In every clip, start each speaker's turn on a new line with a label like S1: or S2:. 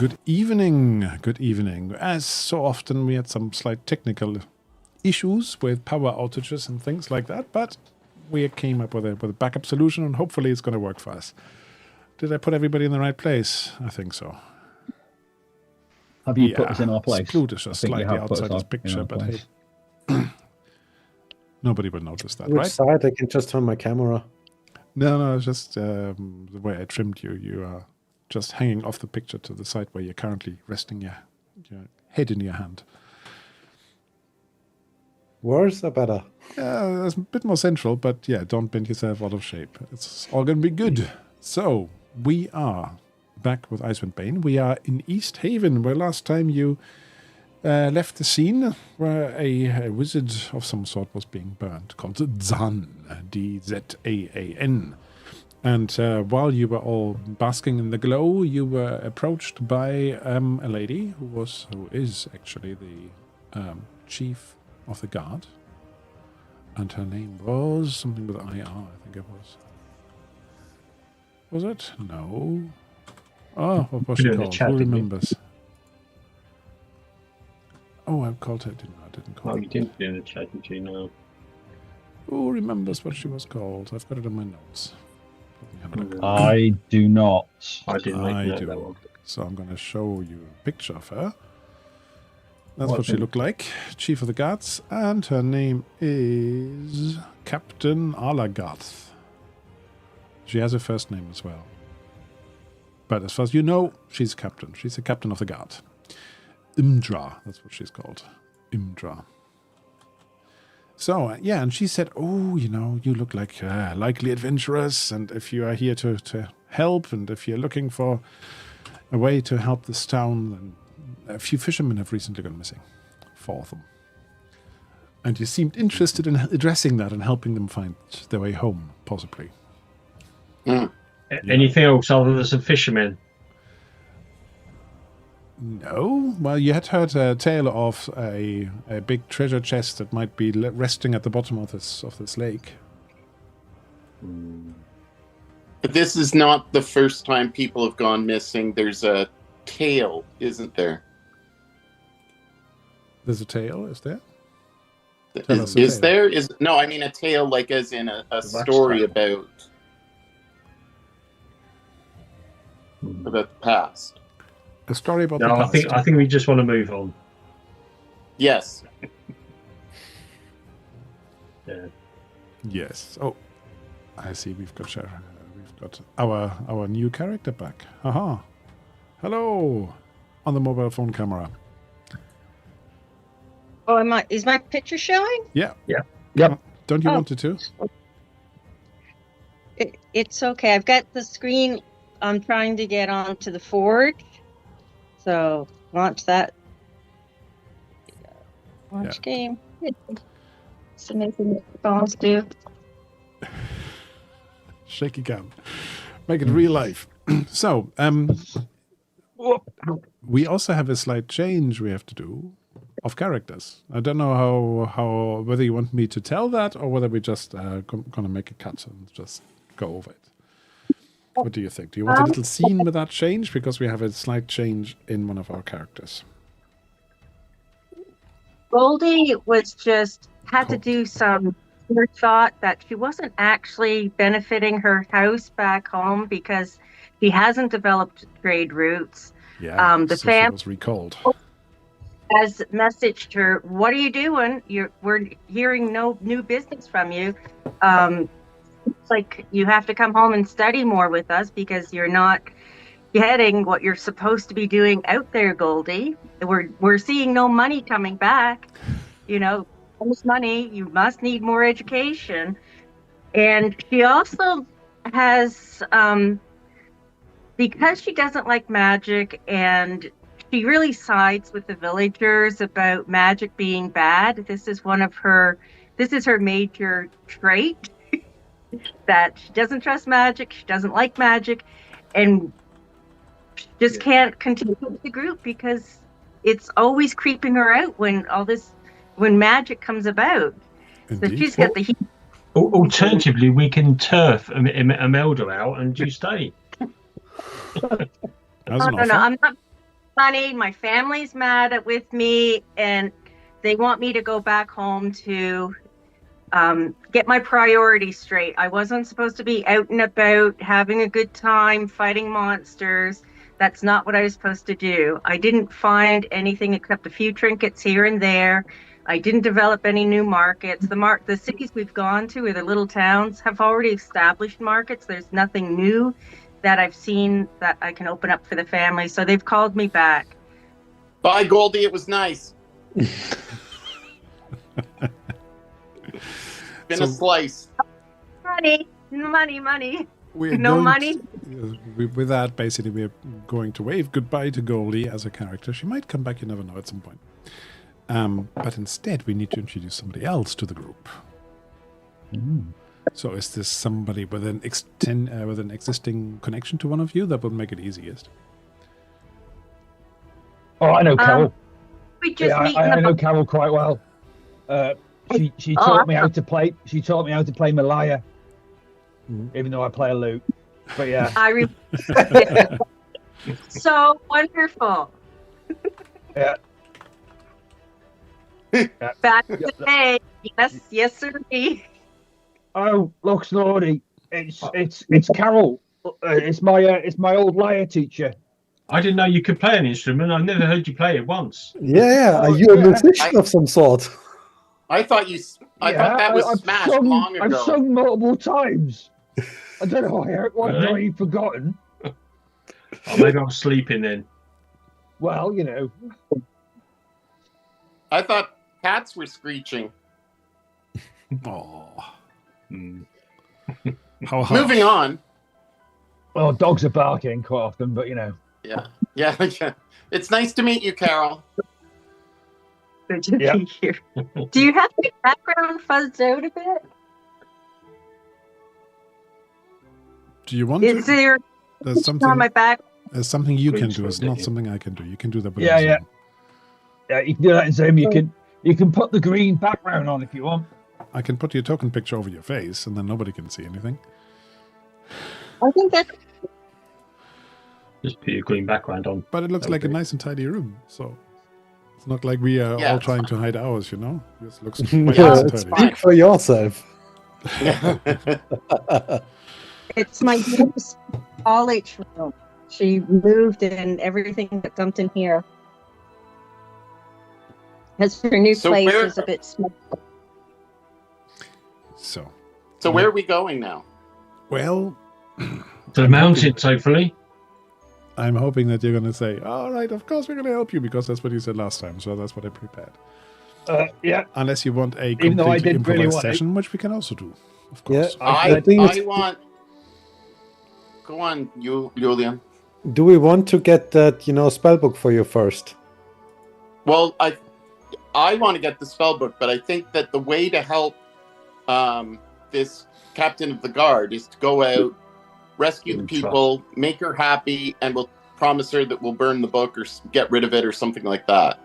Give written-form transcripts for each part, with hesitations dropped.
S1: Good evening. Good evening. As so often, we had some slight technical issues with power outages and things like that, but we came up with a backup solution, and hopefully it's going to work for us. Did I put everybody in the right place? I think so.
S2: Have you put us in our place?
S1: Clued is just slightly outside this picture, but hey. Nobody will notice that,
S3: Which
S1: right?
S3: side? I can just turn my camera.
S1: No, it's just the way I trimmed you. You are just hanging off the picture to the side where you're currently resting your head in your hand.
S3: Worse or better?
S1: It's a bit more central, but yeah, don't bend yourself out of shape. It's all going to be good. So, we are back with Icewind Bane. We are in Easthaven, where last time you left the scene where a wizard of some sort was being burned, called Dzaan, D-Z-A-A-N. And while you were all basking in the glow, you were approached by a lady who is actually the chief of the guard. And her name was something with IR, I think it was. Was it? No. Oh, what was she called? Who remembers? Oh, I called her. I didn't call her.
S4: Oh, you didn't do the chat, did you? No.
S1: Who remembers what she was called? I've got it in my notes.
S2: I do not.
S4: I didn't make note of that one.
S1: So I'm going to show you a picture of her. That's what she looked like. Chief of the Guards. And her name is Captain Alagarth. She has a first name as well. But as far as you know, she's a captain. She's a captain of the guard. Imdra, that's what she's called. Imdra. So, and she said, oh, you look like likely adventurers, and if you are here to help, and if you're looking for a way to help this town, then a few fishermen have recently gone missing. 4 of them. And you seemed interested in addressing that and helping them find their way home, possibly.
S4: Anything else other than some fishermen?
S1: No. Well, you had heard a tale of a big treasure chest that might be resting at the bottom of this lake.
S5: But this is not the first time people have gone missing. There's a tale, isn't there?
S1: There's a tale, is there?
S5: Is there? No, I mean a tale like as in a story about the past.
S1: A story about the past.
S4: I think we just want to move on.
S5: Yes.
S4: Yeah.
S1: Yes. Oh, I see. We've got our new character back. Haha. Hello, on the mobile phone camera.
S6: Oh, is my picture showing?
S1: Yeah.
S4: Yeah.
S2: Yep.
S1: Don't you want it to?
S6: It's okay. I've got the screen. I'm trying to get onto the forge. So launch that. Launch game. It's amazing what phones do.
S1: Shaky cam. Make it real life. So, we also have a slight change we have to do of characters. I don't know how whether you want me to tell that or whether we just gonna make a cut and just go over it. What do you think? Do you want a little scene with that change? Because we have a slight change in one of our characters.
S6: Goldie had to do some thought that she wasn't actually benefiting her house back home because she hasn't developed trade routes.
S1: Yeah,
S6: the
S1: so
S6: family
S1: she was recalled.
S6: has messaged her, "What are you doing? We're hearing no new business from you. It's like you have to come home and study more with us because you're not getting what you're supposed to be doing out there, Goldie. We're seeing no money coming back. Almost money. You must need more education." And she also has, because she doesn't like magic and she really sides with the villagers about magic being bad. This is her major trait. That she doesn't trust magic, she doesn't like magic, and she just can't continue with the group because it's always creeping her out when magic comes about.
S1: Indeed.
S6: So she's got the heat.
S4: Alternatively, we can turf Imelda out and you stay.
S1: As an offer?
S6: No, I'm not. money. My family's mad with me, and they want me to go back home to get my priorities straight. I wasn't supposed to be out and about, having a good time, fighting monsters. That's not what I was supposed to do. I didn't find anything except a few trinkets here and there. I didn't develop any new markets. The cities we've gone to, or the little towns, have already established markets. There's nothing new that I've seen that I can open up for the family. So they've called me back.
S5: Bye, Goldie. It was nice. Been a slice.
S6: Money.
S1: We're
S6: No
S1: going
S6: money?
S1: With that, basically, we're going to wave goodbye to Goldie as a character. She might come back, you never know, at some point. But instead, we need to introduce somebody else to the group. So is this somebody with an existing connection to one of you? That would make it easiest.
S2: Oh, I know Carol.
S6: We just meet
S2: I know Carol quite well. She taught me how to play. She taught me how to play Malaya, even though I play a lute. But yeah,
S6: So wonderful.
S2: yeah.
S6: Back to the day. Yes, sir.
S2: Oh, look, Snordy, it's Carol. It's my old lyre teacher.
S4: I didn't know you could play an instrument. I've never heard you play it once.
S3: Yeah. Are you a musician of some sort?
S5: I thought that was smashed long ago.
S2: I've sung multiple times. I don't know why
S4: Really?
S2: you've forgotten.
S4: Oh, maybe I'm sleeping then.
S2: Well, you know.
S5: I thought cats were screeching.
S1: Oh.
S4: Hmm.
S1: How
S5: Moving on.
S2: Well, dogs are barking quite often, but you know.
S5: Yeah. It's nice to meet you, Carol.
S6: Good to
S2: Yeah.
S6: be here. Do you have the background fuzzed out a bit?
S1: Do you want
S6: Is
S1: to?
S6: there
S1: There's
S6: on my back?
S1: There's something you can
S4: Please
S1: do. It's
S4: forgive
S1: not
S4: you.
S1: something I can do. You can do that with
S2: Yeah,
S1: Zoom.
S2: yeah. Yeah, you can do that in Zoom. You can put the green background on if you want.
S1: I can put your token picture over your face, and then nobody can see anything.
S6: I think that's
S4: Just put your green background on.
S1: But it looks like a nice and tidy room, so it's not like we are
S5: Yeah,
S1: all
S5: it's
S1: trying to hide ours, you know? It looks quite
S5: Yeah,
S1: nice and
S5: it's
S1: tidy.
S5: fine.
S3: Speak for yourself.
S6: it's my daughter's college room. She moved and everything got dumped in here. As her new
S5: So
S6: place
S5: where-
S6: is a bit small.
S5: So where are we going now?
S1: Well,
S4: To the mountains, hopefully.
S1: I'm hoping that you're going to say, all right, of course we're going to help you, because that's what you said last time, so that's what I prepared.
S2: Yeah.
S1: Unless you want a
S2: Even though I
S1: completely
S2: didn't really
S1: improvised
S2: want it.
S1: session, which we can also do, of
S3: Yeah.
S1: course.
S3: I think
S5: I
S3: it's-
S5: want. Go on, Julian.
S3: Do we want to get that, spellbook for you first?
S5: Well, I want to get the spell book, but I think that the way to help this captain of the guard is to go out, rescue the people, make her happy, and we'll promise her that we'll burn the book or get rid of it or something like that.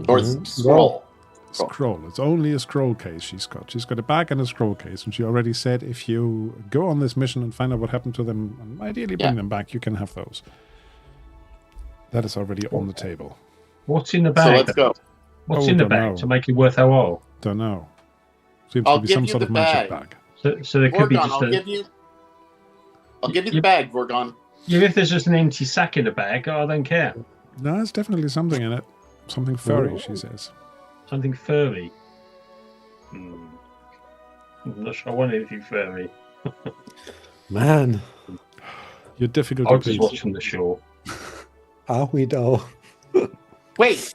S5: Or scroll.
S1: Scroll. It's only a scroll case she's got. She's got a bag and a scroll case, and she already said if you go on this mission and find out what happened to them, and ideally bring them back, you can have those. That is already on the table.
S4: What's in the
S5: So
S4: bag?
S5: let's go.
S4: What's
S1: Oh,
S4: in the
S1: don't
S4: bag
S1: know.
S4: to make it worth our while?
S1: Don't know. Seems
S5: I'll
S1: to be
S5: give
S1: some
S5: you
S1: sort
S5: the
S1: of magic
S5: bag.
S1: bag.
S4: So there could be
S5: Vorgon,
S4: just
S5: I'll give you the bag, Vorgon.
S4: if there's just an empty sack in the bag, I don't care.
S1: No, there's definitely something in it. Something furry, she says.
S4: Something furry. I'm not sure I want anything furry.
S3: Man,
S1: You're difficult
S4: I'll
S1: to
S4: just
S1: please.
S4: watch from the shore.
S3: are we though?
S5: Wait,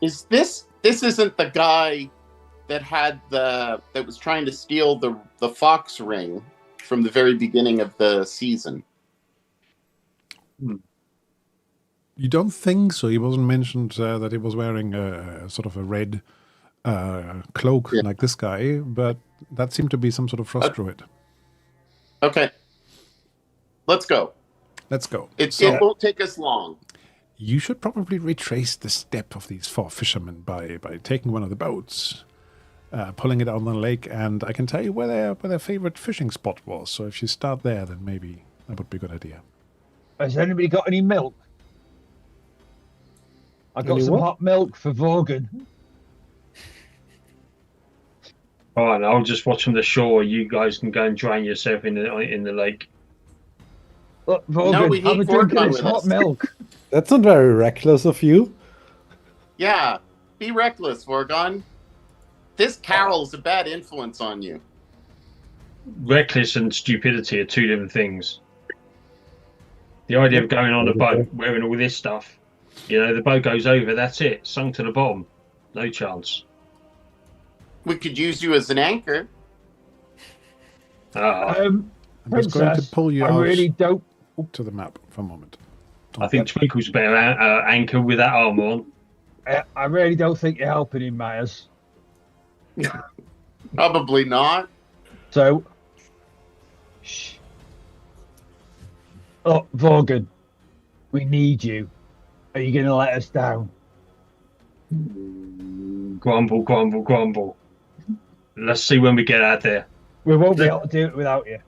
S5: is this isn't the guy that was trying to steal the fox ring from the very beginning of the season?
S1: You don't think so? He wasn't mentioned that he was wearing a sort of a red cloak like this guy, but that seemed to be some sort of frost druid.
S5: Okay, let's go.
S1: Let's go.
S5: It won't take us long.
S1: You should probably retrace the step of these four fishermen by taking one of the boats, pulling it on the lake, and I can tell you where their favorite fishing spot was. So if you start there, then maybe that would be a good idea.
S2: Has anybody got any milk? I got some hot milk for Vorgan.
S4: All right, I'll just watch from the shore. You guys can go and drown yourself in the lake.
S2: Look, Vorgan,
S5: we
S2: have
S5: need
S2: a drink of
S5: Vorgan
S2: this
S5: with
S2: hot
S5: us.
S2: milk.
S3: That's not very reckless of you.
S5: Yeah, be reckless, Vorgon. This Carol's a bad influence on you.
S4: Reckless and stupidity are two different things. The idea of going on a boat, wearing all this stuff, the boat goes over, that's it, sunk to the bottom. No chance.
S5: We could use you as an anchor.
S1: I'm just going to pull you
S2: I
S1: out
S2: really don't.
S1: to the map for a moment.
S4: I think Twinkle's better anchor with that armor on.
S2: I really don't think you're helping him, Myers.
S5: Probably not.
S2: So, shh. Oh, Vorgan, we need you. Are you going to let us down?
S4: Grumble, grumble, grumble. Let's see when we get out there.
S2: We won't be able to do it without you.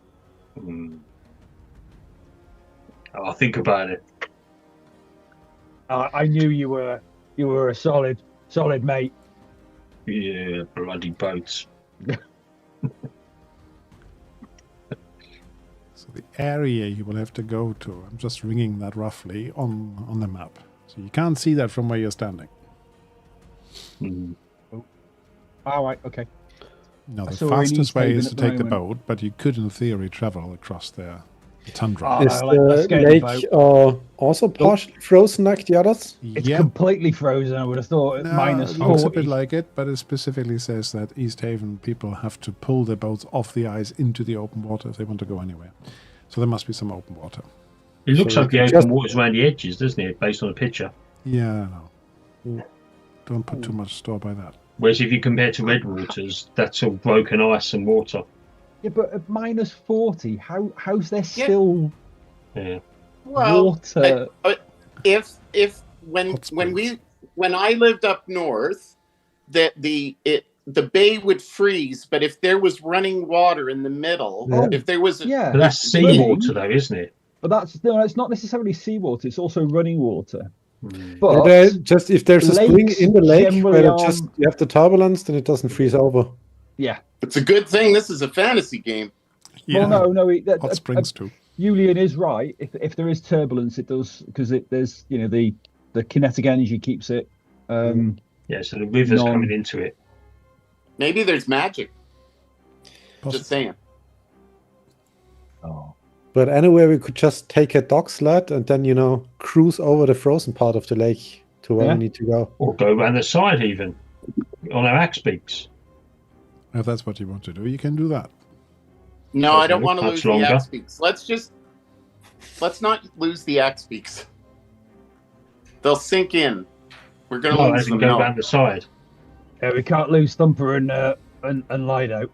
S4: I'll think about it.
S2: I knew you were a solid mate.
S4: Yeah, bloody boats.
S1: So the area you will have to go to, I'm just ringing that roughly on the map. So you can't see that from where you're standing.
S2: Oh. All right, okay.
S1: Now, the fastest way is to take the boat, but you could, in theory, travel across the tundra.
S3: Is the lake also partially frozen like the others?
S2: It's completely frozen, I would have thought.
S1: No,
S2: minus
S1: it
S2: 40.
S1: looks a bit like it, but it specifically says that Easthaven people have to pull their boats off the ice into the open water if they want to go anywhere. So there must be some open water.
S4: It looks like the open water's around the edges, doesn't it, based on the picture?
S1: Yeah, no. Don't put too much store by that.
S4: Whereas if you compare to Red Waters, that's all broken ice and water.
S2: Yeah, but at minus 40, how's there still water?
S5: When I lived up north, the bay would freeze, but if there was running water in the middle, if there was
S4: but that's seawater though, isn't it?
S2: But it's not necessarily seawater, it's also running water.
S3: But just if there's a spring in the lake where you have the turbulence, then it doesn't freeze over.
S2: Yeah,
S5: it's a good thing this is a fantasy game.
S1: Yeah.
S2: Well, no,
S1: hot springs too.
S2: Julian is right. If there is turbulence, it does because there's the kinetic energy keeps it.
S4: So the river's coming into it.
S5: Maybe there's magic. Just saying.
S2: Oh.
S3: But anyway, we could just take a dock sled and then, cruise over the frozen part of the lake to where we need to go.
S4: Or go around the side even, on our axe beaks.
S1: If that's what you want to do, you can do that.
S5: No, I don't want to lose the axe beaks. Let's not lose the axe beaks. They'll sink in. We're going to lose them.
S4: Go around the side.
S2: Yeah, we can't lose Thumper and Lido.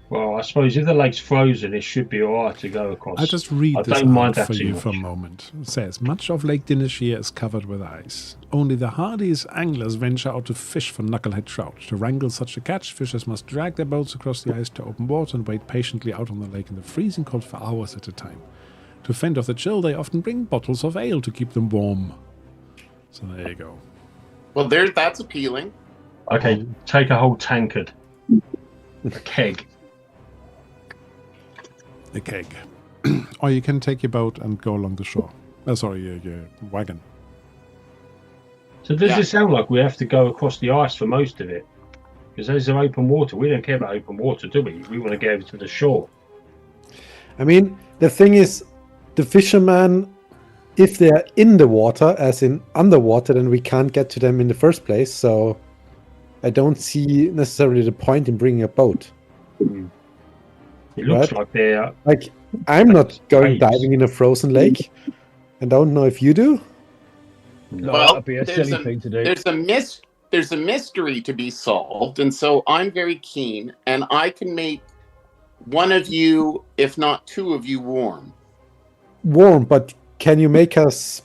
S4: Well, I suppose if the lake's frozen, it should be all right to go across.
S1: I'll just read this out for you for a moment. It says, much of Lake Dinneshere is covered with ice. Only the hardiest anglers venture out to fish for knucklehead trout. To wrangle such a catch, fishers must drag their boats across the ice to open water and wait patiently out on the lake in the freezing cold for hours at a time. To fend off the chill, they often bring bottles of ale to keep them warm. So there you go.
S5: Well, that's appealing.
S4: Okay, take a whole tankard. A keg.
S1: A keg. Or you can take your boat and go along the shore. Your wagon.
S4: So does it sound like we have to go across the ice for most of it? Because those are open water. We don't care about open water, do we? We want to get over to the shore.
S3: I mean, the thing is, the fishermen, if they're in the water, as in underwater, then we can't get to them in the first place. So I don't see necessarily the point in bringing a boat.
S4: It looks like they're...
S3: Like, I'm not going diving in a frozen lake. I don't know if you do.
S2: No, that'd be a silly thing to do.
S5: There's a mystery to be solved, and so I'm very keen, and I can make one of you, if not two of you, warm.
S3: Warm, but can you make us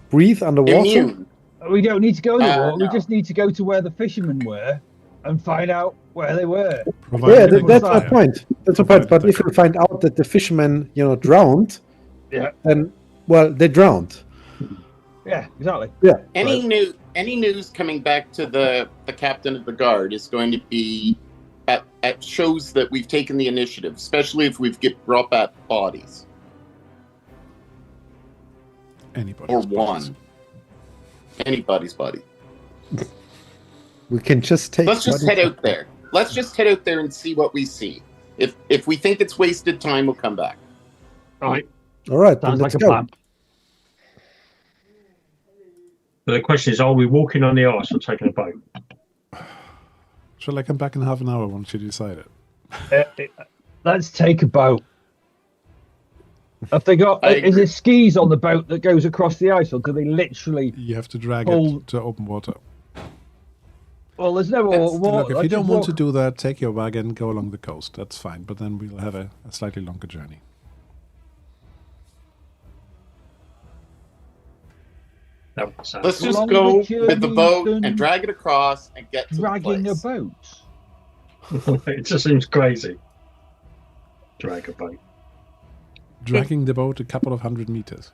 S3: breathe underwater?
S5: Immune.
S2: We don't need to go in the water.
S5: No.
S2: We just need to go to where the fishermen were and find out where they were.
S1: Provided they
S3: that's
S1: can
S3: my
S1: fire.
S3: point. That's my point. But if we find out that the fishermen, drowned, then they drowned.
S2: Yeah, exactly.
S3: Yeah.
S5: Any news coming back to the captain of the guard is going to be at shows that we've taken the initiative, especially if we've brought back bodies.
S1: Anybody's
S5: Or
S1: bodies.
S5: one. Anybody's body.
S3: We can just take.
S5: Let's just head out there. Let's just head out there and see what we see. If we think it's wasted time, we'll come back.
S2: All right.
S3: All right.
S2: Sounds
S3: Let's
S2: like a
S3: go.
S2: plan.
S4: But the question is, are we walking on the ice or taking a boat?
S1: Shall I come back in half an hour once you decide it?
S2: Let's take a boat. Have they got? Is there skis on the boat that goes across the ice, or do they literally?
S1: You have to drag
S2: pull...
S1: it to open water.
S2: Well, there's no more.
S1: Look, if you don't want to do that, take your wagon, go along the coast. That's fine. But then we'll have a slightly longer journey.
S5: Let's just go with the boat and drag it across and get to
S2: dragging
S5: the
S2: a
S5: place.
S2: boat.
S4: It just seems crazy. Drag a boat.
S1: Dragging the boat a couple of 100 meters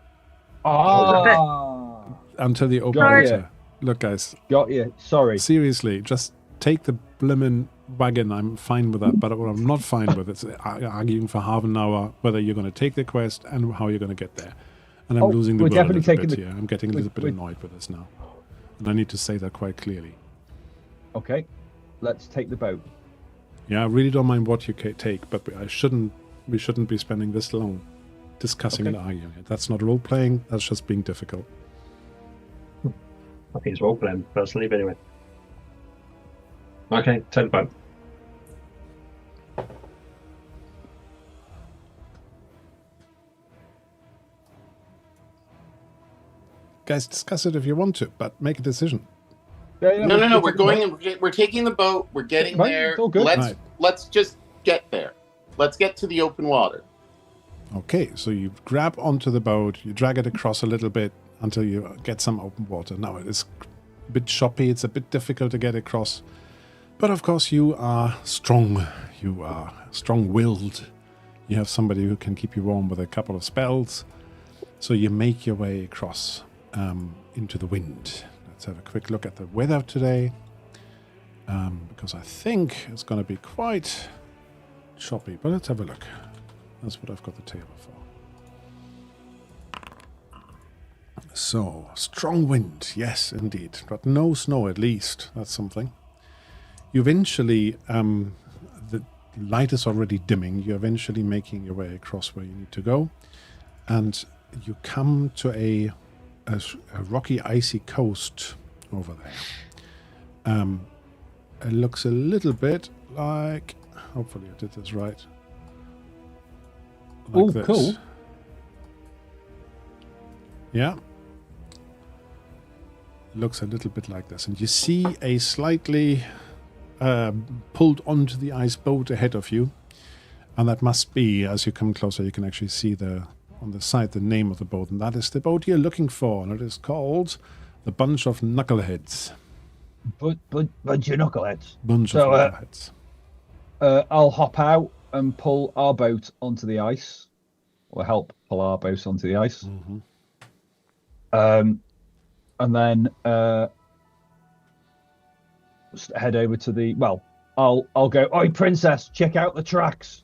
S2: Ah,
S1: until the open
S2: Got
S1: water. Look, guys,
S2: got you. Sorry.
S1: seriously, just take the blimmin' wagon. I'm fine with that. But what I'm not fine with is arguing for half an hour whether you're going to take the quest and how you're going to get there. And I'm losing the
S2: we're
S1: will a
S2: definitely
S1: little
S2: taking
S1: bit
S2: the-
S1: here. I'm getting a little bit
S2: we're-
S1: annoyed with this now. And I need to say that quite clearly.
S2: Okay, let's take the boat.
S1: Yeah, I really don't mind what you take, but we shouldn't be spending this long discussing and arguing it. That's not role playing. That's just being difficult.
S4: I think it's role playing personally, but anyway. Okay, take the boat.
S1: Guys, discuss it if you want to, but make a decision.
S5: No. We're taking the boat. We're getting
S2: Right,
S5: there.
S2: it's all good.
S5: Let's just get there. Let's get to the open water.
S1: Okay, so you grab onto the boat, you drag it across a little bit until you get some open water. Now it is a bit choppy, it's a bit difficult to get across. But of course you are strong. You are strong-willed. You have somebody who can keep you warm with a couple of spells. So you make your way across into the wind. Let's have a quick look at the weather today. Because I think it's going to be quite choppy. But let's have a look. That's what I've got the table for. So, strong wind. Yes, indeed. But no snow at least. That's something. You eventually, the light is already dimming. You're eventually making your way across where you need to go. And you come to a rocky, icy coast over there. It looks a little bit like... Hopefully I did this right. Like
S2: Oh,
S1: this.
S2: cool.
S1: Yeah. Looks a little bit like this. And you see a slightly pulled onto the ice boat ahead of you. And that must be, as you come closer, you can actually see on the side the name of the boat. And that is the boat you're looking for. And it is called the Bunch of Knuckleheads.
S2: Bunch of knuckleheads.
S1: Bunch of
S2: So,
S1: Knuckleheads.
S2: I'll hop out and pull our boat onto the ice, or help pull our boat onto the ice.
S1: Mm-hmm.
S2: And then head over to the. Well, I'll go. Oi, princess! Check out the tracks.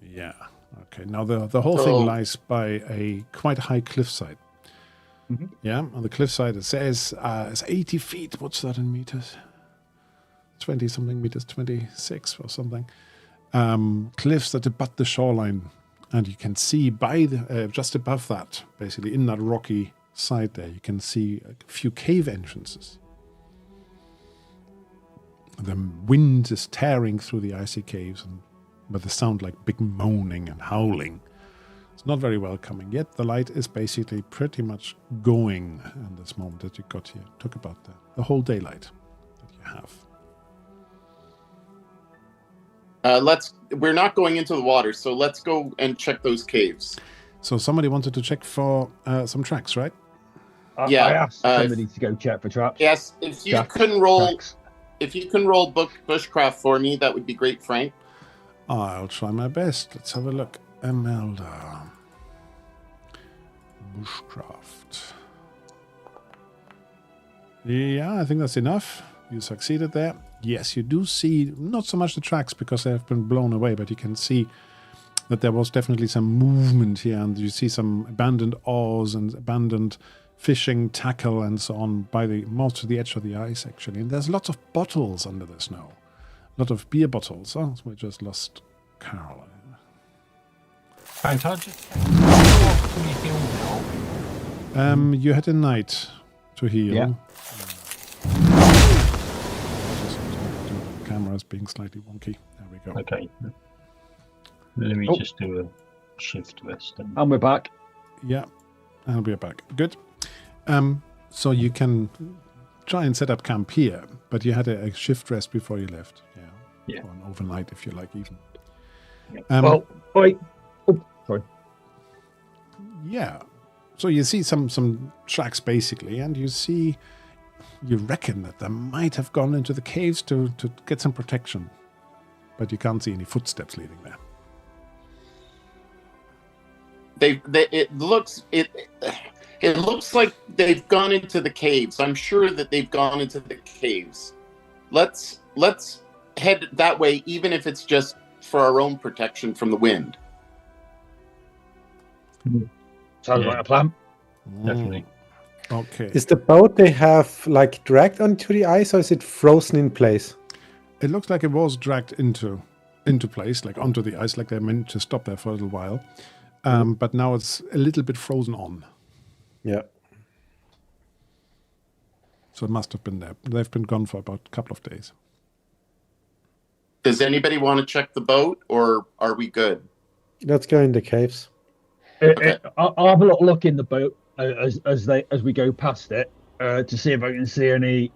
S1: Yeah. Okay. Now the whole thing lies by a quite high cliffside.
S2: Mhm.
S1: Yeah. On the cliffside it says it's 80 feet. What's that in meters? 20 something meters, 26 or something. Cliffs that abut the shoreline, and you can see by the just above that, basically in that rocky side there, you can see a few cave entrances. The wind is tearing through the icy caves, and with a sound like big moaning and howling. It's not very welcoming. Yet the light is basically pretty much going in this moment that you got here. Took about the whole daylight that you have.
S5: We're not going into the water, so let's go and check those caves.
S1: So somebody wanted to check for some tracks, right?
S5: Yeah,
S2: I asked somebody to go check for traps.
S5: Yes, if you
S2: Tracks,
S5: couldn't roll,
S2: tracks.
S5: if you can roll bushcraft for me, that would be great, Frank.
S1: I'll try my best. Let's have a look. Emelda. Bushcraft. Yeah, I think that's enough. You succeeded there. Yes, you do see not so much the tracks because they have been blown away, but you can see that there was definitely some movement here, and you see some abandoned oars and abandoned fishing tackle and so on by the most to the edge of the ice, actually. And there's lots of bottles under the snow. A lot of beer bottles. Oh, so we just lost Carol.
S4: Frank, I just can you heal now?
S1: You had a night to heal.
S2: Yeah.
S1: The camera's being slightly wonky. There we go.
S4: Okay. Let me just do a shift rest.
S2: And we're back.
S1: Yeah, I'll be back. Good. So you can try and set up camp here, but you had a shift rest before you left. Yeah. Or an overnight, if you like, even.
S2: Well, wait. Oh, sorry.
S1: Yeah. So you see some tracks, basically, and you reckon that they might have gone into the caves to get some protection, but you can't see any footsteps leading there.
S5: It looks like they've gone into the caves. I'm sure that they've gone into the caves. Let's head that way, even if it's just for our own protection from the wind.
S2: Sounds like a plan.
S4: Definitely.
S1: Okay.
S3: Is the boat they have like dragged onto the ice, or is it frozen in place?
S1: It looks like it was dragged into place, like onto the ice, like they meant to stop there for a little while. But now it's a little bit frozen on.
S3: Yeah.
S1: So it must have been there. They've been gone for about a couple of days.
S5: Does anybody want to check the boat, or are we good?
S3: Let's go in the caves.
S5: Okay.
S2: I'll have a little look in the boat as we go past it to see if I can see any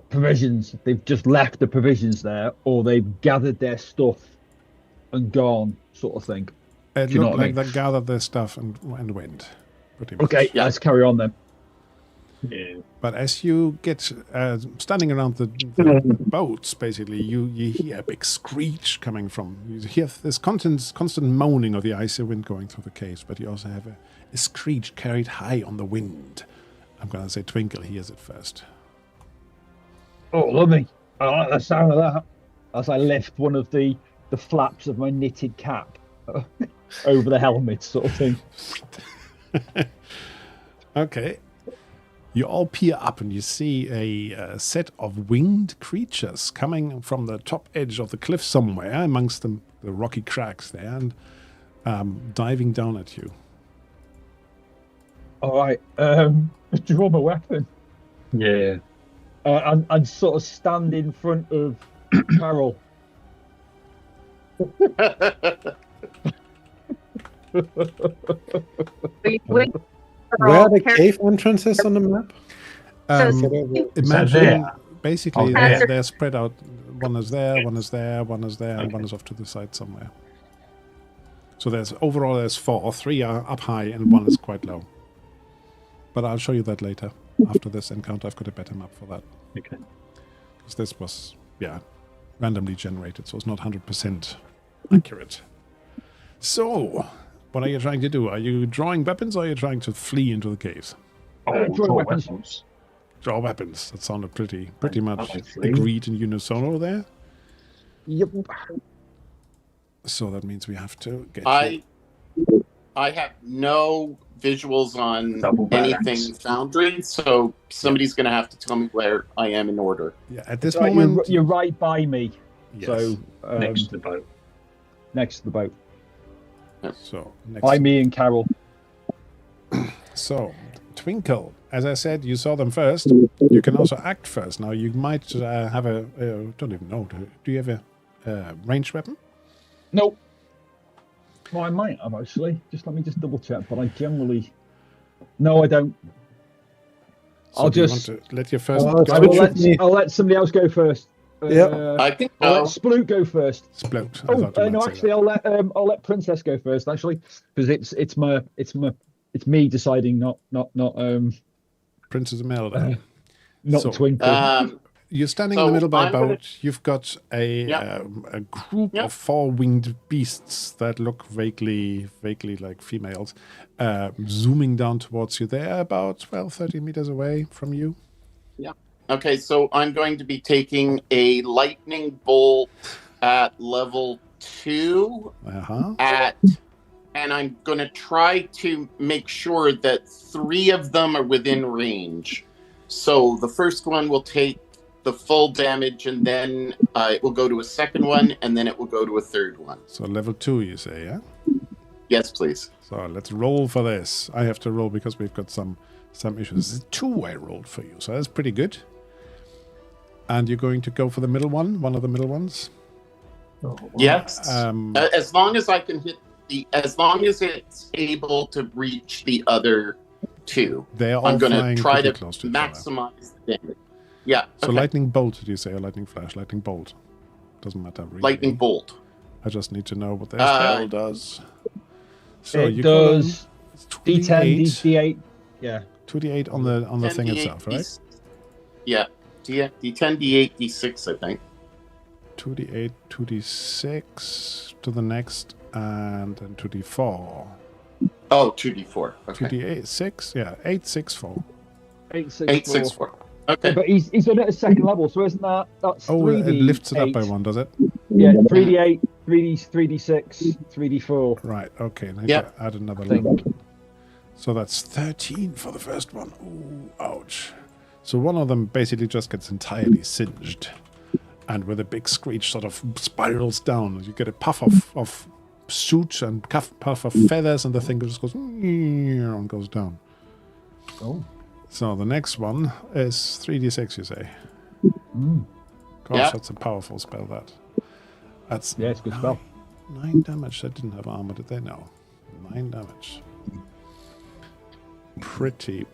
S2: provisions. They've just left the provisions there, or they've gathered their stuff and gone, sort of thing.
S1: It looked like they gathered their stuff and went. Pretty much.
S2: Okay, let's carry on then.
S4: Yeah.
S1: But as you get standing around the boats, basically, you hear a big screech coming from. You hear this constant moaning of the icy wind going through the caves, but you also have a screech carried high on the wind. I'm going to say Twinkle hears it first.
S2: Oh, lovely. I like the sound of that. As I lift one of the flaps of my knitted cap over the helmet, sort of thing.
S1: Okay. You all peer up and you see a set of winged creatures coming from the top edge of the cliff somewhere amongst the rocky cracks there and diving down at you.
S2: All right. Draw my weapon.
S4: Yeah.
S2: And sort of stand in front of Carol.
S3: Where are the cave entrances on the map?
S1: Imagine basically they're spread out. One is there, one is there, one is there, and one is off to the side somewhere. So there's 4. 3 are up high and one is quite low. But I'll show you that later. After this encounter, I've got a better map for that.
S4: Okay.
S1: Because this was, randomly generated, so it's not 100% accurate. So, what are you trying to do? Are you drawing weapons, or are you trying to flee into the caves?
S2: Draw weapons.
S1: Draw weapons. That sounded pretty much agreed in unisono there.
S2: Yep.
S1: So that means we have to get.
S5: I have no visuals on anything Foundry, so somebody's going to have to tell me where I am in order.
S1: Yeah, at this moment,
S2: you're right by me.
S1: Yes.
S2: So
S4: Next to the boat.
S2: Next to the boat.
S1: So next
S2: By me and Carol.
S1: So, Twinkle, as I said, you saw them first. You can also act first. Now, you might have don't even know. Do you have a ranged weapon?
S2: Nope. Well, I might have actually. Let me double check. But I generally, no, I don't.
S1: So
S2: I'll
S1: just let your first.
S2: I'll let somebody else go first.
S5: I think
S2: I'll let Sploot go first.
S1: Sploot.
S2: No, actually, I'll let Princess go first. Actually, because it's me deciding, not.
S1: Princess Imelda.
S2: not
S1: So,
S2: twinkle.
S1: You're standing in
S5: So
S1: the middle by a
S5: I'm gonna-
S1: boat. You've got a group
S5: Yep.
S1: of four-winged beasts that look vaguely like females, zooming down towards you. They're about 12, 13 meters away from you.
S5: Okay, so I'm going to be taking a lightning bolt at level 2
S1: Uh-huh.
S5: and I'm going to try to make sure that 3 of them are within range. So the first one will take the full damage, and then it will go to a second one, and then it will go to a third one.
S1: So level 2, you say, yeah?
S5: Yes, please.
S1: So let's roll for this. I have to roll because we've got some issues. This is 2 I rolled for you, so that's pretty good. And you're going to go for the middle one of the middle ones?
S5: Yes. As long as I can hit as long as it's able to reach the other 2,
S1: They're all
S5: I'm going to
S1: flying
S5: try
S1: pretty
S5: to
S1: close to each other.
S5: maximize the damage. Yeah.
S1: So
S5: okay.
S1: lightning bolt, did you say, or lightning flash? Lightning bolt. Doesn't matter really.
S5: Lightning bolt.
S1: I just need to know what their spell does. So
S2: it
S1: you
S2: does
S1: got
S2: D10, D8. Yeah.
S1: 2d8 on the thing
S5: 10d8,
S1: itself, right?
S5: Yeah. D10, D8, D6, I think.
S1: 2d8, 2d6 to the next, and then 2d4.
S5: Oh, 2d4. Okay.
S1: 2d8, 6? Yeah, 8, 6, 4.
S2: 8, 6,
S5: 8, 6, 4.
S2: Yeah,
S5: Okay.
S2: but he's on at a second level, so isn't that's
S1: Oh,
S2: 3D8?
S1: it lifts it up by 1, does it?
S2: Yeah, 3D8, 3D6, 3D4.
S1: Right, okay. Now
S5: Yep.
S1: add another
S2: I think.
S1: level. So that's 13 for the first one. Ooh, ouch. So one of them basically just gets entirely singed. And with a big screech sort of spirals down. You get a puff of soot and puff of feathers, and the thing just goes and goes down.
S2: Oh.
S1: So the next one is 3d6, you say?
S2: Mm.
S1: Gosh,
S5: Yeah.
S1: that's a powerful spell, that. That's
S2: Yeah, it's a good spell.
S1: 9 damage. They didn't have armor, did they? No. 9 damage. Pretty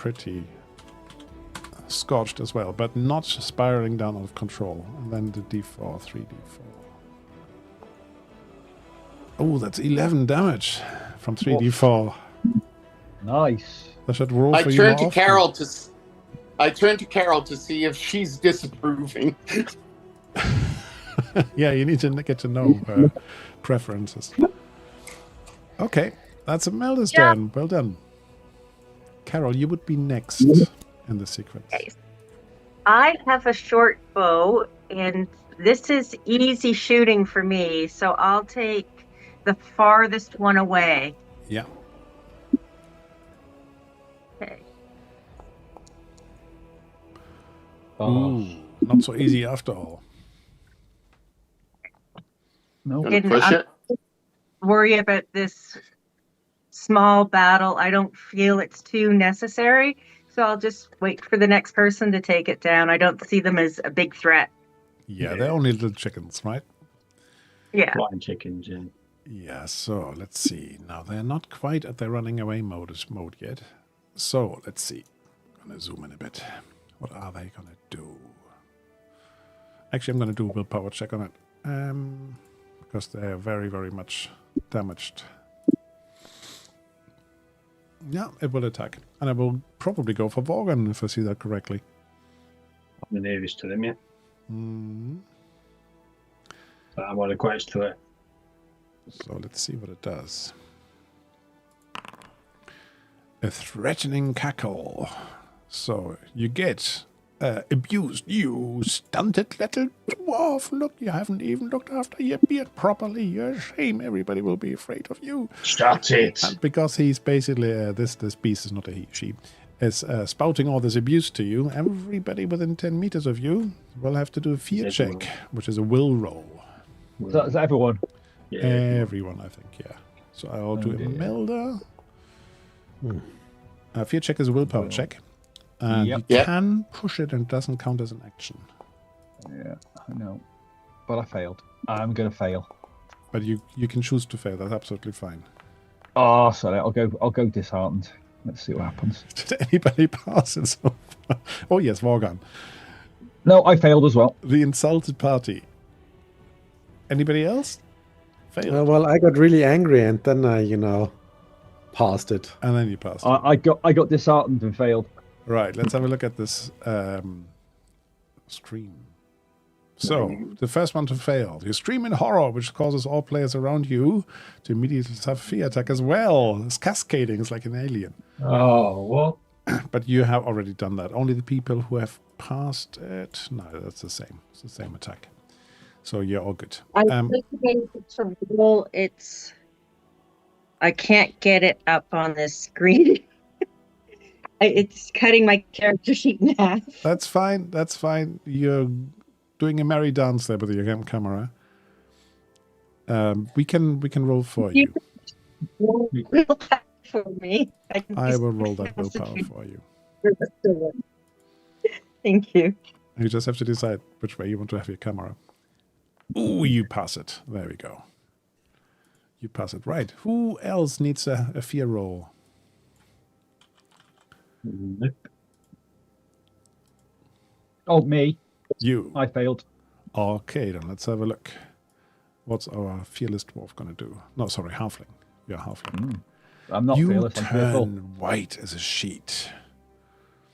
S1: scorched as well, but not spiraling down out of control. And then the d4, 3d4. Oh, that's 11 damage from 3d4.
S2: Nice.
S1: I should roll
S5: I
S1: for you
S5: turn
S1: more
S5: to
S1: often.
S5: Carol to see if she's disapproving.
S1: Yeah, you need to get to know her preferences. Okay, that's Imelda's turn. Well done. Carol, you would be next in the sequence.
S6: Okay. I have a short bow, and this is easy shooting for me, so I'll take the farthest one away.
S1: Yeah.
S6: Okay.
S1: Ooh, not so easy after all.
S2: No.
S5: Gonna
S6: Didn't
S5: push it?
S6: worry about this small battle. I don't feel it's too necessary, so I'll just wait for the next person to take it down. I don't see them as a big threat.
S1: Yeah, they're only little chickens, right?
S6: Yeah.
S4: Flying chickens, yeah.
S1: Yeah, so let's see. Now, they're not quite at their running away mode yet. So, let's see. I'm going to zoom in a bit. What are they going to do? Actually, I'm going to do a willpower check on it. Because they're very, very much damaged. Yeah, it will attack. And I will probably go for Vorgan, if I see that correctly.
S4: I'm the nearest to them, yeah.
S1: Mm.
S4: So I'm on a quest to it.
S1: So let's see what it does. A threatening cackle. So you get abused. You stunted little dwarf. Look, you haven't even looked after your beard properly. You're a shame. Everybody will be afraid of you.
S4: Start it!
S1: And because he's basically, this beast is not a he, she, is spouting all this abuse to you, everybody within 10 meters of you will have to do a fear check, which is a will roll.
S2: Is that everyone?
S4: Yeah.
S1: Everyone, I think, yeah. So I'll do Imelda. Fear check is a willpower check. And you can push it and it doesn't count as an action.
S2: Yeah, I know. But I failed. I'm going to fail.
S1: But you can choose to fail. That's absolutely fine.
S2: Oh, sorry. I'll go disheartened. Let's see what happens.
S1: Did anybody pass it so far? Oh, yes, Vorgan.
S2: No, I failed as well.
S1: The insulted party. Anybody else? Failed.
S3: Well, I got really angry and then I, passed it.
S1: And then you passed.
S2: I got disheartened and failed.
S1: Right, let's have a look at this Scream. So, the first one to fail. You scream in horror, which causes all players around you to immediately suffer fear attack as well. It's cascading. It's like an alien.
S4: Oh, what?
S1: But you have already done that. Only the people who have passed it. No, that's the same. It's the same attack. So you're all good.
S6: I to roll. I can't get it up on this screen. It's cutting my character sheet in half.
S1: That's fine. That's fine. You're doing a merry dance there with your camera. We can roll for you.
S6: For me.
S1: I will roll that willpower for you.
S6: Thank you.
S1: You just have to decide which way you want to have your camera. Ooh, you pass it. There we go. You pass it. Right. Who else needs a fear roll?
S2: Oh, me.
S1: You.
S2: I failed.
S1: Okay, then let's have a look. What's our fearless dwarf going to do? No, sorry, halfling. You're a halfling.
S2: I'm not
S1: you
S2: fearless. I'm fearful.
S1: turn white as a sheet.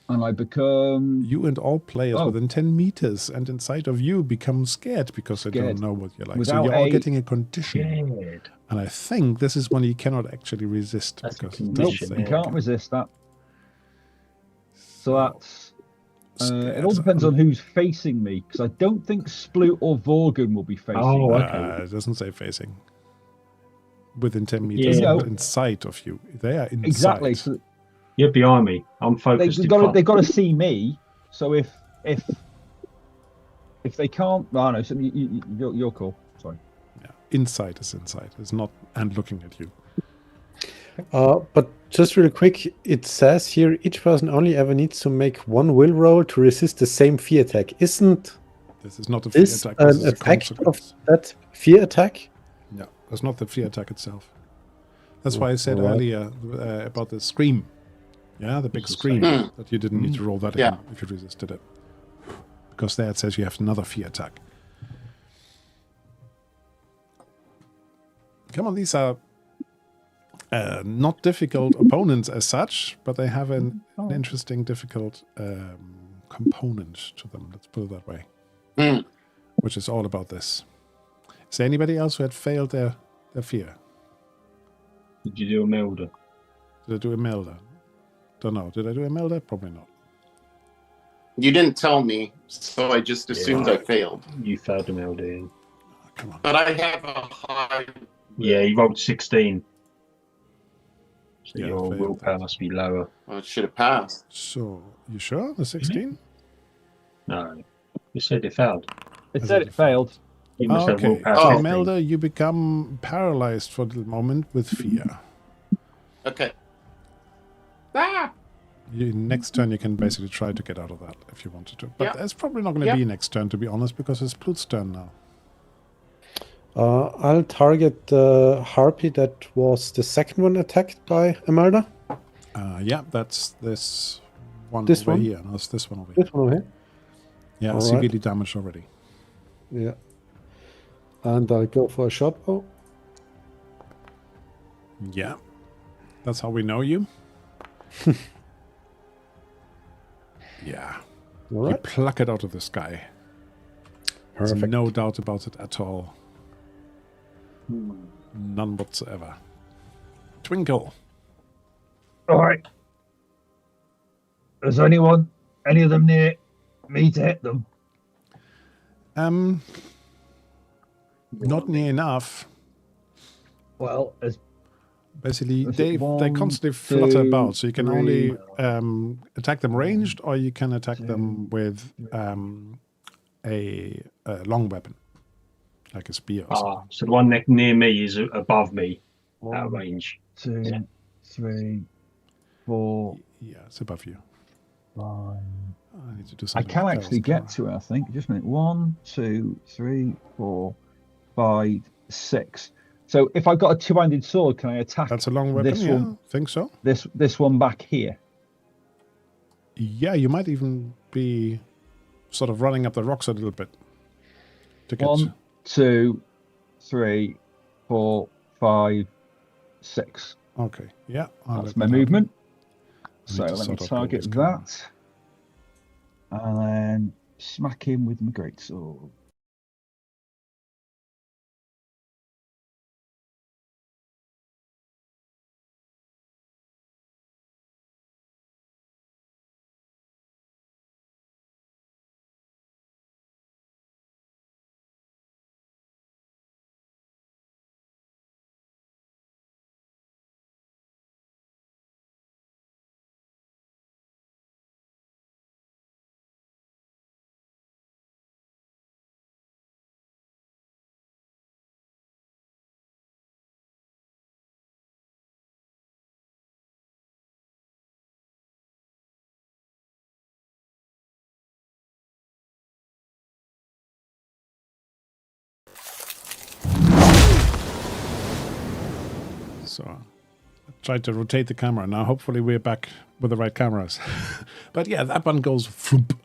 S2: And I become...
S1: You and all players within 10 meters and inside of you become scared because they don't know what you're like.
S2: Without
S1: so you're all getting a condition.
S4: Scared.
S1: And I think this is one you cannot actually resist.
S4: That's
S1: because
S4: a
S1: it
S2: Nope,
S1: doesn't say
S2: you can't
S1: can.
S2: resist that. So that's...
S1: Scared.
S2: it all depends on who's facing me, because I don't think Sploot or Vorgan will be facing
S4: Oh,
S2: me.
S4: okay.
S1: It doesn't say facing. Within 10 meters
S4: Yeah.
S1: in sight of you. They are inside.
S2: Exactly. So
S4: You're behind me. I'm focused.
S2: they've got to see me. So if they can't, no, no. So you're cool. Sorry.
S1: Yeah. Inside is inside. It's not and looking at you.
S3: But just really quick, it says here each person only ever needs to make one will roll to resist the same fear attack. Isn't
S1: This is not a fear
S3: this
S1: attack. This
S3: an
S1: is a
S3: effect of
S1: consequence.
S3: that fear attack?
S1: No, that's not the fear attack itself. That's why I said earlier about the scream. Yeah, the big scream. That you didn't need to roll that in if you resisted it. Because there it says you have another fear attack. Come on, these are not difficult opponents as such, but they have an interesting, difficult component to them. Let's put it that way. Which is all about this. Is there anybody else who had failed their fear?
S4: Did you do a Melder?
S1: Did I do a Melder? Don't know. Did I do a Melder? Probably not.
S5: You didn't tell me, so I just assumed I failed.
S4: You failed a Melder. Ian.
S1: Oh, come on.
S5: But I have a high...
S4: Yeah, you rolled 16. So
S1: Yeah,
S4: your
S1: failed.
S4: willpower must be lower.
S5: Well, it should have passed.
S1: So, you sure? The 16?
S4: No. You said it failed.
S2: It said it failed.
S4: You must have
S1: Okay.
S4: willpower.
S1: So,
S4: 16.
S1: Melder, you become paralyzed for the moment with fear.
S5: Okay. Ah!
S1: Next turn, you can basically try to get out of that if you wanted to. But
S5: Yeah.
S1: that's probably not going to be next turn, to be honest, because it's Plut's turn now.
S3: I'll target the harpy that was the second one attacked by Imelda.
S1: Yeah, that's this one
S3: This
S1: over
S3: one?
S1: here. No, it's this one over here.
S3: This one over here.
S1: Yeah,
S3: All right.
S1: severely damaged already.
S3: Yeah. And I'll go for a shot bow.
S1: Yeah. That's how we know you. Yeah.
S3: All
S1: You
S3: right.
S1: pluck it out of the sky. There's
S3: Perfect.
S1: no doubt about it at all. None whatsoever. Twinkle.
S2: All right. Is any of them near me to hit them?
S1: Not near enough.
S2: Well, as
S1: Basically,
S2: Is it
S1: they
S2: one,
S1: constantly flutter
S2: two,
S1: about, so you can
S2: three?
S1: only attack them ranged, or you can attack them with a long weapon, like a spear or something.
S4: So the one near me is above me, out of range.
S2: 2, 3, 4,
S1: Yeah, it's above you.
S2: 5.
S1: I need to do
S2: I
S1: something.
S2: can
S1: with
S2: actually
S1: Carol's
S2: get to it, I think. Just a minute. 1, 2, 3, 4, 5, 6. So if I've got a two-handed sword, can I attack
S1: That's a long weapon,
S2: this
S1: yeah.
S2: one?
S1: Think so?
S2: This one back here?
S1: Yeah, you might even be sort of running up the rocks a little bit to get.
S2: 1, 2, 3, 4, 5, 6.
S1: Okay, yeah. I'll
S2: That's
S1: let
S2: my
S1: that happen.
S2: movement.
S1: I need
S2: So
S1: to
S2: let me
S1: sort out
S2: target
S1: Goldie's cover.
S2: that. And then smack him with my greatsword.
S1: So I tried to rotate the camera. Now hopefully we're back with the right cameras. But yeah, that one goes floop,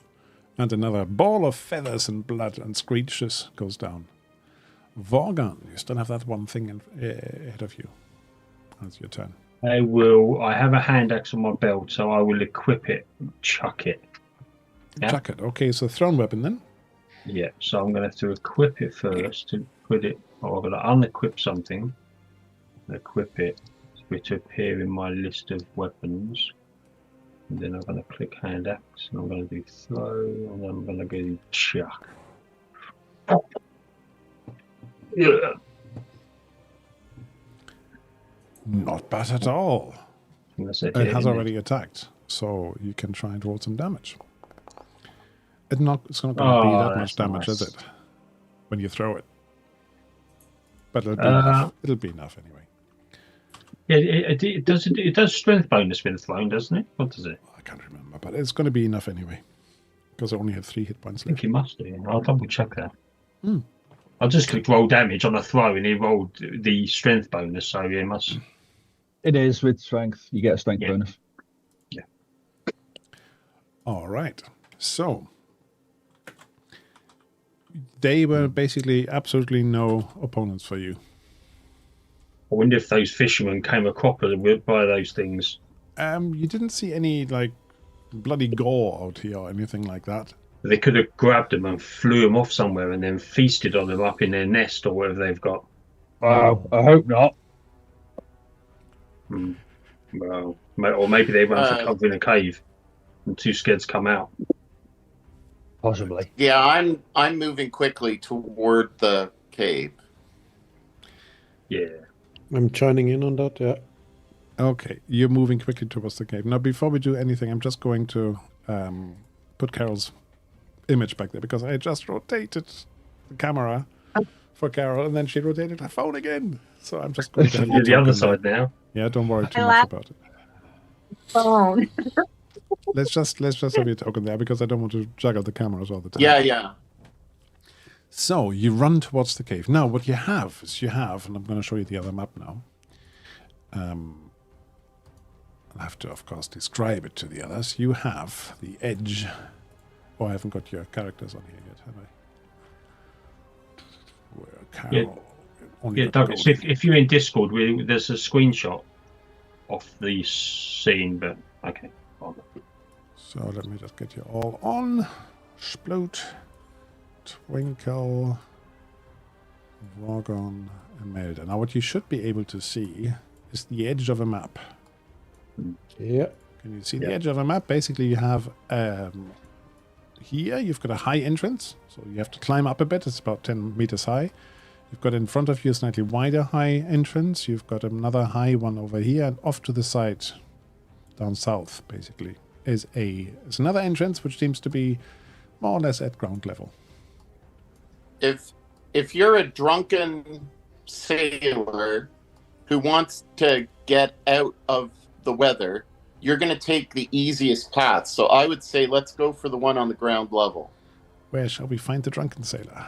S1: and another ball of feathers and blood and screeches goes down. Vorgon, you still have that one thing ahead of you. That's your turn.
S4: I have a hand axe on my belt, so I will equip it and chuck it. Yeah.
S1: Chuck it. Okay, so thrown weapon then.
S4: Yeah, so I'm going to have to equip it first to put it, or I'm going to unequip something, equip it for it to appear in my list of weapons. And then I'm going to click hand axe, and I'm going to do throw, and then I'm going to go chuck. Yeah.
S1: Not bad at all.
S4: It
S1: It has already attacked, so you can try and roll some damage. It's not going to be that much damage, is it? When you throw it. But it'll be enough. It'll be enough anyway.
S4: Yeah, it does strength bonus when thrown, doesn't it? What does it?
S1: I can't remember, but it's going to be enough anyway. Because I only have 3 hit points
S4: I think
S1: left.
S4: it must do. I'll double check that. I just clicked roll damage on a throw and it rolled the strength bonus, so it must.
S2: It is with strength. You get a strength bonus.
S4: Yeah.
S1: All right. So they were basically absolutely no opponents for you.
S4: I wonder if those fishermen came a cropper by those things.
S1: You didn't see any like bloody gore out here or anything like that.
S4: They could have grabbed them and flew them off somewhere and then feasted on them up in their nest or whatever they've got.
S2: Wow, I hope not.
S4: Well, or maybe they run for cover in a cave and too scared to come out.
S2: Possibly.
S5: Yeah, I'm moving quickly toward the cave.
S4: Yeah.
S3: I'm joining in on that, yeah.
S1: Okay, you're moving quickly towards the cave. Now, before we do anything, I'm just going to put Carol's image back there because I just rotated the camera for Carol and then she rotated her phone again. So I'm just going to have
S4: You're the other side now.
S1: Yeah, don't worry too much about it.
S6: Phone.
S1: Let's just have your token there because I don't want to juggle the cameras all the time.
S5: Yeah.
S1: So you run towards the cave. Now what you have is and I'm going to show you the other map now. I'll have to, of course, describe it to the others. You have the edge. Oh, I haven't got your characters on here yet, have I? Where Carol?
S4: Yeah, Douglas, if you're in Discord, there's a screenshot of the scene, but okay.
S1: So let me just get you all on. Sploot, Twinkle, Vorgon, and Melda. Now what you should be able to see is the edge of a map.
S3: Yeah.
S1: Can you see the edge of a map? Basically you have here you've got a high entrance, so you have to climb up a bit. It's about 10 meters high. You've got in front of you a slightly wider high entrance. You've got another high one over here, and off to the side, down south, basically, is another entrance which seems to be more or less at ground level.
S5: If you're a drunken sailor who wants to get out of the weather, you're going to take the easiest path. So I would say let's go for the one on the ground level.
S1: Where shall we find the drunken sailor?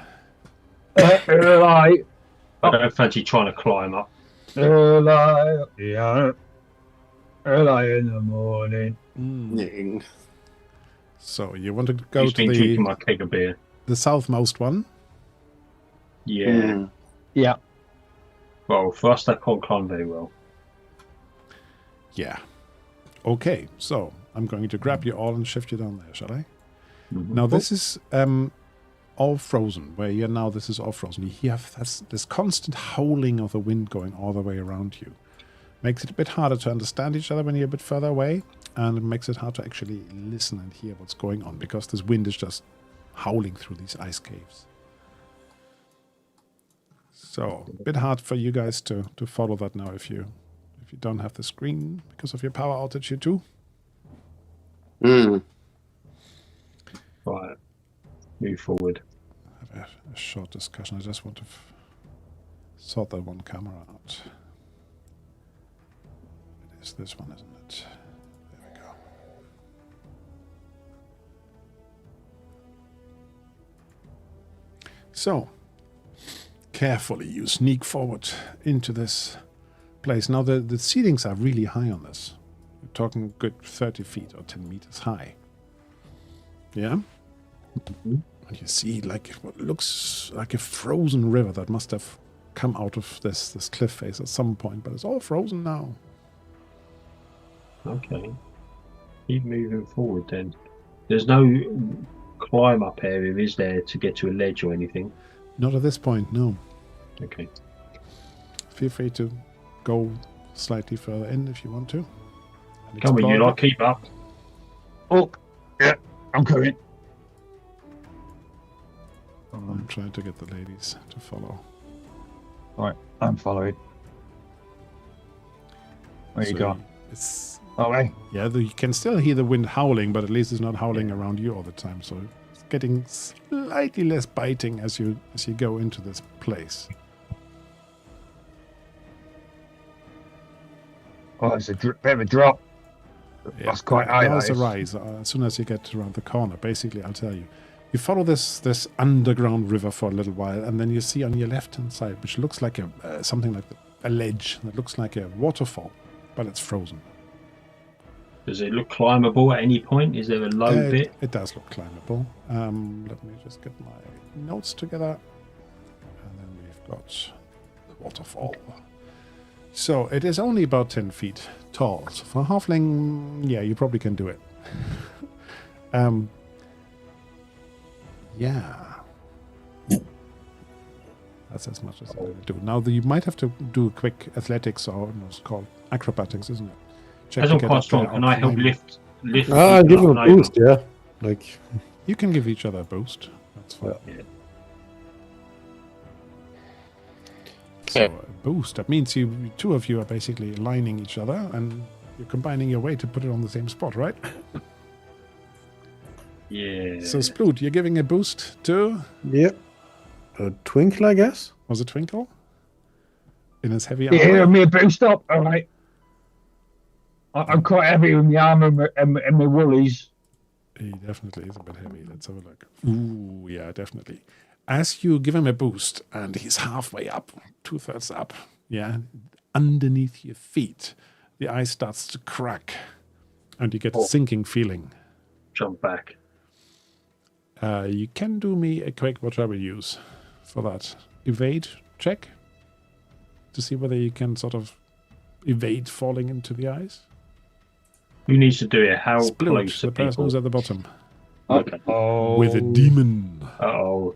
S2: Early.
S4: I don't fancy trying to climb up.
S2: Early. Yeah. Early in the morning.
S1: So you want to go
S4: He's
S1: to
S4: been drinking my keg of beer.
S1: the southmost one?
S4: Yeah.
S2: Yeah.
S4: Well, for us, that can't climb very well.
S1: Yeah. Okay, so I'm going to grab you all and shift you down there, shall I? Now this is all frozen. Where you're now, this is all frozen. You have this constant howling of the wind going all the way around you. Makes it a bit harder to understand each other when you're a bit further away, and it makes it hard to actually listen and hear what's going on, because this wind is just howling through these ice caves. So, a bit hard for you guys to follow that now if you don't have the screen because of your power outage, you too.
S4: Right. Move forward.
S1: I have a short discussion. I just want to sort that one camera out. It is this one, isn't it? There we go. So, carefully you sneak forward into this place. Now the ceilings are really high on this. We're talking a good 30 feet or 10 meters high. Yeah? And you see like what looks like a frozen river that must have come out of this cliff face at some point, but it's all frozen now.
S4: Okay. Keep moving forward then. There's no climb up area, is there, to get to a ledge or anything?
S1: Not at this point, no.
S4: Okay.
S1: Feel free to go slightly further in if you want to.
S4: Come on, you lot, keep up.
S2: Oh, yeah, I'm coming.
S1: I'm trying to get the ladies to follow.
S2: Right, I'm following. Where you going?
S1: It's
S2: Hey.
S1: yeah, you can still hear the wind howling, but at least it's not howling around you all the time. So it's getting slightly less biting as you go into this place.
S2: Oh, it's a bit of a drop.
S1: Yeah,
S2: That's quite high.
S1: There's a rise as soon as you get around the corner. Basically, I'll tell you. You follow this underground river for a little while, and then you see on your left-hand side, which looks like something like a ledge that looks like a waterfall, but it's frozen.
S4: Does it look climbable at any point? Is there a low bit?
S1: It does look climbable. Let me just get my notes together. And then we've got the waterfall. So it is only about 10 feet tall. So for a halfling, yeah, you probably can do it. Yeah. That's as much as I'm going to do. Now, you might have to do quick athletics, or it's called acrobatics, isn't it?
S4: As I'm quite strong, can I help lift?
S3: Give him a boost, yeah. Like
S1: you can give each other a boost. That's fine.
S4: Yeah.
S1: So a boost. That means two of you are basically aligning each other, and you're combining your weight to put it on the same spot, right?
S4: Yeah.
S1: So Sploot, you're giving a boost to?
S3: Yep. A Twinkle, I guess.
S1: Was it Twinkle? In his heavy armor?
S2: Yeah, me a boost up. All right. I'm quite heavy with my armor and my woolies.
S1: He definitely is a bit heavy. Let's have a look. Ooh, yeah, definitely. As you give him a boost, and he's halfway up, 2/3 up, yeah, underneath your feet, the ice starts to crack, and you get a sinking feeling.
S4: Jump back.
S1: You can do me a quick, what shall we use for that? Evade check? To see whether you can sort of evade falling into the ice?
S4: Who needs to do it? How
S1: Sploot,
S4: close
S1: the
S4: are
S1: person
S4: people?
S1: who's at the bottom.
S4: Okay.
S1: With a demon.
S4: Uh-oh.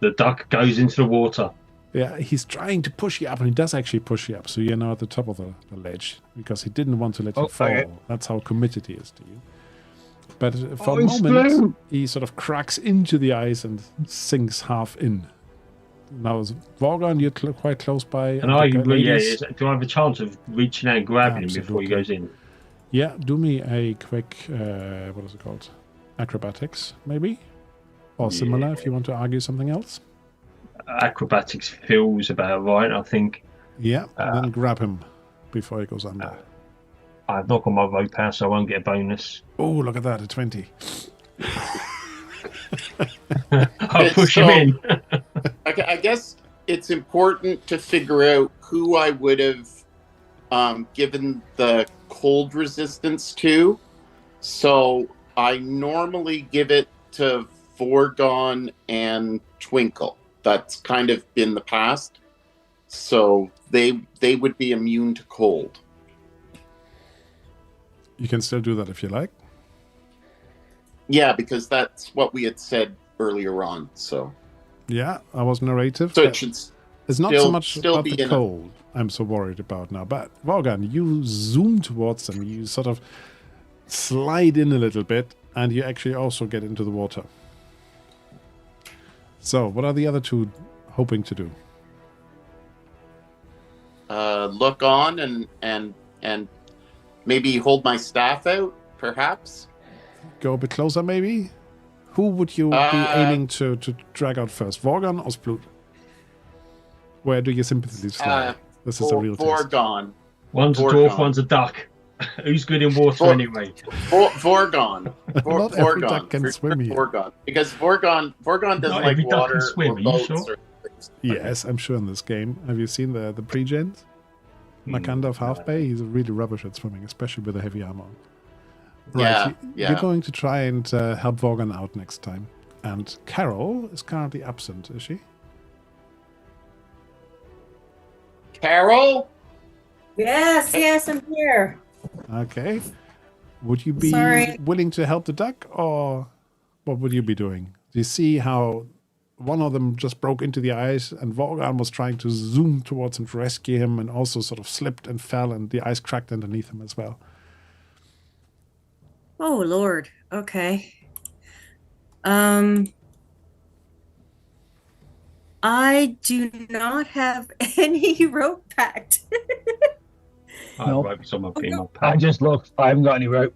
S4: The duck goes into the water.
S1: Yeah, he's trying to push you up, and he does actually push you up. So you're now at the top of the ledge, because he didn't want to let you fall.
S2: Okay.
S1: That's how committed he is to you. But for a moment, he sort of cracks into the ice and sinks half in. Now, Vorgon, you're quite close by.
S4: And do I have a chance of reaching out and grabbing him before he goes in?
S1: Yeah, do me a quick, what is it called? Acrobatics, maybe? Or similar, if you want to argue something else.
S4: Acrobatics feels about right, I think.
S1: Yeah, and then grab him before he goes under.
S4: I've not got my rope out, so I won't get a bonus.
S1: Oh, look at that, a 20.
S4: I'll push him in.
S5: I guess it's important to figure out who I would have given the cold resistance to. So I normally give it to Vorgon and Twinkle. That's kind of been the past. So they would be immune to cold.
S1: You can still do that if you like.
S5: Yeah, because that's what we had said earlier on. So
S1: Yeah, I was narrative.
S5: so it
S1: but
S5: should
S1: it's not so much
S5: still
S1: about
S5: be
S1: the
S5: in
S1: cold I'm so worried about now. But Vorgan, you zoom towards them. You sort of slide in a little bit, and you actually also get into the water. So, what are the other two hoping to do?
S5: look on and maybe hold my staff out, perhaps.
S1: Go a bit closer, maybe? Who would you be aiming to drag out first, Vorgan or Sploot? Where do your sympathies lie? This is a real test.
S5: Vorgon.
S4: One's a dwarf, one's a duck. Who's good in water anyway?
S5: Vorgon.
S1: Not every duck can swim here.
S5: Vorgon. Because Vorgon doesn't
S4: Not
S5: like
S4: every duck
S5: water
S4: can swim,
S5: or
S4: are you
S5: boats
S4: sure?
S5: or things.
S1: Yes, I'm sure in this game. Have you seen the pre-gens? Makanda of Half Bay, he's really rubbish at swimming, especially with a heavy armor. Right, you're going to try and help Vorgan out next time. And Carol is currently absent, is she?
S5: Carol?
S7: Yes, I'm here.
S1: Okay. Would you be
S7: Sorry.
S1: willing to help the duck, or what would you be doing? Do you see how one of them just broke into the ice, and Vorgan was trying to zoom towards him to rescue him, and also sort of slipped and fell, and the ice cracked underneath him as well.
S7: Oh Lord. Okay. I do not have any rope packed.
S2: No.
S4: Ropes on my
S2: I
S4: pack.
S2: just looked. I haven't got any rope.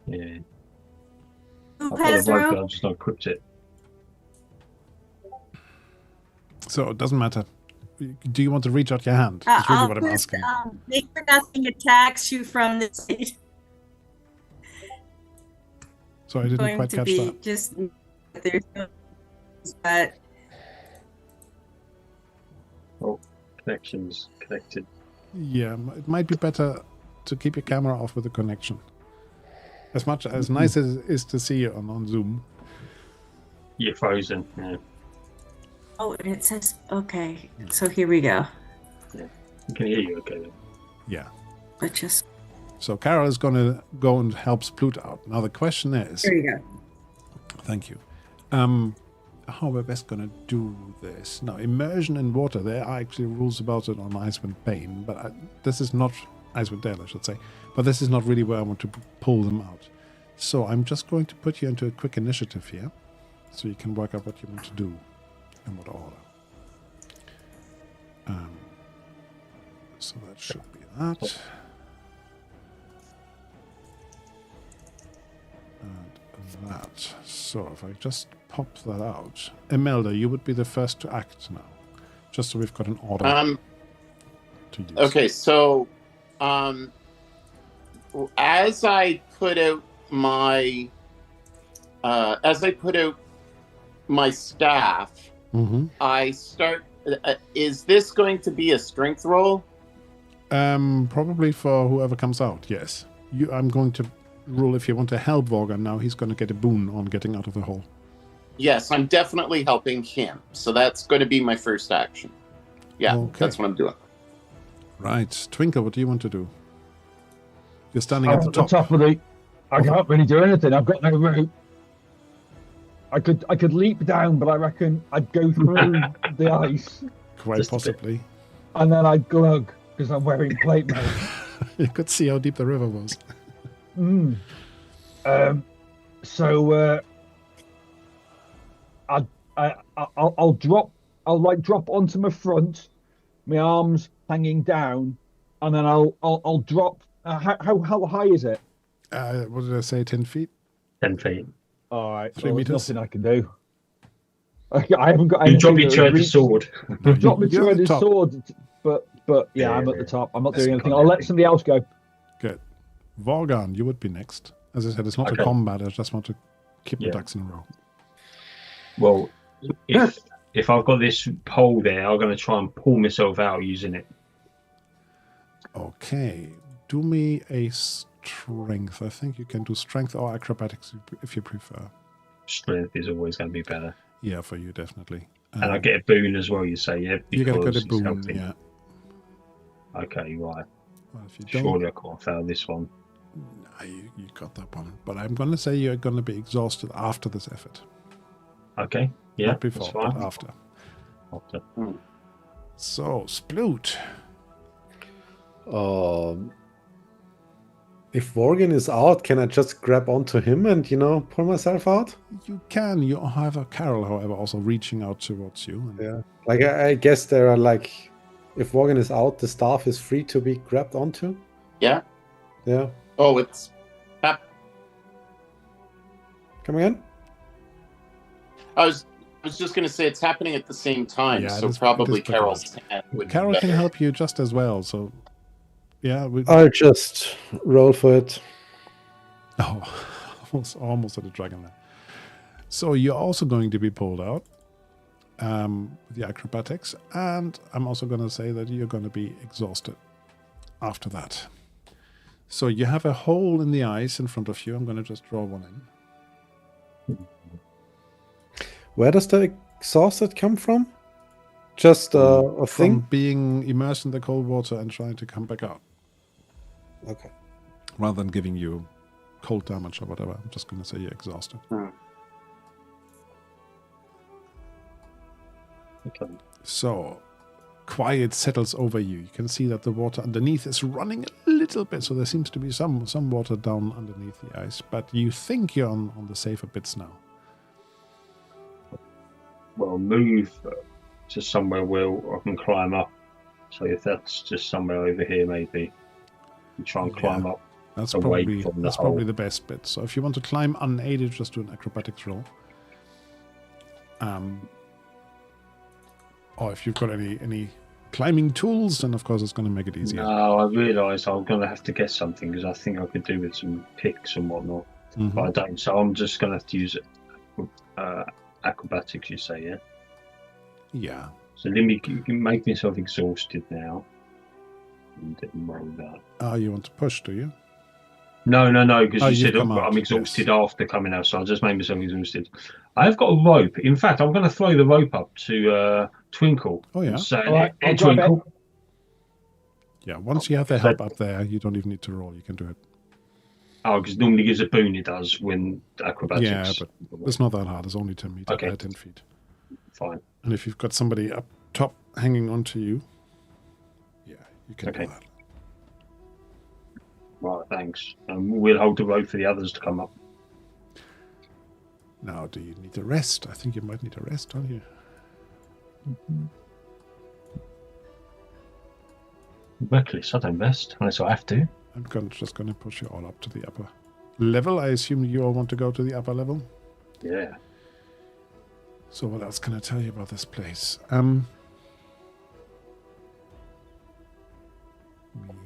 S4: Yeah.
S7: Who
S4: I've got
S7: has
S4: a
S7: the
S4: rope, but
S7: rope?
S4: I've just not equipped it.
S1: So it doesn't matter. Do you want to reach out your hand? That's really what I'm asking.
S7: Make sure nothing attacks you from the side.
S1: So I didn't
S7: Going
S1: quite
S7: to
S1: catch
S7: be
S1: that.
S7: just there's no, but
S4: Connections connected.
S1: Yeah, it might be better to keep your camera off with the connection. As much as nice as it is to see you on Zoom.
S4: You're frozen. Yeah.
S7: oh, and it says okay. So here we go.
S4: I can hear you okay then.
S1: Yeah.
S7: But just
S1: So Carol is going to go and help Sploot out. Now the question is...
S7: there you go.
S1: Thank you. How we're best going to do this. Now, immersion in water, there are actually rules about it on Icewind Bane, but this is not Icewind Dale, I should say. But this is not really where I want to pull them out. So I'm just going to put you into a quick initiative here, so you can work out what you want to do in what order. So that should be that. And that. So if I just pop that out. Imelda, you would be the first to act now. Just so we've got an order to use.
S5: Okay, so as I put out my staff, I start. Is this going to be a strength roll?
S1: Probably for whoever comes out, yes. I'm going to rule if you want to help Vorgan now, he's going to get a boon on getting out of the hole.
S5: Yes, I'm definitely helping him. So that's going to be my first action. Yeah,
S1: Okay.
S5: That's what I'm doing.
S1: Right. Twinkle, what do you want to do? You're standing
S2: I'm
S1: at the top.
S2: of the. I can't really do anything. I've got no rope. I could leap down, but I reckon I'd go through the ice
S1: Quite
S4: Just a
S1: possibly.
S2: and then I'd glug because I'm wearing plate mail.
S1: You could see how deep the river was.
S2: So I'll drop. I'll drop onto my front, my arms hanging down, and then I'll drop. How high is it?
S1: What did I say? 10 feet?
S4: 10 feet.
S2: All right,
S1: 3
S2: there's
S1: meters.
S2: nothing I can do. I haven't got.
S4: You drop
S2: anything
S4: your
S2: that
S4: two-handed
S2: reach-
S4: sword.
S2: Drop my
S1: You're at the
S2: two-handed
S1: top.
S2: sword, but yeah, I'm at
S4: Yeah.
S2: the top. I'm not
S4: That's
S2: doing anything.
S4: quite
S2: I'll let
S4: epic.
S2: somebody else go.
S1: Good. Vorgan, you would be next. As I said, it's not a
S4: Okay.
S1: combat. I just want to keep the
S4: Yeah.
S1: ducks in a row.
S4: Well, if I've got this pole there, I'm going to try and pull myself out using it.
S1: Okay. Do me a strength. I think you can do strength or acrobatics if you prefer.
S4: Strength is always going to be better.
S1: Yeah, for you, definitely.
S4: And I get a boon as well, you say, yeah?
S1: You get a
S4: because
S1: good
S4: it's
S1: boon,
S4: helping.
S1: yeah.
S4: Okay, right.
S1: Well, if you don't,
S4: Surely I can't fail this one.
S1: You got that one. But I'm going to say you're going to be exhausted after this effort.
S4: Okay. Yeah.
S1: Not before,
S4: that's fine.
S1: but after.
S4: After.
S1: So, Sploot.
S3: If Worgen is out, can I just grab onto him and, pull myself out?
S1: You can. You have a Carol, however, also reaching out towards you. And
S3: Yeah. Like, I guess there are, like, if Worgen is out, the staff is free to be grabbed onto?
S5: Yeah.
S3: Yeah.
S5: Oh, it's...
S3: Come again?
S5: I was just going to say it's happening at the same time,
S1: Yeah,
S5: so
S1: it is
S5: probably
S1: pretty
S5: Carol's
S1: much.
S5: hand would be
S1: Carol can
S5: better.
S1: help you just as well. So, yeah.
S3: I'll just roll for it.
S1: Oh, almost at a dragon there. So you're also going to be pulled out with the acrobatics, and I'm also going to say that you're going to be exhausted after that. So you have a hole in the ice in front of you. I'm going to just draw one in.
S3: Where does the exhausted come from? Just a
S1: From
S3: thing?
S1: being immersed in the cold water and trying to come back out,
S3: Okay.
S1: rather than giving you cold damage or whatever. I'm just going to say you're exhausted.
S4: Okay.
S1: So, quiet settles over you. You can see that the water underneath is running a little bit, so there seems to be some water down underneath the ice, but you think you're on the safer bits now.
S4: Well, move to somewhere where I can climb up. So if that's just somewhere over here, maybe you try and
S1: Yeah.
S4: climb up.
S1: That's
S4: Away
S1: probably
S4: from the
S1: that's probably
S4: hole.
S1: the best bit. So if you want to climb unaided, just do an acrobatics roll. Or if you've got any climbing tools, then of course it's going to make it easier.
S4: No, I realised I'm going to have to get something because I think I could do with some picks and whatnot,
S1: Mhm.
S4: but I don't. So I'm just going to have to use acrobatics. You say, yeah.
S1: Yeah.
S4: So let me make myself exhausted now. And then roll that.
S1: Oh, you want to push, do you?
S4: No, because
S1: Oh,
S4: you
S1: you've
S4: said
S1: come out,
S4: I'm exhausted
S1: yes.
S4: after coming out, so I just made myself exhausted. I've got a rope. In fact, I'm going to throw the rope up to Twinkle.
S1: Oh, yeah.
S4: And say,
S2: All right,
S4: hey,
S2: I'll grab it.
S4: Twinkle.
S1: Yeah, once you have the help up there, you don't even need to roll. You can do it.
S4: Oh, because normally gives a boon. It does when acrobatics.
S1: Yeah, but it's not that hard. It's only 10 meters,
S4: Okay.
S1: 10 feet.
S4: Fine.
S1: And if you've got somebody up top hanging on to you, yeah, you can
S4: Okay.
S1: do that.
S4: Right, thanks. We'll hold the rope for the others to come up.
S1: Now, do you need a rest? I think you might need a rest, don't you?
S4: Reckless, I don't rest unless I have to.
S1: I'm just going to push you all up to the upper level. I assume you all want to go to the upper level.
S4: Yeah.
S1: So what else can I tell you about this place?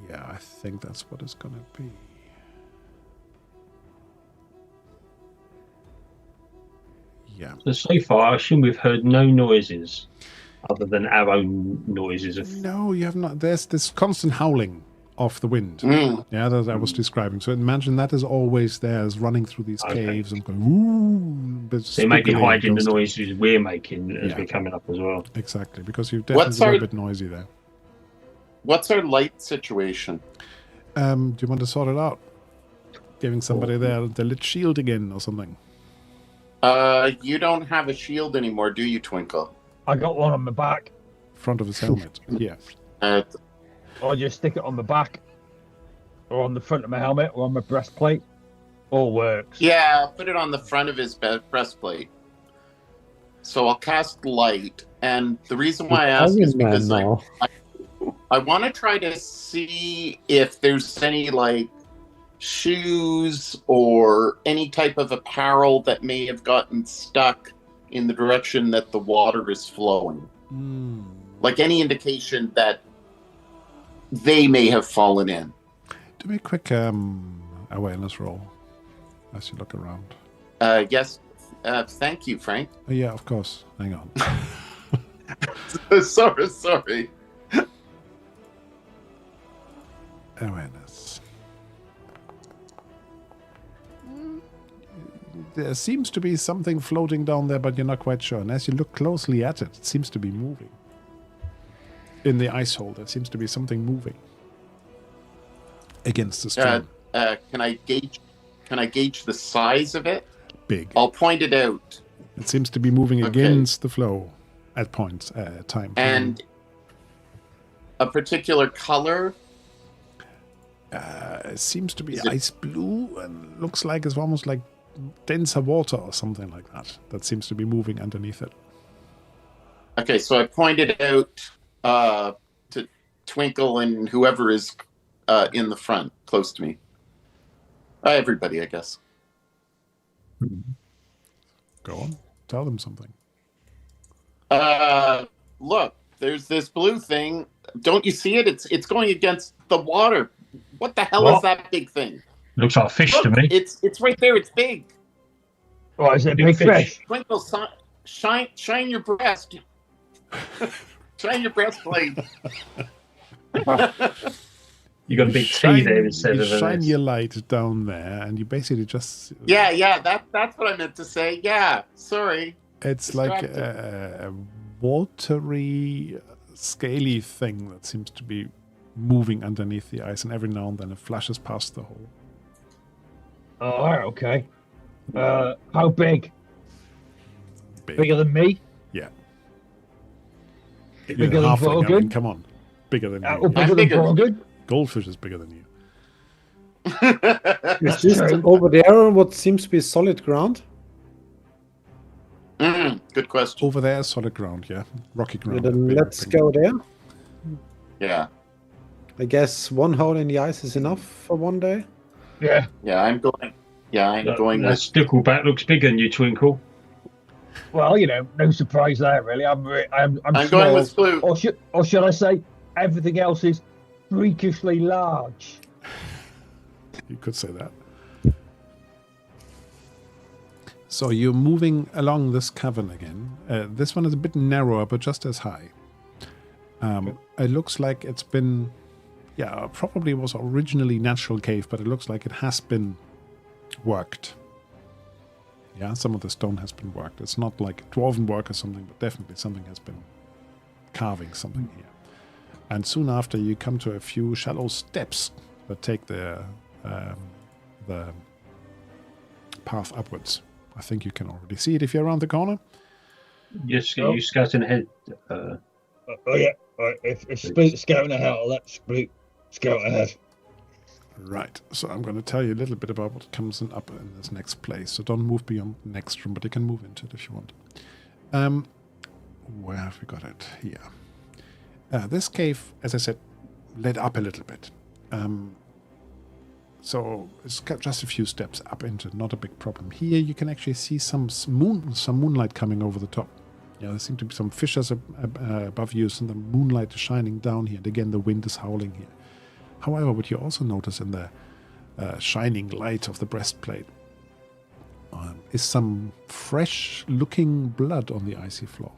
S1: Yeah, I think that's what it's going to be. Yeah.
S4: So far, I assume we've heard no noises other than our own noises of.
S1: No, you have not. There's this constant howling of the wind. Yeah, that I was describing. So imagine that is always there, is running through these caves and going, ooh. But
S4: They may be
S1: spookily
S4: hiding the
S1: ghosty.
S4: noises we're making as
S1: Yeah.
S4: we're coming up as well.
S1: Exactly, because you're
S5: What's
S1: definitely a
S5: our-
S1: bit noisy there.
S5: What's our light situation?
S1: Do you want to sort it out? Giving somebody the lit shield again or something?
S5: You don't have a shield anymore, do you, Twinkle?
S2: I got one on my back.
S1: Front of his helmet. Yes.
S2: Or just stick it on the back, or on the front of my helmet, or on my breastplate. All works.
S5: Yeah, put it on the front of his breastplate. So I'll cast light, and the reason why I ask is
S3: Iron Man
S5: because
S3: now.
S5: I want to try to see if there's any like shoes or any type of apparel that may have gotten stuck in the direction that the water is flowing. Like any indication that they may have fallen in.
S1: Do me a quick awareness roll as you look around.
S5: Yes. Thank you, Frank.
S1: Oh, yeah, of course. Hang on.
S5: sorry.
S1: Awareness. There seems to be something floating down there, but you're not quite sure. And as you look closely at it, it seems to be moving. In the ice hole, there seems to be something moving against the stream.
S5: can I gauge the size of it?
S1: Big.
S5: I'll point it out.
S1: It seems to be moving
S5: Okay.
S1: against the flow at points, time.
S5: And a particular color?
S1: It seems to be
S5: Is it-
S1: ice blue and looks like it's almost like denser water or something like that. That seems to be moving underneath it.
S5: Okay, so I pointed out to Twinkle and whoever is in the front, close to me. Everybody, I guess.
S1: Go on. Tell them something.
S5: Look, there's this blue thing. Don't you see it? It's going against the water. What the hell is
S4: What?
S5: that big thing?
S4: Looks like a fish to
S5: Look,
S4: me.
S5: it's right there. It's big.
S2: What is it?
S4: Big
S2: Big
S4: fish.
S2: fish?
S5: Twinkle, shine your breast. Shine your breastplate.
S4: You got a big T there instead
S1: you
S4: of an
S1: shine
S4: S.
S1: your light down there, and you basically just
S5: Yeah, that's what I meant to say. Yeah, sorry.
S1: it's like
S5: distracted.
S1: a watery, scaly thing that seems to be moving underneath the ice, and every now and then it flashes past the hole.
S2: Oh, all right, okay. How big?
S1: Big.
S2: Bigger than me?
S1: Yeah.
S2: Bigger
S1: You're
S2: than
S1: halfling, I mean,
S2: Vorgan?
S1: come on. Bigger than you.
S2: Or
S1: yeah.
S2: bigger than
S5: bigger.
S2: Vorgan?
S1: Goldfish is bigger than you.
S3: Is this
S2: true.
S3: over there what seems to be solid ground?
S5: Good question.
S1: Over there, solid ground, yeah. Rocky ground.
S3: Then
S1: Big
S3: let's
S1: thing.
S3: go there.
S5: Yeah,
S3: I guess one hole in the ice is enough for one day.
S2: Yeah.
S5: I'm going. Yeah, I'm going
S4: That
S5: with.
S4: stickleback looks bigger than you, Twinkle.
S2: Well, no surprise there, really. I'm
S5: I'm
S2: small.
S5: going with blue.
S2: Or should I say, everything else is freakishly large.
S1: You could say that. So you're moving along this cavern again. This one is a bit narrower, but just as high. It looks like it's been, probably was originally natural cave, but it looks like it has been worked. Yeah, some of the stone has been worked. It's not like dwarven work or something, but definitely something has been carving something here. And soon after, you come to a few shallow steps that take the path upwards. I think you can already see it if you're around the corner.
S4: Yes,
S2: Oh.
S4: you scouting ahead.
S2: Oh yeah. All right. If Sploot's scouting ahead, I'll let Sploot scout ahead.
S1: Right, so I'm going to tell you a little bit about what comes up in this next place. So don't move beyond the next room, but you can move into it if you want. Where have we got it? Here. This cave, as I said, led up a little bit. So it's got just a few steps up into it, not a big problem. Here you can actually see some moonlight coming over the top. Yeah, there seem to be some fissures above you, and the moonlight is shining down here. And again, the wind is howling here. However, what you also notice in the shining light of the breastplate is some fresh-looking blood on the icy floor.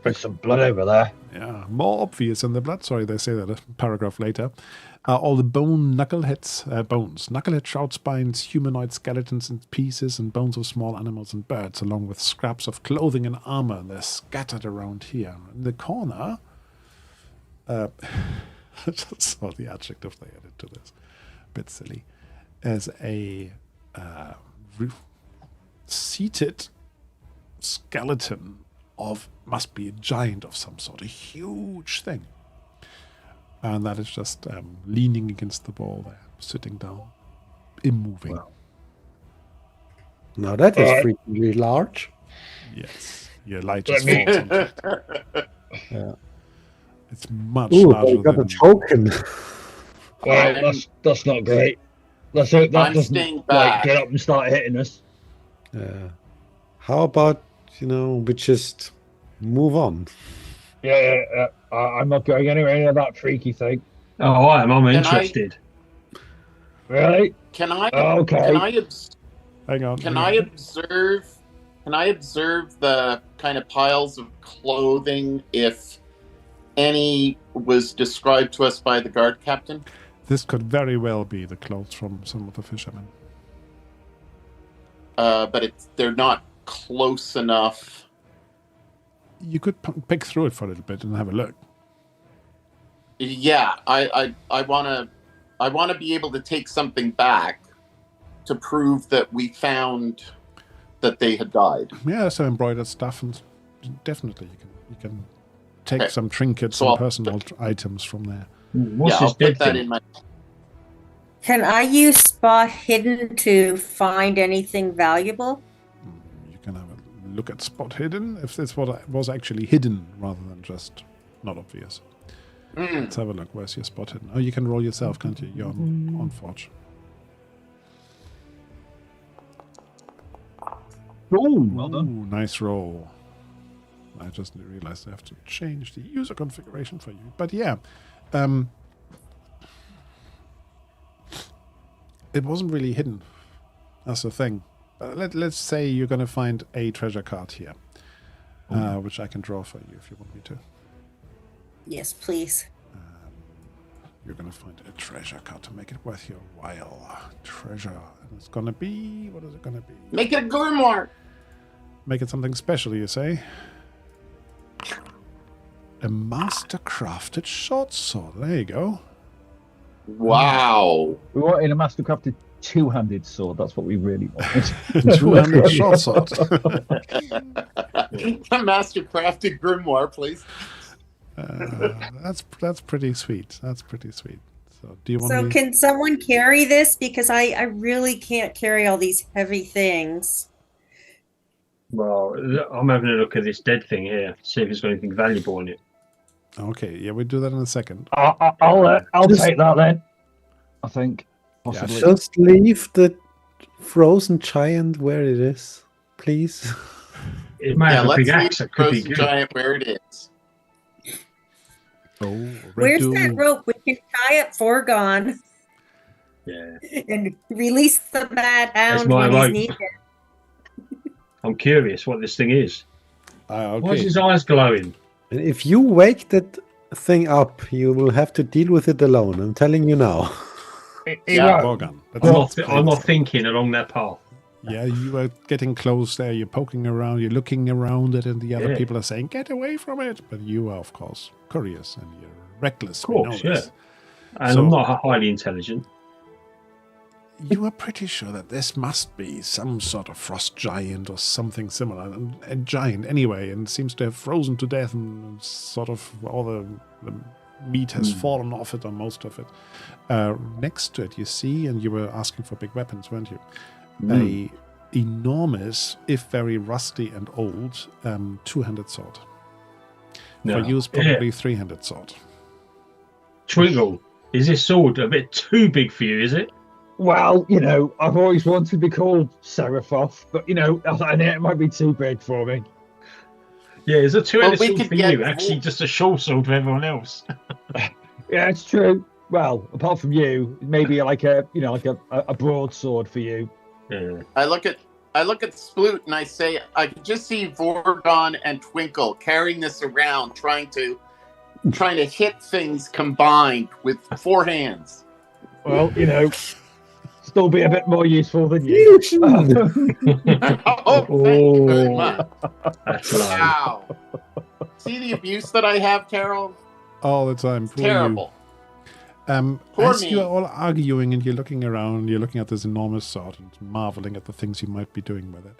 S2: There's some blood over there.
S1: Yeah, more obvious than the blood. Sorry, they say that a paragraph later. All the knucklehead shroud spines, humanoid skeletons in pieces, and bones of small animals and birds, along with scraps of clothing and armor. And they're scattered around here. In the corner, I just saw the adjective they added to this. A bit silly. As a seated skeleton of, must be a giant of some sort, a huge thing. And that is just leaning against the wall there, sitting down, immoving.
S3: Wow. Now that is
S2: Alright.
S3: freakishly large.
S1: Yes, your light just
S2: Let me-
S1: falls on it.
S3: Yeah.
S1: It's much
S3: Ooh,
S1: larger
S3: I got a
S1: than...
S3: token.
S2: Well, that's not great. Let's hope that
S5: I'm
S2: doesn't
S5: staying back.
S2: get up and start hitting us.
S3: How about, we just move on?
S2: Yeah. I'm not going anywhere near that freaky thing.
S4: Oh, I am. I'm
S5: Can I-
S4: interested.
S2: Really?
S5: Can I?
S2: Okay.
S5: Can I?
S1: Hang on.
S5: Can
S1: hang
S5: I
S1: on.
S5: observe? Can I observe the kind of piles of clothing, if any was described to us by the guard captain?
S1: This could very well be the clothes from some of the fishermen.
S5: But they're not close enough.
S1: You could pick through it for a little bit and have a look.
S5: Yeah, I want to be able to take something back to prove that we found that they had died.
S1: Yeah, so embroidered stuff, and definitely you can take
S5: Okay.
S1: some trinkets
S5: So
S1: and
S5: I'll-
S1: personal items from there.
S4: What's
S5: yeah,
S4: this
S5: I'll
S4: dead
S5: put that
S4: thing?
S5: in my.
S7: Can I use spot hidden to find anything valuable?
S1: You can have a look at spot hidden if this was actually hidden rather than just not obvious. Let's have a look. Where's your spot hidden? Oh, you can roll yourself, can't you? You're on Forge.
S2: Oh, well done.
S1: Ooh, nice roll. I just realized I have to change the user configuration for you. But yeah, it wasn't really hidden. That's the thing. Let's say you're going to find a treasure card here, which I can draw for you if you want me to.
S7: Yes, please.
S1: You're going to find a treasure card to make it worth your while. Treasure. And it's going to be... What is it going to be?
S5: Make it a grimoire.
S1: Make it something special, you say? A master-crafted short sword. There you go.
S5: Wow.
S2: We wanted a mastercrafted two-handed sword. That's what we really wanted.
S1: Two-handed short sword.
S5: A master-crafted grimoire, please.
S1: That's pretty sweet. That's pretty sweet. So, do you want
S7: So
S1: me?
S7: can someone carry this? Because I really can't carry all these heavy things.
S4: Well, I'm having a look at this dead thing here. See if it's got anything valuable on it.
S1: Okay, yeah, we'll do that in a second.
S2: I'll
S3: Just-
S2: take that then. I think possibly.
S3: Just leave the frozen giant where it is, please.
S4: It might
S5: Yeah,
S4: have a
S5: let's
S4: big
S5: leave
S4: axe.
S5: the
S4: That could be
S5: frozen
S4: good.
S5: giant where it is.
S1: Oh,
S7: Where's
S1: redo.
S7: that rope? We can tie up Forgon
S4: Yeah,
S7: and release the mad
S4: That's
S7: hound
S4: my
S7: when he's
S4: rope.
S7: needed.
S4: I'm curious what this thing is. Why is
S1: Okay.
S4: his eyes glowing?
S3: And if you wake that thing up, you will have to deal with it alone. I'm telling you now.
S5: Yeah.
S1: Morgan.
S4: I'm not thinking along that path.
S1: Yeah, you are getting close there. You're poking around. You're looking around it, and the other
S4: Yeah.
S1: people are saying, "Get away from it!" But you are, of course, curious and you're reckless.
S4: Of
S1: we know
S4: course,
S1: this.
S4: And
S1: So-
S4: I'm not highly intelligent.
S1: You are pretty sure that this must be some sort of frost giant or something similar, and a giant anyway, and seems to have frozen to death, and sort of all the meat has fallen off it, or most of it. Next to it, you see, and you were asking for big weapons, weren't you? A enormous, if very rusty and old, two-handed sword.
S4: No.
S1: For you, it's probably three-handed sword.
S4: Twinkle, is this sword a bit too big for you, is it?
S2: Well, I've always wanted to be called Seraphoth, but it might be too big for me.
S4: Yeah, is a two-handed
S5: we
S4: sword
S5: could
S4: for
S5: get
S4: you actually just a short sword for everyone else?
S2: Yeah, it's true. Well, apart from you, maybe like a broadsword for you.
S4: Yeah.
S5: I look at Sploot and I say, I can just see Vorgon and Twinkle carrying this around, trying to hit things combined with four hands.
S2: Well, still be a bit more useful than you.
S5: Oh, thank you very much.
S4: That's right.
S5: Wow. See the abuse that I have, Carol?
S1: All the time. Poor you.
S5: Terrible. Poor
S1: As
S5: me.
S1: you are all arguing and you're looking around, you're looking at this enormous sword and marveling at the things you might be doing with it.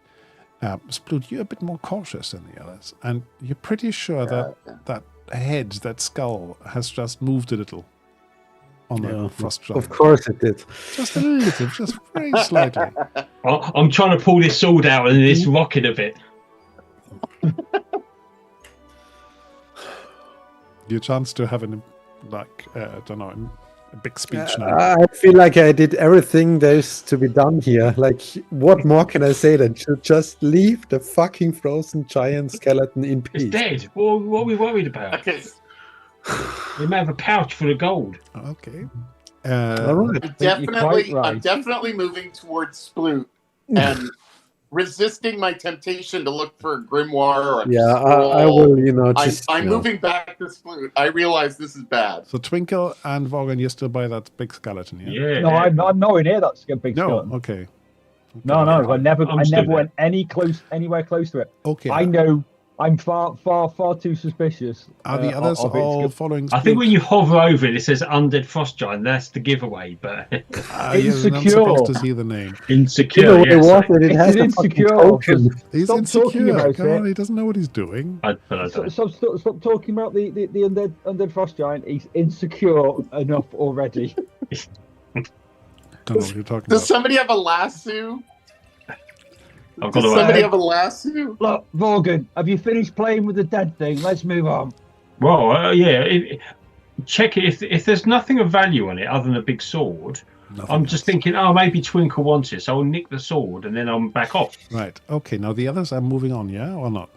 S1: Sploot, you're a bit more cautious than the others, and you're pretty sure that head, that skull, has just moved a little on the frost giant.
S3: Of course it did.
S1: Just a little, just very slightly.
S4: I'm trying to pull this sword out and it's rocking a bit.
S1: Your chance to have a big speech now.
S3: I feel like I did everything there's to be done here. Like, what more can I say than to just leave the fucking frozen giant skeleton in
S4: It's
S3: peace?
S4: dead. What are we worried about?
S5: Okay.
S4: We may have a pouch full of gold.
S1: Okay.
S3: All right.
S2: you're quite right.
S5: I'm definitely moving towards Sploot and resisting my temptation to look for a grimoire or a
S3: Yeah,
S5: scroll.
S3: I will, just.
S5: I'm moving back to Sploot. I realize this is bad.
S1: So Twinkle and Vorgan, you're still by that big skeleton, yeah?
S4: Yeah.
S2: No, I'm nowhere near that big
S1: No,
S2: skeleton.
S1: okay.
S2: No, I never
S4: I'm still
S2: went anywhere close to it.
S1: Okay.
S2: I know I'm far too suspicious.
S1: Are the others
S2: of its
S1: all
S2: good-
S1: following?
S4: I think when you hover over it, it says Undead Frost Giant. That's the giveaway, but
S1: You're not
S2: Insecure.
S1: supposed to see the name.
S4: insecure.
S3: Give away
S4: Yes,
S3: what? It
S2: It's
S3: has
S2: an
S3: a fucking
S2: insecure.
S3: token.
S1: He's
S2: Stop talking
S1: insecure.
S2: about
S1: Come on,
S2: it.
S1: he doesn't know what he's doing.
S4: I don't know.
S2: Stop talking about the undead frost giant. He's insecure enough already.
S1: Don't know what you're talking
S5: Does
S1: about.
S5: somebody have a lasso?
S4: I've got
S5: Does
S4: to
S5: somebody have a lasso?
S2: Look, Vorgan, have you finished playing with the dead thing? Let's move on.
S4: Well, yeah. Check it. If there's nothing of value on it other than a big sword,
S1: Nothing
S4: I'm just
S1: else.
S4: thinking, oh, maybe Twinkle wants it, so I'll nick the sword and then I'm back off.
S1: Right. Okay. Now the others are moving on, yeah, or not?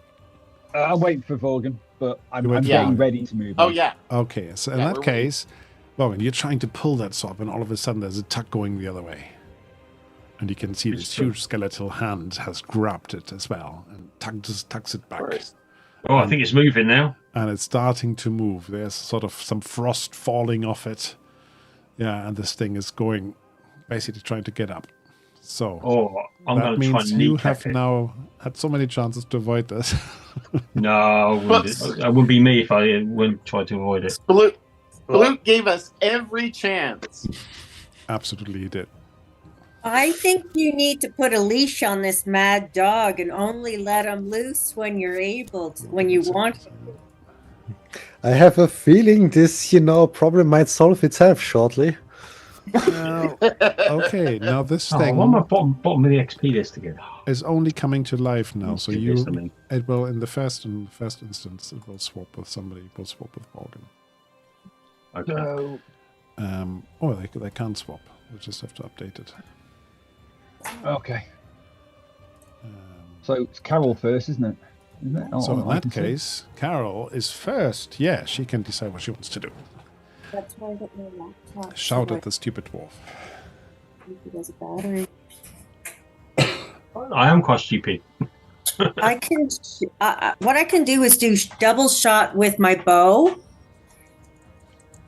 S2: I'm waiting for Vorgan, but I'm
S1: You're waiting
S2: getting
S5: for-
S2: ready to move
S5: Oh
S2: on.
S5: yeah.
S1: Okay. So in
S5: Yeah,
S1: that
S5: we're
S1: case, Logan, you're trying to pull that sword, and all of a sudden there's a tug going the other way, and you can see this huge skeletal hand has grabbed it as well and tugs it back.
S5: Right.
S4: Oh, I think it's moving now.
S1: And it's starting to move. There's sort of some frost falling off it. Yeah, and this thing is going, basically trying to get up. So
S4: Oh, I'm
S1: that
S4: going to try
S1: means
S4: and
S1: you
S4: kneecap
S1: have
S4: it.
S1: now had so many chances to avoid this.
S4: No, it wouldn't be me if I wouldn't try to avoid it.
S5: Blue gave us every chance.
S1: Absolutely, he did.
S7: I think you need to put a leash on this mad dog and only let him loose when you're able to, when you want.
S3: I have a feeling this, problem might solve itself shortly.
S1: Now, okay, now this
S4: Oh,
S1: thing
S4: I'm on my bottom of the XP list again.
S1: is only coming to life now. So
S4: Do this, I mean.
S1: it will in the first instance, it will swap with somebody. It will swap with Morgan.
S4: Okay.
S2: So,
S1: They can't swap. We just have to update it.
S2: okay.
S1: Um,
S2: So it's Carol first, isn't it?
S1: so in
S2: I
S1: that
S2: can see.
S1: case, Carol is first. Yeah, she can decide what she wants to do.
S7: That's why I got my laptop.
S1: Shout at the stupid dwarf.
S7: There's a battery.
S4: I am quite stupid.
S7: I can. What I can do is do double shot with my bow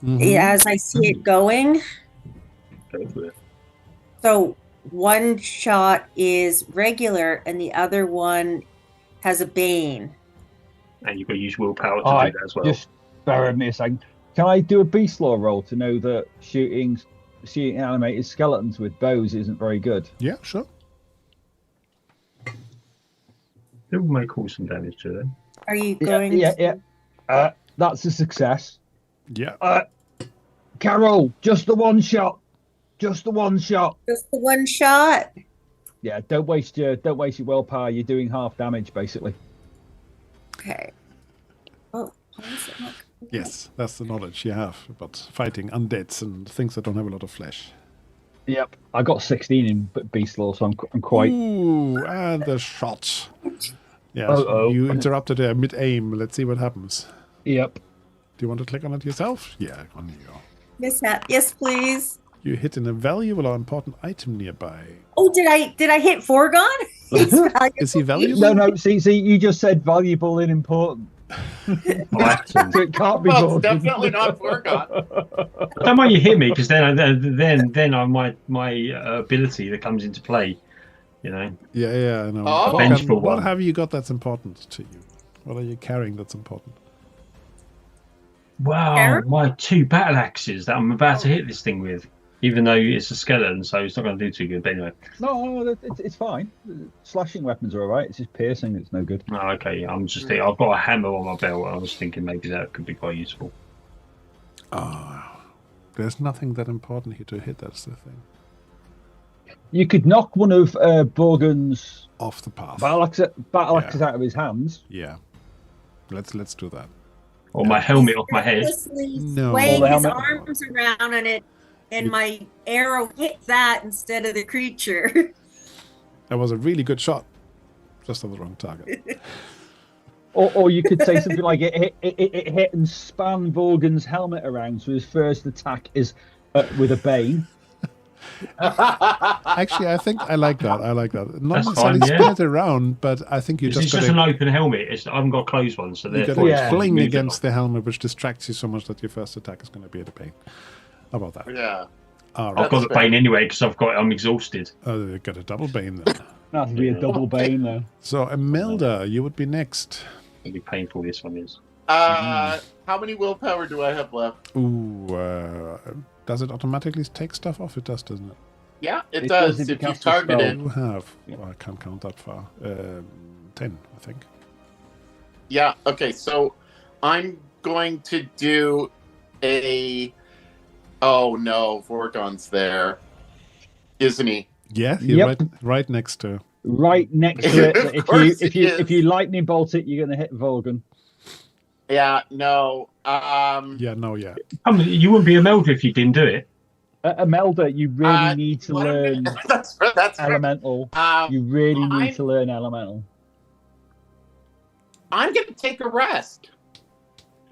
S1: Mhm.
S7: as I see it going.
S4: Go for it.
S7: So one shot is regular, and the other one has a bane.
S4: And you've got to use willpower to
S2: All
S4: do
S2: right,
S4: that as well.
S2: just bear with me a second. Can I do a beast law roll to know that shooting animated skeletons with bows isn't very good?
S1: Yeah, sure.
S4: It may cause some damage to them.
S7: Are you going?
S2: Yeah. That's a success.
S1: Yeah.
S2: Carol, just the one shot. Just the one shot.
S7: Just the one shot.
S2: Yeah, don't waste your willpower. You're doing half damage basically.
S7: Okay. Oh, why is it not?
S1: Yes, that's the knowledge you have about fighting undeads and things that don't have a lot of flesh.
S2: Yep, I got 16 in beast law, so I'm quite.
S1: Ooh, and the shot. Yes,
S2: Uh-oh.
S1: you interrupted her mid-aim. Let's see what happens.
S2: Yep.
S1: Do you want to click on it yourself? Yeah, on you go.
S7: Yes, please.
S1: You hit an valuable or important item nearby.
S7: Oh, did I hit Forgon? He's valuable.
S1: Is he valuable?
S2: No. See, you just said valuable and important,
S4: Item.
S2: so it can't be.
S5: Well,
S2: more.
S5: it's definitely not Forgon.
S4: I don't mind you hit me because then I my ability that comes into play. You know,
S1: Yeah, I know.
S5: Oh.
S1: Morgan,
S4: Vengeful
S1: what
S4: one.
S1: have you got that's important to you? What are you carrying that's important?
S4: wow,
S7: Aaron?
S4: my 2 battle axes that I'm about to hit this thing with, even though it's a skeleton, so it's not going to do too good. But anyway,
S2: No, it's fine. Slashing weapons are all right. It's just piercing that's no good.
S4: oh, okay, I'm just thinking, I've got a hammer on my belt. I was thinking maybe that could be quite useful.
S1: There's nothing that important here to hit, that's the thing.
S2: You could knock one of Borgen's
S1: Off the path.
S2: battle axes out of his hands.
S1: Yeah. Let's do that.
S4: Or my helmet off my head.
S7: Recklessly
S1: No.
S7: swaying
S2: Well,
S7: his
S2: the
S7: arms around on it, and my arrow hit that instead of the creature.
S1: That was a really good shot. Just on the wrong target.
S2: Or you could say something like it hit and span Borgen's helmet around, so his first attack is with a bane.
S1: Actually, I think I like that. Not
S4: That's
S1: necessarily
S4: fine, yeah.
S1: spin it around, but I think you
S4: It's
S1: just
S4: just
S1: got
S4: an open helmet. I haven't got a closed one, so
S1: you got
S4: therefore
S1: to
S2: Yeah.
S1: fling
S4: move it
S1: against
S4: off.
S1: the helmet, which distracts you so much that your first attack is going to be at a pain. How about that?
S5: Yeah.
S1: All
S4: I've
S1: right.
S4: got the
S5: fair.
S4: Bane anyway because I'm exhausted.
S1: Oh, you got a double bane then.
S2: That'd be a double bane though.
S1: So, Imelda, you would be next.
S4: It'll be painful, this one is.
S5: How many willpower do I have left?
S1: Ooh, does it automatically take stuff off? It does, doesn't it?
S5: Yeah, it
S2: It
S5: does
S2: does if
S5: if
S2: you
S5: you
S2: cast a
S5: target
S2: spell.
S5: it.
S1: You have.
S2: Yeah.
S1: Well, I can't count that far. 10, I think.
S5: Yeah, okay, so I'm going to do a... Oh no, Vorgon's there. Isn't he?
S1: Yeah, you're
S2: Yep.
S1: right next to.
S2: Right next to it.
S5: Of
S2: If
S5: course
S2: you
S5: he is.
S2: if you lightning bolt it, you're going to hit Volgan.
S5: Yeah, no.
S1: Yeah, no, yeah.
S4: You wouldn't be a melder if you didn't do it.
S2: Imelda, you really need to
S5: what I'm
S2: learn
S5: gonna- that's right.
S2: elemental.
S5: Um,
S2: You really need
S5: I'm-
S2: to learn elemental.
S5: I'm going to take a rest,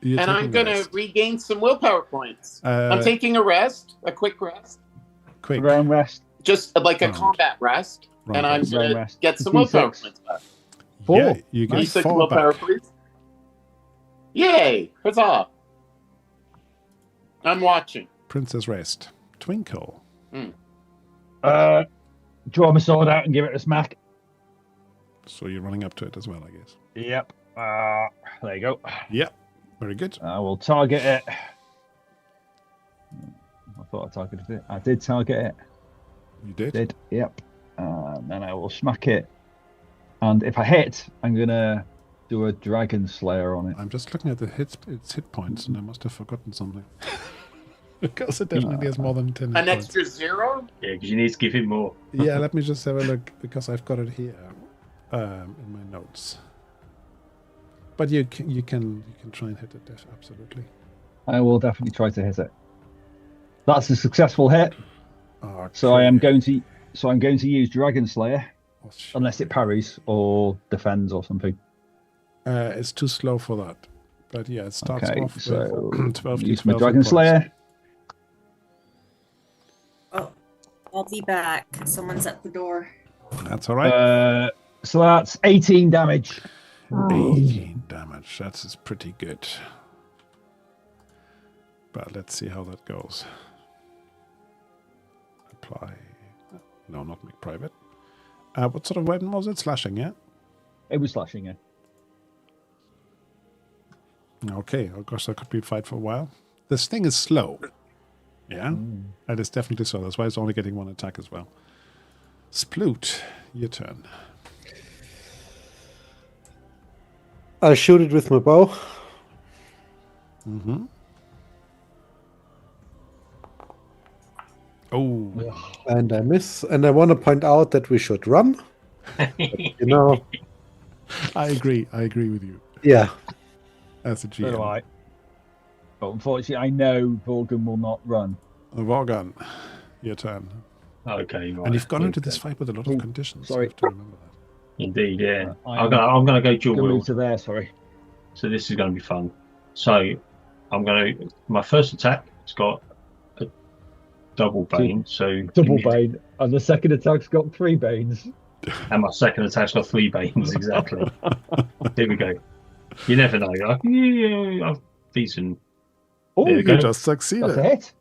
S1: You're
S5: and I'm
S1: taking
S5: going
S1: a
S5: to
S1: rest.
S5: regain some willpower points. I'm
S1: Uh,
S5: taking a rest, a quick rest,
S1: quick.
S2: Round rest.
S5: just like a
S1: Round.
S5: combat rest,
S1: Round
S5: and I'm
S1: rest.
S5: going to
S2: rest.
S5: get some
S2: D6.
S5: willpower points back.
S2: Four.
S1: Yeah, you get
S5: D6
S1: 4
S5: willpower,
S1: back.
S5: please. Yay! Huzzah! I'm watching.
S1: Princess Rest. Twinkle.
S2: Draw my sword out and give it a smack.
S1: So you're running up to it as well, I guess.
S2: Yep. There you go.
S1: Yeah, very good.
S2: I will target it. I thought I targeted it. I did target it.
S1: You did?
S2: Did. Yep. Then I will smack it. And if I hit, I'm gonna do a dragon slayer on it.
S1: I'm just looking at its hit points, and I must have forgotten something. Because it definitely has more than 10 hit
S5: An
S1: points.
S5: extra 0?
S4: Yeah, because you need to give him more.
S1: Yeah, let me just have a look, because I've got it here in my notes. But you can try and hit it, absolutely.
S2: I will definitely try to hit it. That's a successful hit.
S1: Okay.
S2: So I'm going to use Dragon Slayer
S1: Oh, shit.
S2: unless it parries or defends or something.
S1: It's too slow for that. But yeah, it starts
S2: Okay,
S1: off
S2: so
S1: with 12 to
S2: use my
S1: 12
S2: Dragon
S1: hit points.
S2: Slayer.
S7: Oh, I'll be back. Someone's at the door.
S1: That's all right.
S2: So that's 18 damage.
S1: 18 damage. That's pretty good. But let's see how that goes. Apply. No, not make private. What sort of weapon was it? Slashing, yeah?
S2: It was slashing it.
S1: Okay, of course, that could be a fight for a while. This thing is slow. Yeah? That is definitely slow. That's why it's only getting 1 attack as well. Sploot, your turn.
S3: I'll shoot it with my bow.
S1: Mm-hmm. Oh,
S3: And I miss. And I want to point out that we should run. But, you know,
S1: I agree. I agree with you.
S3: yeah.
S1: As a
S2: So do
S1: GM.
S2: I. But unfortunately, I know Volgan will not run.
S1: Vorgon, your turn.
S4: Okay, right.
S1: And you've gone into
S4: Okay.
S1: this fight with a lot of conditions.
S2: sorry.
S1: You have to remember that.
S4: Indeed, yeah.
S2: I'm
S4: I'm gonna go dual
S2: Go
S4: wield.
S2: to there, sorry.
S4: So this is going to be fun. So my first attack, it's got a double bane. So
S2: Double Bane. And the second attack's got 3 Banes.
S4: And my second attack's got 3 banes, exactly. Here we go. You never know. I'm decent.
S2: Oh,
S4: There we
S1: You
S4: go.
S1: just succeeded.
S2: that's a hit.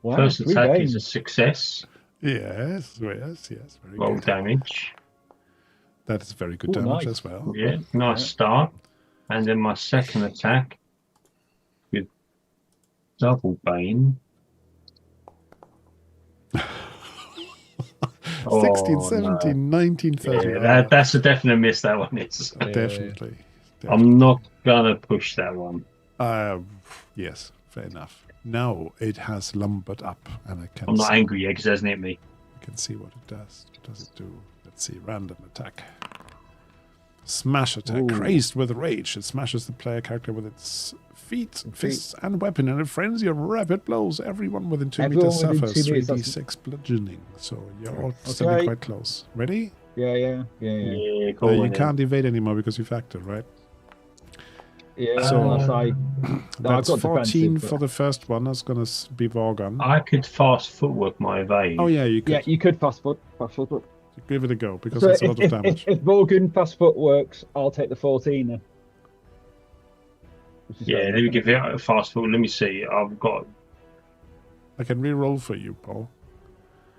S2: Wow,
S4: First
S2: 3
S4: attack
S2: Banes.
S4: is a success.
S1: Yes. Very
S4: Roll
S1: good.
S4: damage.
S1: That is very good
S2: Ooh,
S1: damage
S2: nice.
S1: as well.
S4: Yeah, nice start. And then my second attack with double bane.
S1: 16,
S4: Oh,
S1: 17, 19, 30.
S4: Yeah, that's a definite miss, that one is.
S1: Definitely.
S4: I'm not going to push that one.
S1: Yes, fair enough. Now it has lumbered up, and I can
S4: I'm not
S1: see,
S4: angry yet because it hasn't hit me.
S1: I can see what it does. What does it do? Let's see. Random attack. Smash attack.
S2: Ooh.
S1: Crazed with rage, it smashes the player character with its feet, fists, and weapon. In a frenzy of rapid blows, everyone within 2
S2: Everyone
S1: meters
S2: within
S1: suffers
S2: 2 meters, that's-
S1: 3d6 bludgeoning. So you're all standing
S2: Okay.
S1: quite close. Ready?
S2: Yeah.
S4: Yeah, go on
S1: You
S4: then.
S1: can't evade anymore because you've acted, right?
S2: Yeah,
S1: So-
S2: unless I... No, I've
S1: That's
S2: got
S1: 14
S2: defensive,
S1: for
S2: but-
S1: the first one. That's going to be Vorgon.
S4: I could fast footwork my evade.
S1: Oh, yeah, you could.
S2: Yeah, you could fast foot.
S1: Give it a go because
S2: So
S1: it's a lot of damage.
S2: if Volgan fast foot works, I'll take the 14 then. Which is
S4: Yeah,
S2: fair
S4: let me
S2: enough.
S4: give it a fast forward. Let me see. I've got.
S1: I can re-roll for you, Paul.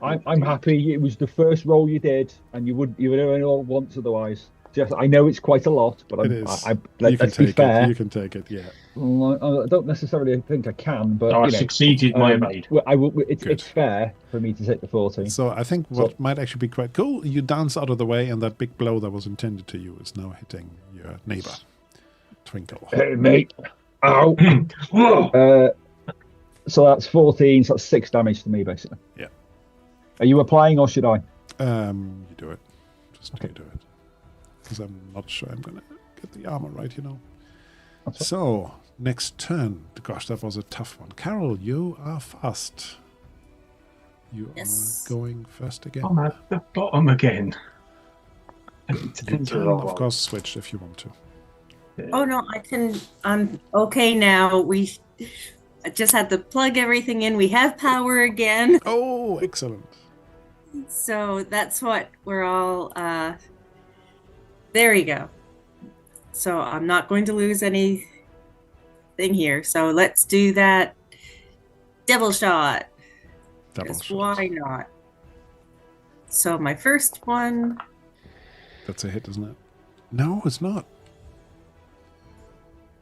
S2: I'm happy. It was the first roll you did, and you would only roll once otherwise. Just, I know it's quite a lot, but
S1: It is.
S2: let's be fair.
S1: You can take it. Yeah.
S2: Well, I don't necessarily think I can, but
S4: I succeeded my evade.
S2: Well, it's fair for me to take the 14.
S1: So I think what might actually be quite cool, you dance out of the way, and that big blow that was intended to you is now hitting your neighbor, Twinkle.
S2: Hey, mate. Ow. So that's 14, so that's 6 damage to me, basically.
S1: Yeah.
S2: Are you applying, or should I?
S1: You do it. Just you do it. Because I'm not sure I'm going to get the armor right, So, next turn. Gosh, that was a tough one. Carol, you are fast. You are going first again.
S4: I'm at the bottom again.
S1: You can, of course, switch if you want to.
S4: Yeah.
S7: Oh, no, I can. I'm okay now. I just had to plug everything in. We have power again.
S1: Oh, excellent.
S7: So that's what we're all... there you go. So I'm not going to lose anything here. So let's do that devil shot. Why not? So my first one.
S1: That's a hit, isn't it? No, it's not.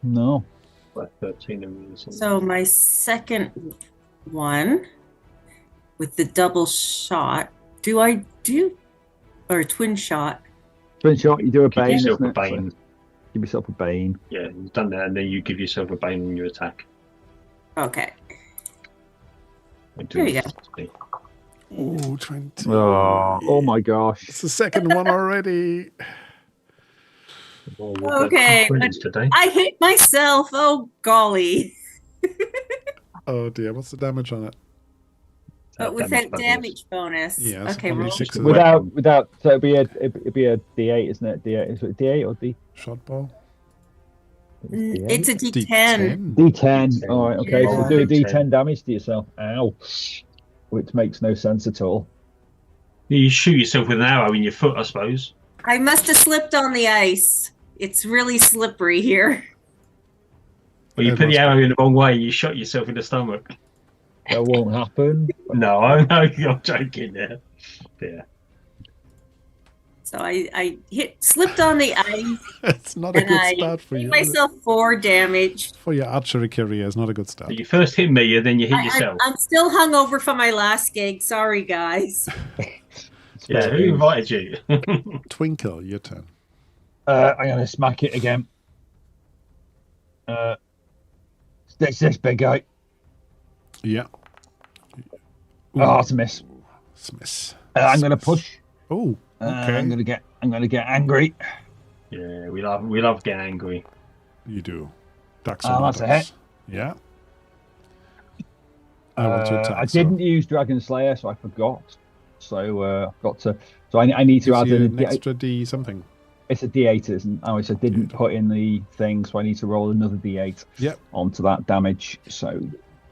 S2: No.
S4: 13
S7: so my second one with the double shot. Do I do or a twin shot?
S2: Twin shot, you do a Bane.
S4: Give yourself a Bane.
S2: Give yourself a Bane.
S4: Yeah, you've done that, and then you give yourself a Bane when you attack.
S7: Okay. There you go.
S1: Oh, 20.
S2: Oh my gosh.
S1: It's the second one already.
S7: Okay. I hate myself. Oh, golly.
S1: Oh, dear. What's the damage on it?
S7: But with that damage bonus.
S1: Yes,
S7: okay,
S1: only
S7: roll.
S1: 6
S2: without so it'd be a D8, isn't it? D8 is it D8 or D?
S1: Shot ball.
S7: It's a D10.
S2: D10. All right, okay.
S7: Yeah.
S2: So do a D10 damage to yourself. Ow. Which makes no sense at all.
S4: You shoot yourself with an arrow in your foot, I suppose.
S7: I must have slipped on the ice. It's really slippery here.
S4: Well, you put the arrow in the wrong way, you shot yourself in the stomach.
S2: That won't happen.
S4: No, I know you're joking there. Yeah.
S7: So I slipped on the ice.
S1: It's not a good start for you.
S7: I gave myself 4 damage.
S1: For your archery career, it's not a good start.
S4: You first hit me, and then you hit yourself.
S7: I'm still hungover from my last gig. Sorry, guys.
S4: Yeah, who invited you?
S1: Twinkle, your turn.
S2: I'm going to smack it again. It's this big guy.
S1: Yeah.
S2: Oh, it's a miss.
S1: It's a miss.
S2: I'm going to push.
S1: Oh, okay.
S2: I'm going to get angry.
S4: Yeah, we love getting angry.
S1: You do. Ducks
S2: that's a hit.
S1: Yeah. I want to attack.
S2: I didn't use Dragon Slayer, so I forgot. So I've got to. So I need to add
S1: an extra D something.
S2: It's a D8, isn't? Oh, it's I didn't put in the thing, so I need to roll another D8.
S1: Yep.
S2: Onto that damage. So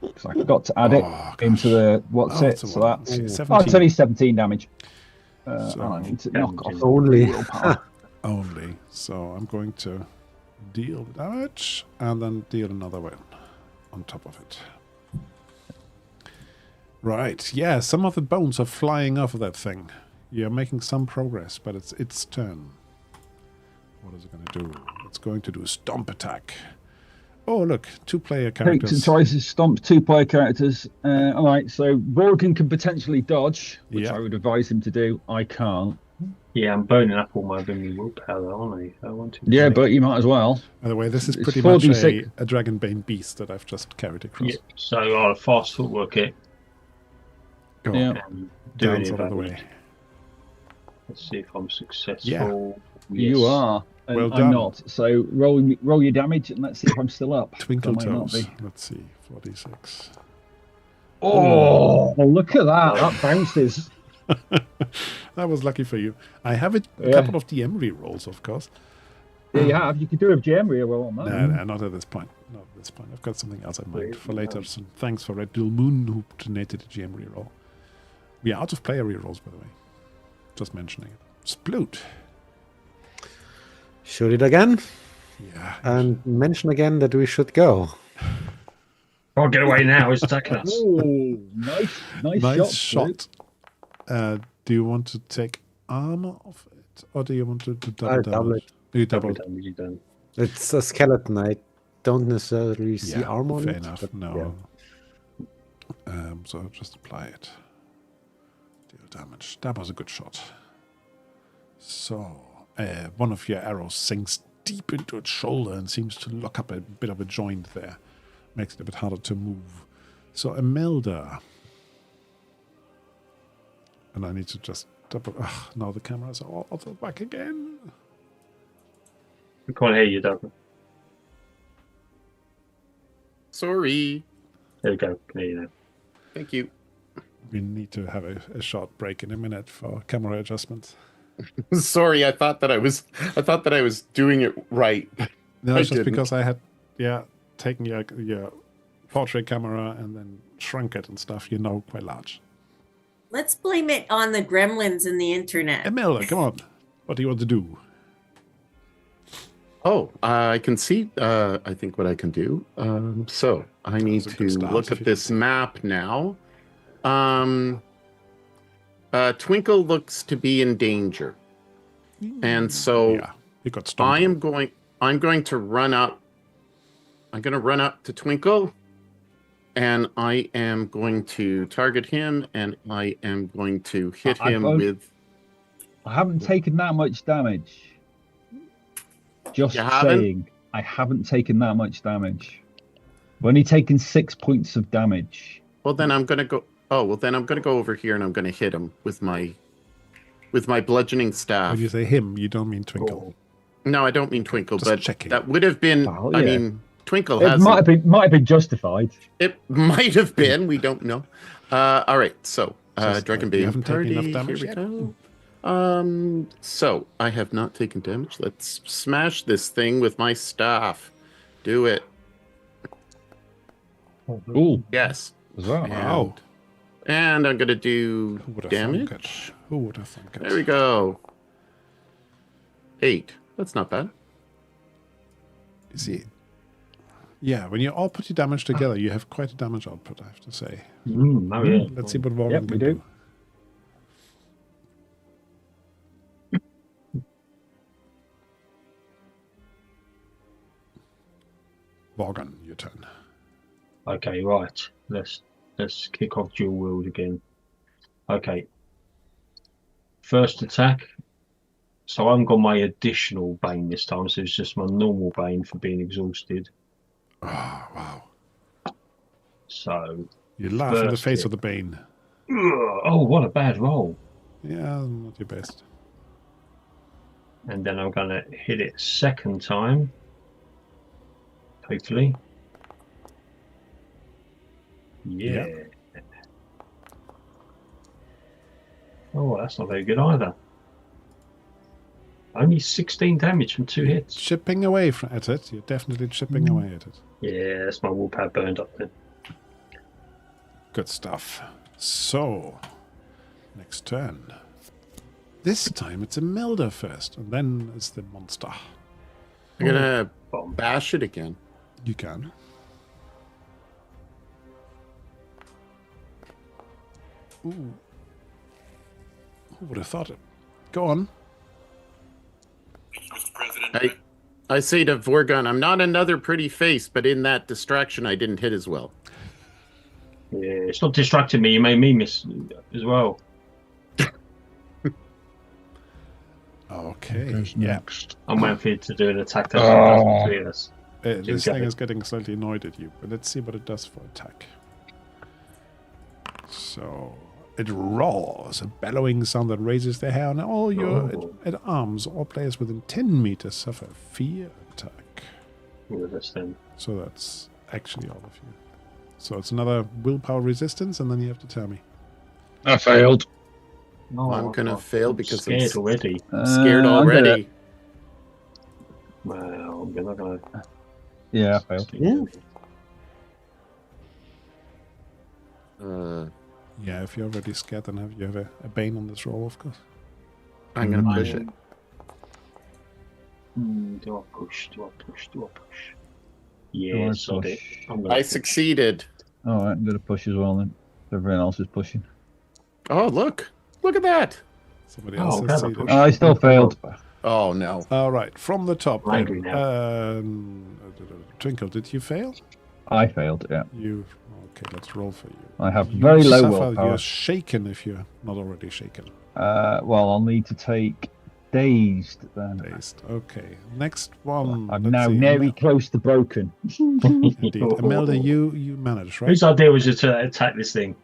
S2: I forgot to add it into the So that's it's only 17 damage. I need to knock off
S3: only.
S1: Only. So I'm going to deal the damage and then deal another one on top of it. Right. Yeah, some of the bones are flying off of that thing. You're making some progress, but it's its turn. What is it going to do? It's going to do a stomp attack. Oh, look, 2-player characters.
S2: Takes and tries to stomp 2-player characters. All right, so Rogan can potentially dodge, which I would advise him to do. I can't.
S4: Yeah, I'm burning up all my willpower, aren't I? I want to.
S2: Yeah, but you might as well.
S1: By the way, this is pretty much a Dragon Bane beast that I've just carried across.
S4: Yeah, so I'll fast footwork it.
S1: Go on. Down out of the way.
S4: Let's see if I'm successful.
S2: Yeah.
S4: Yes.
S2: You are. And
S1: well done.
S2: I'm not. So roll your damage and let's see if I'm still up.
S1: Twinkle toes. Let's see. 46.
S2: Oh, look at that. That bounces.
S1: That was lucky for you. I have a couple of DM rerolls, of course.
S2: Yeah, you have. You could do a GM reroll on that.
S1: No, not at this point. Not at this point. I've got something else in mind for later. So thanks for Red Dual Moon who donated a GM reroll. We are out of player rerolls, by the way. Just mentioning it. Sploot.
S3: Shoot it again.
S1: Yeah.
S3: And mention again that we should go.
S4: Oh, get away now. He's attacking us.
S2: Oh, nice
S1: shot. Do you want to take armor off or do you want to do
S3: I'll
S1: double
S3: double
S1: damage?
S3: it.
S1: You
S4: Double
S1: double.
S4: damage you done.
S3: It's a skeleton. I don't necessarily see
S1: Yeah,
S3: armor on
S1: fair
S3: it.
S1: enough.
S3: but
S1: No. So I'll just apply it. Deal damage. That was a good shot. So, one of your arrows sinks deep into its shoulder and seems to lock up a bit of a joint there. Makes it a bit harder to move. So, Imelda. And I need to just double... now the cameras are all out of whack again.
S4: We can't hear you, Doug.
S5: Sorry.
S4: There we go. There you go.
S5: Thank you.
S1: We need to have a short break in a minute for camera adjustments.
S5: Sorry, I thought that I was doing it right.
S1: No,
S5: I
S1: it's just
S5: didn't.
S1: because I had, taken your portrait camera and then shrunk it and stuff, quite large.
S7: Let's blame it on the gremlins and the internet.
S1: Imelda, come on. What do you want to do?
S5: Oh, I can see, I think what I can do. So I need
S1: a good
S5: to
S1: start
S5: look
S1: if
S5: at
S1: you
S5: this
S1: can.
S5: map now. Twinkle looks to be in danger. And so
S1: Yeah, you got stomped.
S5: I'm going to run up. I'm going to run up to Twinkle, and I am going to target him, and I am going to hit him with...
S2: I haven't taken that much damage. Just
S5: You haven't?
S2: saying, I haven't taken that much damage. I've only taken 6 points of damage.
S5: Well, then I'm going to go... Oh, well, then I'm going to go over here, and I'm going to hit him with my bludgeoning staff.
S1: When you say him, you don't mean Twinkle.
S5: No, I don't mean Twinkle,
S1: Just
S5: but
S1: checking.
S5: that would have been...
S2: Oh,
S5: I
S2: yeah.
S5: mean, Twinkle
S2: It
S5: has...
S2: might have been justified.
S5: It might have been. We don't know. All right. So,
S1: Just
S5: Dragon
S1: like you
S5: Bane
S1: haven't taken
S5: party.
S1: enough damage
S5: Here we
S1: yet?
S5: go. So I have not taken damage. Let's smash this thing with my staff. Do it.
S2: Ooh,
S5: Yes.
S2: as well.
S1: Wow.
S5: And I'm gonna do
S1: Who would have thunk it?
S5: damage.
S1: Who would have thunk it?
S5: There we go. 8. That's not bad.
S1: You see, yeah, when you all put your damage together, you have quite a damage output, I have to say.
S4: Oh, yeah.
S1: Let's see what Vorgon
S2: Yep,
S1: can
S2: we
S1: do. Vorgon, your turn.
S4: Okay, right. Let's kick off dual wield again. Okay. First attack. So I haven't got my additional Bane this time, so it's just my normal Bane for being exhausted.
S1: Oh, wow.
S4: So,
S1: You laugh in the
S4: First
S1: face
S4: hit.
S1: of the Bane.
S4: oh, what a bad roll.
S1: Yeah, not your best.
S4: And then I'm going to hit it second time. Hopefully. Yeah. Oh, that's not very good either. Only 16 damage from 2 hits.
S1: Chipping away at it. You're definitely chipping away at it.
S4: Yeah, that's my willpower burned up then.
S1: Good stuff. So, next turn. This time it's Imelda first, and then it's the monster.
S5: I'm gonna
S4: Bomb.
S5: bash it again.
S1: You can. Ooh. Who would have thought it? Go on.
S5: I say to Vorgon, I'm not another pretty face, but in that distraction, I didn't hit as well.
S4: Yeah, it's not distracting me. You made me miss as well.
S1: Okay. Yeah.
S4: I'm waiting for you to do an attack that does between us.
S1: This
S4: get
S1: thing
S4: it.
S1: is getting slightly annoyed at you, but let's see what it does for attack. So it roars, a bellowing sound that raises their hair on all your at arms. All players within 10 meters suffer fear attack.
S4: With this then.
S1: So that's actually all of you. So it's another willpower resistance, and then you have to tell me.
S2: I failed.
S4: No,
S5: I'm gonna fail because I'm
S4: scared already.
S5: scared already.
S4: Well, I'm not gonna.
S2: Yeah, I failed.
S1: Yeah, if you're already scared, then you have a Bane on this roll, of course.
S5: I'm gonna push it.
S4: Do I push? Do I push? Do I push?
S2: Do I
S4: Yeah, sod it.
S2: push?
S4: I'm gonna
S5: I
S4: push.
S5: succeeded.
S2: All right, I'm going to push as well then. Everyone else is pushing.
S5: Oh, look at that.
S1: Somebody else
S4: Oh,
S1: has
S4: grab a
S1: succeeded.
S4: push.
S2: I still failed.
S5: Oh no.
S1: All right, from the top.
S4: I'm angry
S1: Twinkle, did you fail?
S2: I failed, yeah.
S1: You okay? Let's roll for you.
S2: I have
S1: You
S2: very low
S1: suffer,
S2: willpower.
S1: You're shaken if you're not already shaken.
S2: Well, I'll need to take dazed then.
S1: Dazed. Okay. Next one.
S2: I'm
S1: let's
S2: now
S1: see.
S2: nearly close to broken.
S1: Indeed. Imelda, you managed, right?
S4: Whose idea was it to attack this thing?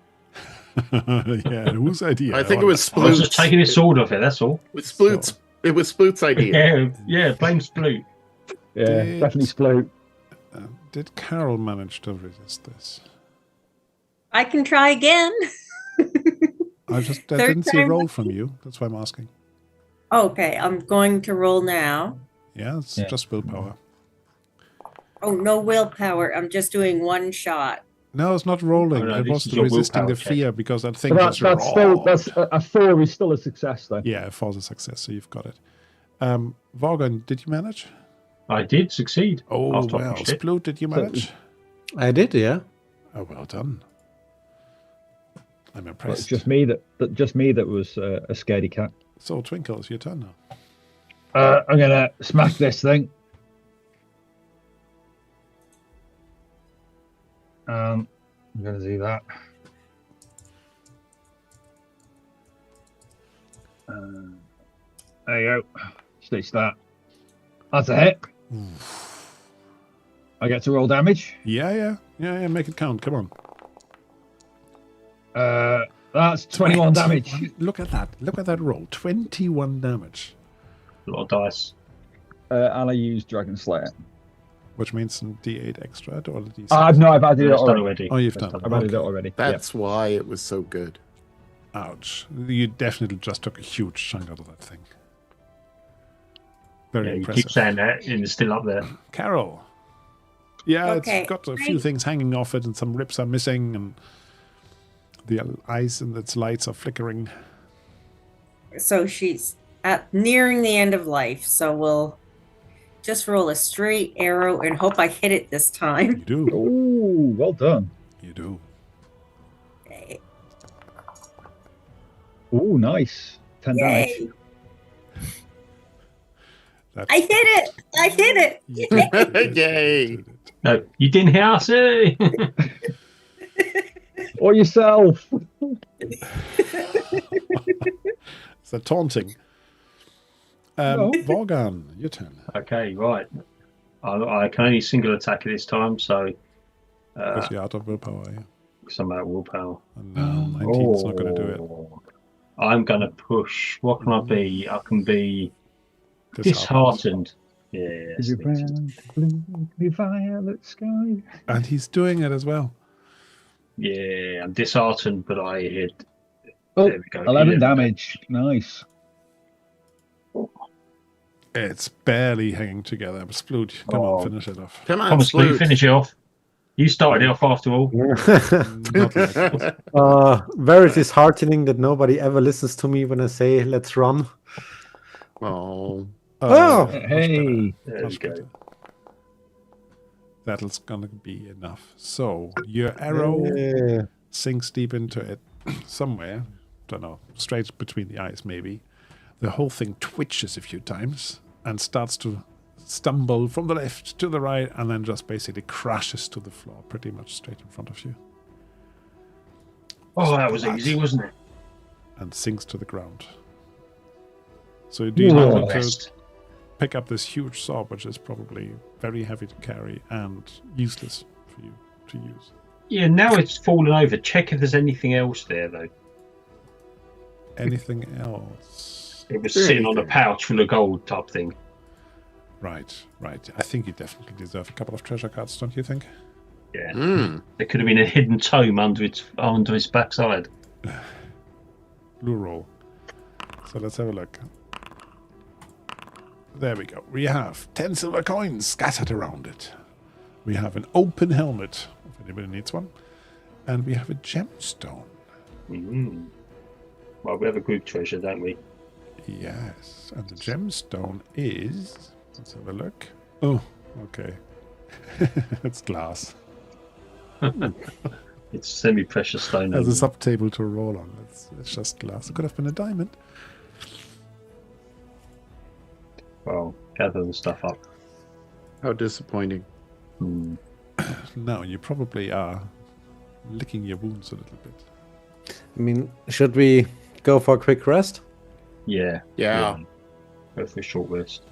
S1: Yeah, whose idea?
S5: I think it was
S4: I was just
S5: Sploot's.
S4: taking his sword off it, that's all.
S5: It was Sploot's. It was Sploot's idea.
S4: Yeah, blame Sploot.
S2: Yeah,
S1: Did-
S2: definitely sploot.
S1: Did Carol manage to resist this?
S7: I can try again.
S1: I
S7: Third
S1: didn't see a
S7: time
S1: roll
S7: lucky.
S1: from you. That's why I'm asking.
S7: Okay, I'm going to roll now.
S1: Yeah, it's
S2: Yeah.
S1: just willpower.
S7: Oh, no willpower. I'm just doing one shot.
S1: No, it's not rolling.
S4: Oh, no,
S1: it
S4: this
S1: was
S4: is your
S1: resisting the
S4: willpower check.
S1: fear because that thing
S2: But
S1: just
S2: that's still
S1: roared.
S2: that's a 4 is still a success though.
S1: Yeah, it falls a success, so you've got it. Vorgon, did you manage?
S4: I did succeed.
S1: Oh,
S4: After I
S1: well.
S4: pushed it.
S1: Sploot, did you manage?
S3: I did, yeah.
S1: Oh, well done. I'm
S2: But it's
S1: impressed.
S2: just me that was a scaredy cat.
S1: So, Twinkle, it's your turn now.
S2: I'm gonna smack this thing. I'm gonna do that. There you go. Stitch that. That's a hit. I get to roll damage.
S1: Yeah. Make it count. Come on.
S2: That's 21 damage.
S1: Look at that. Look at that roll. 21 damage.
S4: A lot of dice.
S2: And I use Dragon Slayer.
S1: Which means some D8 extra or the D6?
S2: I've added it
S4: That's done
S2: already.
S1: Oh,
S4: already.
S1: you've
S4: That's
S1: done.
S2: I've added it
S1: Okay.
S2: already. Yeah.
S5: That's why it was so good.
S1: Ouch. You definitely just took a huge chunk out of that thing. Very
S4: Yeah, you
S1: impressive.
S4: keep saying that, and it's still up there.
S1: Carol. Yeah,
S7: Okay,
S1: it's got a few
S7: I-
S1: things hanging off it and some rips are missing and the eyes and its lights are flickering.
S7: So she's at nearing the end of life. So we'll just roll a straight arrow and hope I hit it this
S1: You
S7: time.
S1: do.
S2: Ooh, well done.
S1: You do.
S7: Okay.
S2: Ooh, nice. 10 damage.
S7: Yay!
S1: That's,
S7: I hit it! I hit it!
S1: you did.
S5: Yay.
S1: You did.
S4: No, you didn't hit us, eh?
S2: Or yourself.
S1: Is that taunting?
S2: No.
S1: Vorgan, your turn.
S4: Okay, right. I can only single attack it this time, so
S1: Because you're out of willpower, yeah.
S4: some out of willpower.
S1: And 19 is not going to do it.
S4: I'm going to push. What can I be? I can be disheartened. Yeah.
S2: Is it round blue violet sky?
S1: And he's doing it as well.
S4: Yeah, I'm disheartened, but I hit.
S2: Oh,
S4: There we go.
S2: 11 damage. Nice.
S1: It's barely hanging together. But Sploot, come
S4: Oh.
S1: on, finish it off.
S5: Come on,
S4: Come on, Sploot,
S5: Sploot.
S4: finish it off. You started it off after all.
S1: Not like that.
S3: Very disheartening that nobody ever listens to me when I say let's run.
S5: Oh.
S3: Oh!
S1: much
S2: Hey.
S1: better,
S4: There
S1: much
S4: we go.
S1: better. That'll gonna be enough. So your arrow
S3: Yeah.
S1: sinks deep into it somewhere. Don't know, straight between the eyes maybe. The whole thing twitches a few times and starts to stumble from the left to the right and then just basically crashes to the floor pretty much straight in front of you
S4: Oh, that was easy, wasn't it?
S1: and sinks to the ground. So do you
S2: Whoa.
S1: want to
S4: Rest.
S1: pick up this huge sword, which is probably very heavy to carry and useless for you to use?
S4: Yeah, now it's fallen over. Check if there's anything else there, though.
S1: Anything else?
S4: It was
S5: There
S4: sitting
S5: you
S4: on a
S5: go.
S4: pouch full of gold type thing.
S1: Right. I think you definitely deserve a couple of treasure cards, don't you think?
S4: Yeah.
S5: Mm.
S4: There could have been a hidden tome under its backside.
S1: Blue roll. So let's have a look. There we go. We have 10 silver coins scattered around it. We have an open helmet, if anybody needs one. And we have a gemstone.
S4: Mm. Well, we have a group treasure, don't we?
S1: Yes. And the gemstone is... Let's have a look. Oh, okay. It's glass.
S4: It's semi-precious stone.
S1: There's a
S4: only.
S1: subtable to roll on. It's just glass. It could have been a diamond.
S4: Well, gather the stuff up.
S5: How disappointing.
S4: Hmm.
S1: No, you probably are licking your wounds a little bit.
S3: I mean, should we go for a quick rest?
S4: Yeah.
S5: Yeah.
S4: Go for a short rest.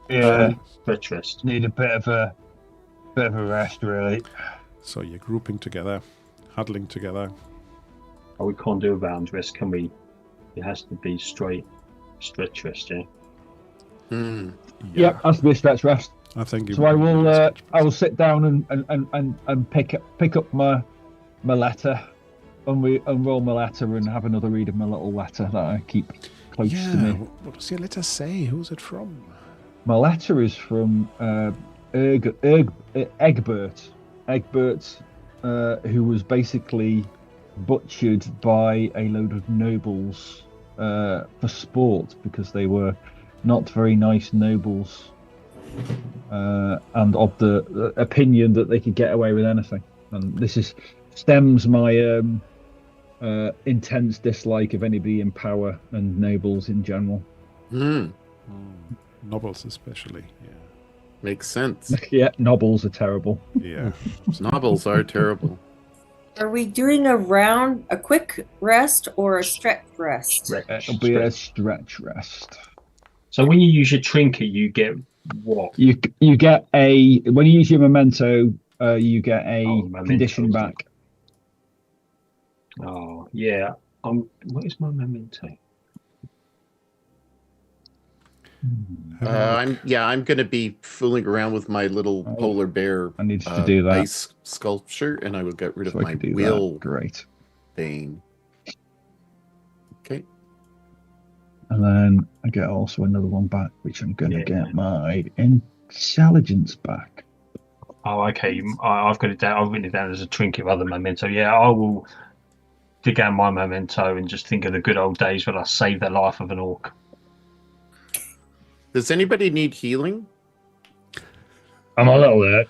S2: Yeah,
S4: Stretch rest.
S2: need a bit of a rest, really.
S1: So you're grouping together, huddling together.
S4: Oh, we can't do a round rest, can we? It has to be straight stretch rest, yeah.
S5: Hmm.
S2: Yep, has to be a stretch rest.
S1: I think.
S2: So I will sit down and pick up my letter, unroll my letter, and have another read of my little letter that I keep close to me.
S1: What does your letter say? Who's it from?
S2: My letter is from Egbert. Egbert, who was basically butchered by a load of nobles for sport because they were not very nice nobles, and of the opinion that they could get away with anything. And this stems my intense dislike of anybody in power and nobles in general.
S1: Nobles especially, yeah.
S5: Makes sense.
S2: Yeah, nobles are terrible.
S1: Yeah.
S5: Novels are terrible.
S7: Are we doing a quick rest or a stretch rest?
S2: It'll be a stretch rest.
S4: So when you use your trinket, you get what?
S2: You get when you use your memento, you get a condition back.
S4: Oh yeah. What is my memento?
S5: I'm going to be fooling around with my little polar bear.
S2: I need to do that.
S5: Ice sculpture, and I will get rid of
S2: So I
S5: my
S2: can do
S5: will.
S2: that. Great.
S5: Bane. Okay.
S2: And then I get also another one back, which I'm going to get my intelligence back.
S4: Oh, okay. I've got it down. I've written it down as a trinket rather than memento. Yeah, I will dig out my memento and just think of the good old days when I saved the life of an orc.
S5: Does anybody need healing?
S2: I'm a little there.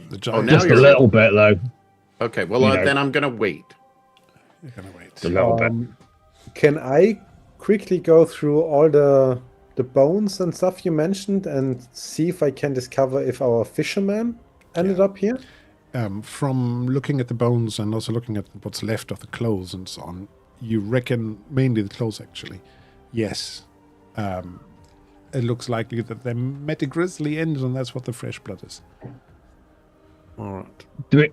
S1: The giant.
S5: now
S2: Just a
S5: you're-
S2: little bit, though.
S5: Okay, well, then I'm going to wait.
S1: You're gonna wait.
S2: A little bit.
S3: Can I quickly go through all the bones and stuff you mentioned and see if I can discover if our fisherman ended up here?
S1: From looking at the bones and also looking at what's left of the clothes and so on, you reckon mainly the clothes actually. Yes. It looks likely that they met a grisly end, and that's what the fresh blood is.
S3: All right.
S2: Do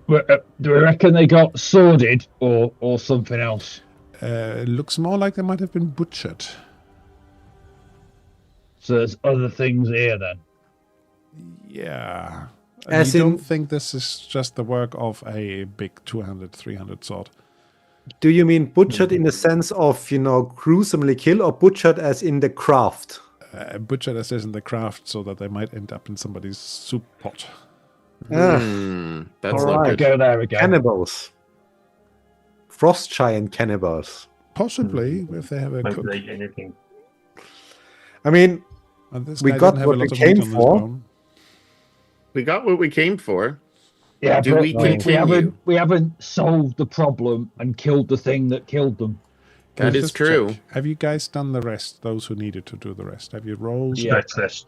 S2: we reckon they got sworded or something else?
S1: It looks more like they might have been butchered.
S2: So there's other things here then.
S1: Yeah.
S3: As
S1: you
S3: in-
S1: don't think this is just the work of a big 200, 300 sword?
S3: Do you mean butchered in the sense of, gruesomely kill, or butchered as in the craft?
S1: Butchered as is in the craft so that they might end up in somebody's soup pot.
S3: Ah,
S5: That's
S3: All
S5: not
S3: right.
S5: good.
S2: Go there again.
S3: cannibals. Frost giant cannibals.
S1: Possibly, if they have a
S4: Maybe
S1: cook.
S4: they eat anything.
S3: I mean,
S1: And this
S3: We
S1: guy
S3: got
S1: didn't have
S3: what
S1: a
S3: we
S1: lot of
S3: came
S1: meat on his
S3: for.
S1: bone.
S5: We got what we came for.
S2: Yeah,
S5: Do
S2: but
S5: we continue?
S2: we haven't solved the problem and killed the thing that killed them.
S5: That
S1: Let's
S5: is
S1: just
S5: true.
S1: check. Have you guys done the rest? Those who needed to do the rest. Have you rolled?
S2: Yeah.
S4: Stretch rest.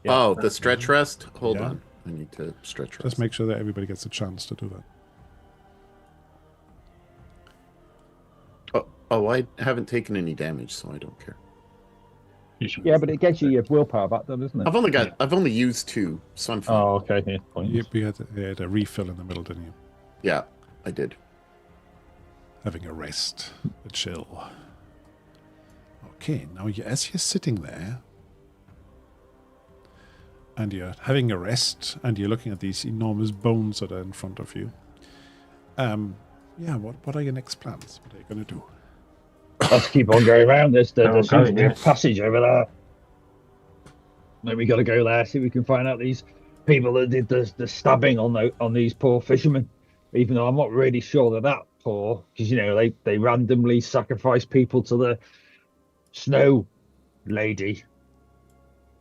S5: Oh, the stretch rest? Hold
S1: Yeah.
S5: on. I need to stretch rest.
S1: Just make sure that everybody gets a chance to do that.
S5: Oh, I haven't taken any damage, so I don't care.
S2: Yeah, but it gets you your willpower back, though, doesn't it?
S5: I've only used 2, so I'm fine.
S2: Oh, okay. Yeah, point.
S1: You had a refill in the middle, didn't you?
S5: Yeah, I did.
S1: Having a rest, a chill. Okay, now as you're sitting there, and you're having a rest, and you're looking at these enormous bones that are in front of you. What are your next plans? What are you going to do?
S2: Let's keep on going around. There's
S4: going,
S2: a
S4: yeah.
S2: passage over there. Then we got to go there, see if we can find out these people that did the stabbing on these poor fishermen. Even though I'm not really sure they're that poor, because they randomly sacrifice people to the snow lady,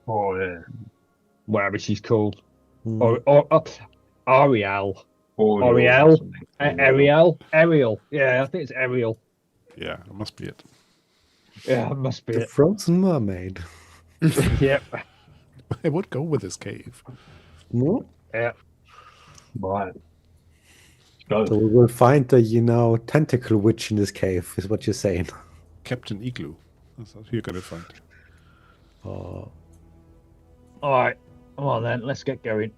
S4: Oh yeah.
S2: whatever she's called, or Ariel.
S4: Ariel.
S2: Ariel. Yeah, I think it's Ariel.
S1: Yeah, that must be it.
S2: Yeah, it must be
S3: The
S2: it.
S3: frozen mermaid.
S8: Yep.
S1: I would go with this cave.
S3: No?
S8: Yeah.
S4: Right. Go.
S3: So we will find the, tentacle witch in this cave, is what you're saying.
S1: Captain Igloo. That's what you're gonna find.
S3: Oh.
S8: All right. Come on then. Let's get going.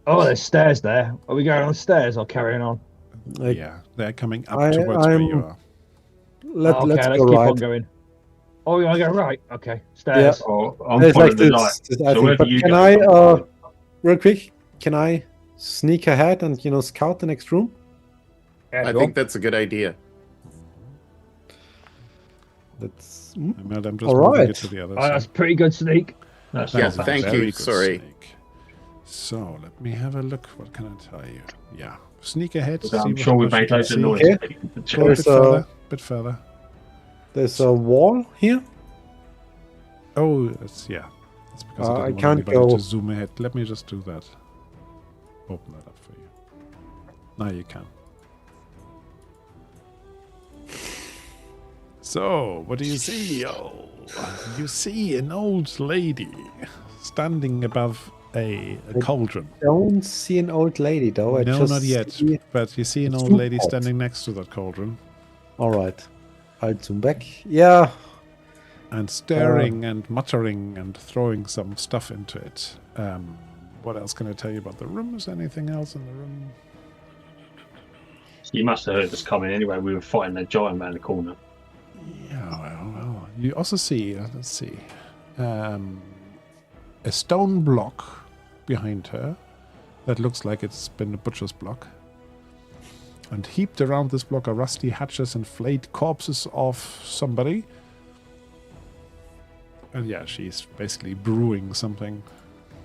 S8: Oh, there's stairs there. Are we going on the stairs or carrying on?
S1: Yeah, they're coming up towards where you are.
S3: Let's
S8: okay, let's
S3: go
S8: keep
S3: right.
S8: on going. Oh, we want to go right. Okay, stairs.
S4: Oh, I'm
S3: It's
S4: following
S3: like
S4: the
S3: this,
S4: light.
S3: I
S4: So
S3: think.
S4: wherever
S3: But
S4: you
S3: can
S4: go,
S3: I,
S4: I'm following.
S3: real quick, can I sneak ahead and, scout the next room?
S8: Yeah,
S5: I
S8: go
S5: think
S8: on.
S5: that's a good idea.
S3: That's
S1: I'm just
S3: All
S1: moving
S3: right.
S1: it to the other
S8: Oh,
S1: side.
S8: that's pretty good sneak.
S4: That's
S5: Yes,
S4: not bad.
S5: thank
S1: Very
S5: you.
S1: good
S5: Sorry.
S1: sneak. So let me have a look. What can I tell you? Yeah, sneak ahead.
S4: So
S1: see
S4: I'm
S1: what
S4: sure we've
S1: much you
S4: made
S1: can
S4: loads of
S1: see.
S4: noise.
S3: Okay.
S1: Go a bit
S3: There's,
S1: further. Bit further.
S3: there's a wall here.
S1: Oh, it's yeah. It's because
S3: I
S1: I didn't
S3: can't
S1: want anybody
S3: go.
S1: to zoom ahead. Let me just do that. Open that up for you. Now you can. So, what do you see? Oh, you see an old lady standing above a cauldron.
S3: Don't see an old lady though. I
S1: No,
S3: just
S1: not yet.
S3: see-
S1: But you see an
S3: a
S1: old
S3: soup
S1: lady
S3: pot.
S1: standing next to that cauldron
S3: All right, I'll zoom back. Yeah,
S1: and stirring and muttering and throwing some stuff into it. What else can I tell you about the room? Is there anything else in the room?
S4: You must have heard us coming anyway. We were fighting that giant around the corner.
S1: Yeah, well. You also see, let's see, a stone block behind her that looks like it's been a butcher's block. And heaped around this block are rusty hatchets and flayed corpses of somebody. And yeah, she's basically brewing something.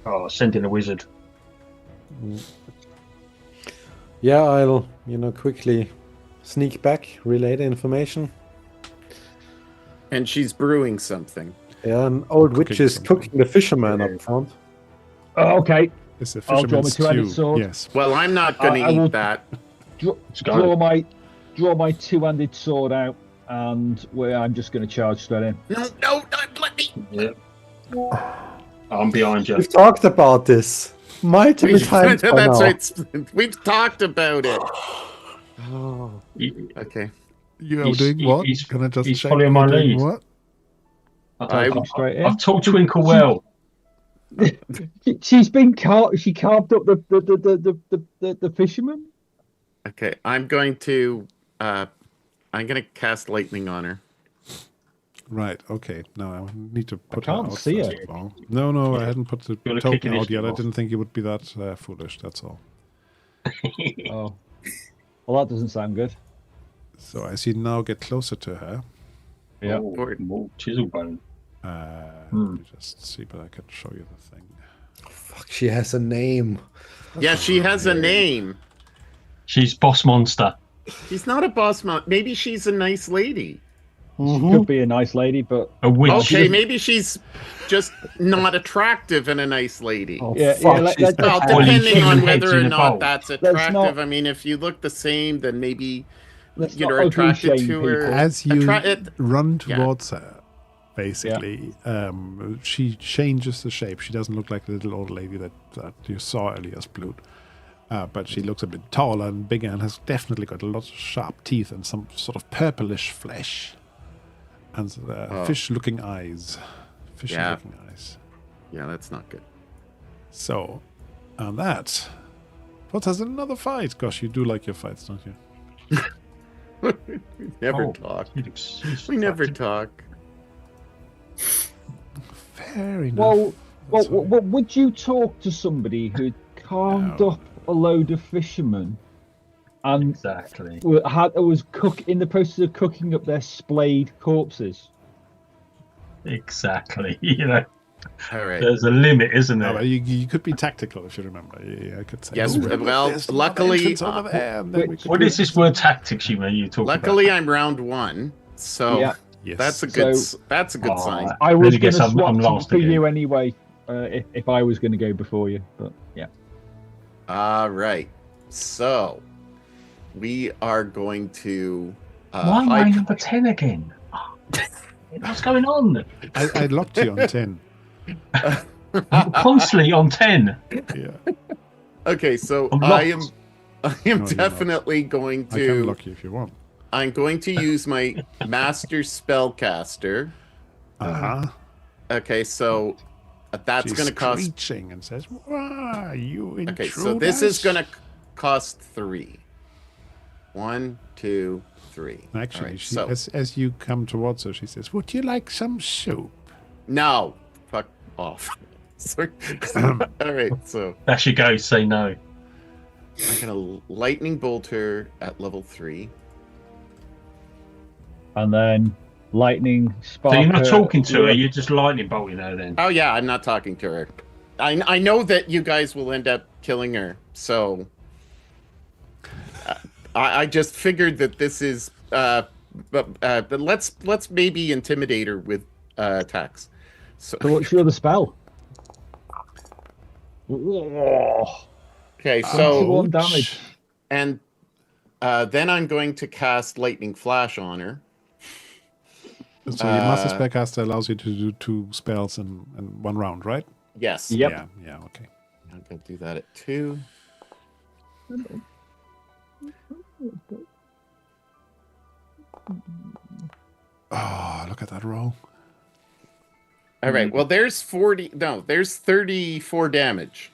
S4: Oh, send in a wizard.
S3: yeah. I'll quickly sneak back, relay the information.
S5: And she's brewing something.
S3: Yeah, an old witch
S1: Cooking
S3: is
S1: something.
S3: cooking the fisherman up front.
S8: Oh, okay.
S1: It's a
S8: I'll draw my
S1: fisherman's
S8: two-handed
S1: stew.
S8: sword.
S1: Yes.
S5: Well, I'm not going
S8: I
S5: to eat
S8: will-
S5: that.
S4: go.
S8: Draw my two-handed sword out, and I'm just going to charge straight in.
S5: No, don't let me.
S4: Yeah. I'm behind you.
S3: We've talked about this multiple times by
S5: That's
S3: now.
S5: right. We've talked about it.
S3: Oh.
S5: Okay.
S1: You are
S4: He's-
S1: doing what?
S4: he's-
S1: Can I just
S4: he's
S1: check?
S4: following my
S1: You're doing
S4: lead.
S1: what?
S8: I'll straight in.
S4: I've taught Twinkle well.
S8: She carved up the fisherman.
S5: Okay. I'm going to cast lightning on her.
S1: Right, okay. Now I need to put
S8: can't
S1: her out
S8: see
S1: first
S8: her.
S1: of all. No, I hadn't put the
S4: You're gonna
S1: token
S4: kick
S1: out
S4: this
S1: yet. I
S4: off.
S1: didn't think you would be that foolish, that's all.
S8: Oh, well, that doesn't sound good.
S1: So as you now get closer to her,
S8: Yeah.
S4: More chisel bone.
S1: let me just see, but I can show you the thing.
S3: Fuck, she has a name.
S5: Yeah, she has a name.
S4: She's boss monster.
S5: She's not a boss mom. Maybe she's a nice lady.
S8: She could be a nice lady, but
S4: A witch.
S5: Okay, maybe she's just not attractive and a nice lady.
S3: Oh,
S8: Yeah,
S3: fuck,
S8: let-
S3: she's
S8: let-
S5: Well,
S8: Well,
S5: depending
S4: human
S5: on
S4: heads
S5: whether or
S4: in a
S5: not
S4: bowl.
S5: that's
S8: Let's
S5: attractive.
S8: not-
S5: I mean, if you look the same, then maybe
S8: let's
S5: you're
S8: not ugly
S5: attracted
S8: shame
S5: to her.
S8: people.
S1: As you
S5: Attra-
S1: run
S5: yeah.
S1: towards her, basically, she changes the shape. She doesn't look like the little old lady that you saw earlier, Sploot. But she looks a bit taller and bigger and has definitely got a lot of sharp teeth and some sort of purplish flesh. And fish-looking eyes. Fishy-looking eyes.
S5: Yeah, that's not good.
S1: So, on that, puts us in another fight. Gosh, you do like your fights, don't you?
S5: We never
S4: Oh.
S5: talk.
S4: She's
S5: We never
S4: fucking-
S5: talk.
S1: Fair enough.
S8: Well,
S1: That's all right.
S8: would you talk to somebody who carved
S1: No.
S8: up a load of fishermen and
S4: Exactly.
S8: was in the process of cooking up their splayed corpses?
S4: Exactly. You know,
S5: All right.
S4: there's a limit, isn't
S1: No,
S4: there?
S1: but you could be tactical if you remember. I could say.
S5: Yes,
S1: "Oh,
S5: well,
S1: there's another
S5: luckily,
S1: entrance over there," and then we could
S4: What
S1: do
S4: is this word tactics you talk
S5: Luckily,
S4: about?
S5: I'm round one, so
S8: Yeah.
S1: Yes.
S5: that's a good.
S8: So-
S5: That's a good
S4: Oh,
S5: sign.
S8: I
S4: Really
S8: was going
S4: guess
S8: to
S4: I'm
S8: swap
S4: last
S8: for
S4: again.
S8: you anyway, if I was going to go before you. But yeah,
S5: All right. So we are going to.
S4: Why am I
S5: high-
S4: number 10 again? What's going on?
S1: I locked you on 10.
S4: I'm constantly on 10.
S1: Yeah.
S5: Okay, so
S4: I'm
S5: I
S4: locked.
S5: am
S1: you're not.
S5: definitely going
S1: I can
S5: to.
S1: lock you if you want.
S5: I'm going to use my master spellcaster.
S1: Uh-huh.
S5: Okay, so that's
S1: She's
S5: going to cost.
S1: screeching and says, "Why, you intruders?"
S5: Okay, so this is going to cost 3. 1, 2, 3.
S1: Actually,
S5: Right,
S1: she,
S5: so
S1: as you come towards her, she says, "Would you like some soup?"
S5: no, fuck off. Sorry. All right, so
S4: There she goes. Say no.
S5: I'm gonna lightning bolt her at level 3.
S2: And then lightning spark.
S4: So you're not talking to her. You're just lightning bolting her. Then.
S5: Oh yeah, I'm not talking to her. I know that you guys will end up killing her, so I just figured that this is. But let's maybe intimidate her with attacks. So
S2: what's your other spell?
S5: okay, so
S2: 1 damage.
S5: and then I'm going to cast lightning flash on her.
S1: So your master spellcaster allows you to do 2 spells in 1 round, right?
S5: Yes.
S2: Yep.
S1: Yeah, okay.
S5: I'm going to do that at 2.
S1: Oh, look at that roll.
S5: All right. Well, there's 40. No, there's 34 damage.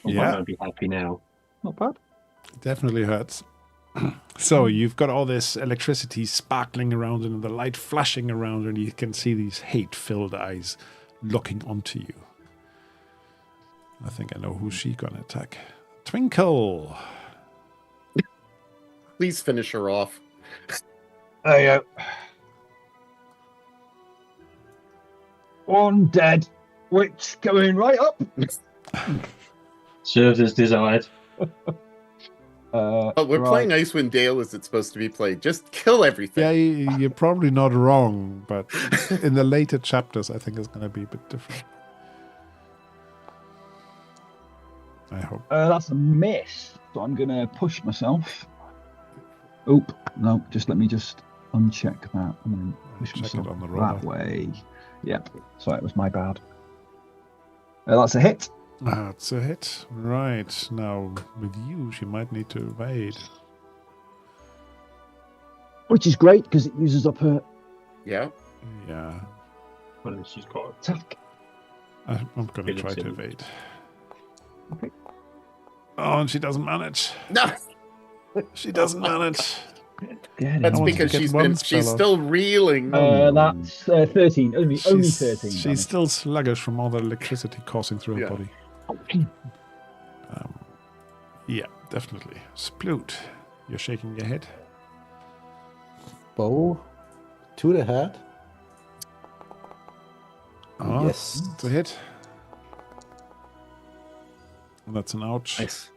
S4: I'm
S1: Yeah.
S4: gonna be happy now.
S2: Not bad.
S1: Definitely hurts. So you've got all this electricity sparkling around and the light flashing around, and you can see these hate-filled eyes looking onto you. I think I know who she's gonna attack. Twinkle.
S5: Please finish her off.
S8: There you go. 1 dead. Witch going right up.
S4: Served as desired.
S5: Oh, we're playing Icewind Dale as it's supposed to be played. Just kill everything.
S1: Yeah, you're probably not wrong, but in the later chapters, I think it's gonna be a bit different. I hope.
S2: That's a miss. So I'm gonna push myself. Oop. No, let me uncheck that. I'm gonna push
S1: Check it
S2: myself
S1: on the roller.
S2: that way. Yep. Sorry, it was my bad. That's a hit.
S1: That's a hit. Right. Now, with you, she might need to evade.
S2: Which is great because it uses up her
S5: Yeah.
S1: Yeah.
S4: Well, she's got
S2: attack.
S1: I'm going to try to
S4: Ability.
S1: evade.
S2: Okay.
S1: Oh, and she doesn't manage.
S5: No,
S1: She doesn't manage.
S5: that's
S1: want to
S5: because
S1: get
S5: she's
S1: one spell off.
S5: still reeling.
S2: That's 13. Only 13.
S1: She's still sluggish from all the electricity coursing through her
S5: Yeah.
S1: body. Yeah, definitely. Sploot. You're shaking your head.
S3: Bow to the head.
S1: Oh,
S3: Yes.
S1: it's a hit. And that's an ouch.
S5: Nice.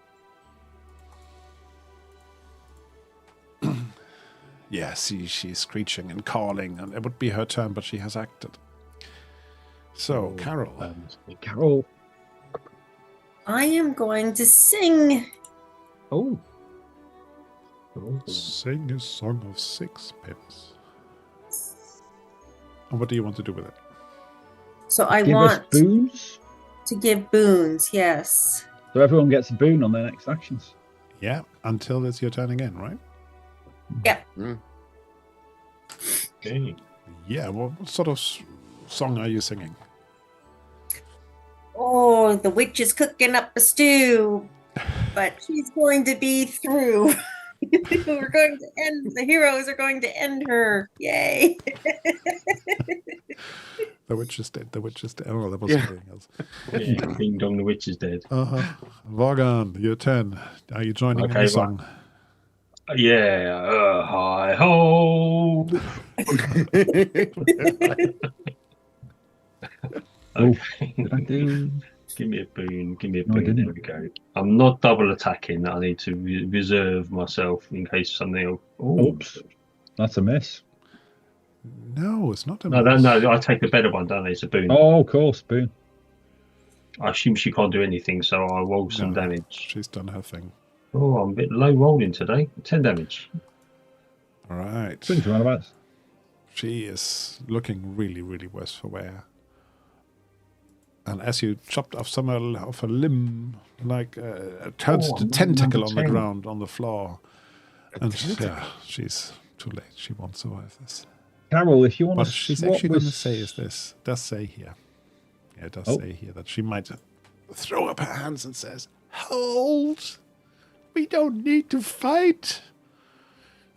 S1: Yeah, see, she's screeching and calling, and it would be her turn, but she has acted. So, Carol.
S2: Carol.
S7: I am going to sing.
S2: Oh.
S1: Sing a song of sixpence. And what do you want to do with it?
S7: So I
S2: Give us
S7: want
S2: boons.
S7: to give boons, yes.
S2: So everyone gets a boon on their next actions.
S1: Yeah, until it's your turn again, right?
S4: Okay.
S1: Yeah, what sort of song are you singing?
S7: Oh, the witch is cooking up a stew, but she's going to be through. We're going to end, the heroes are going to end her. Yay.
S1: The witch is dead. The witch is dead. Oh, that was
S5: Yeah.
S1: something else.
S4: Yeah, Ding Dong, the witch is dead.
S1: Uh-huh. Vorgan, your turn. Are you joining in
S4: Okay,
S1: the song?
S4: Yeah. Hi ho. Okay.
S2: Did I do?
S4: Give me a boon. Give me a
S2: No, I
S4: boon.
S2: didn't.
S4: There we go. I'm not double attacking. I need to reserve myself in case something.
S2: Oops. That's a miss.
S1: No, it's not a
S4: No,
S1: miss.
S4: no. I take the better one, don't I? It's a boon.
S2: Oh, of course, boon.
S4: I assume she can't do anything, so I roll some
S1: No,
S4: damage.
S1: She's done her thing.
S4: Oh, I'm a bit low rolling today. 10 damage.
S1: All right.
S2: Swings roundabouts.
S1: She is looking really, really worse for wear. And as you chopped off some of her limb, like turns to tentacle on the ground, on the floor. And she's too late. She won't survive this.
S2: Carol, if you want
S1: What
S2: to
S1: she's
S2: swap
S1: actually going to
S2: with...
S1: say is this. It does say here. Yeah, it does
S2: Oh.
S1: say here that she might throw up her hands and says, "Hold! We don't need to fight.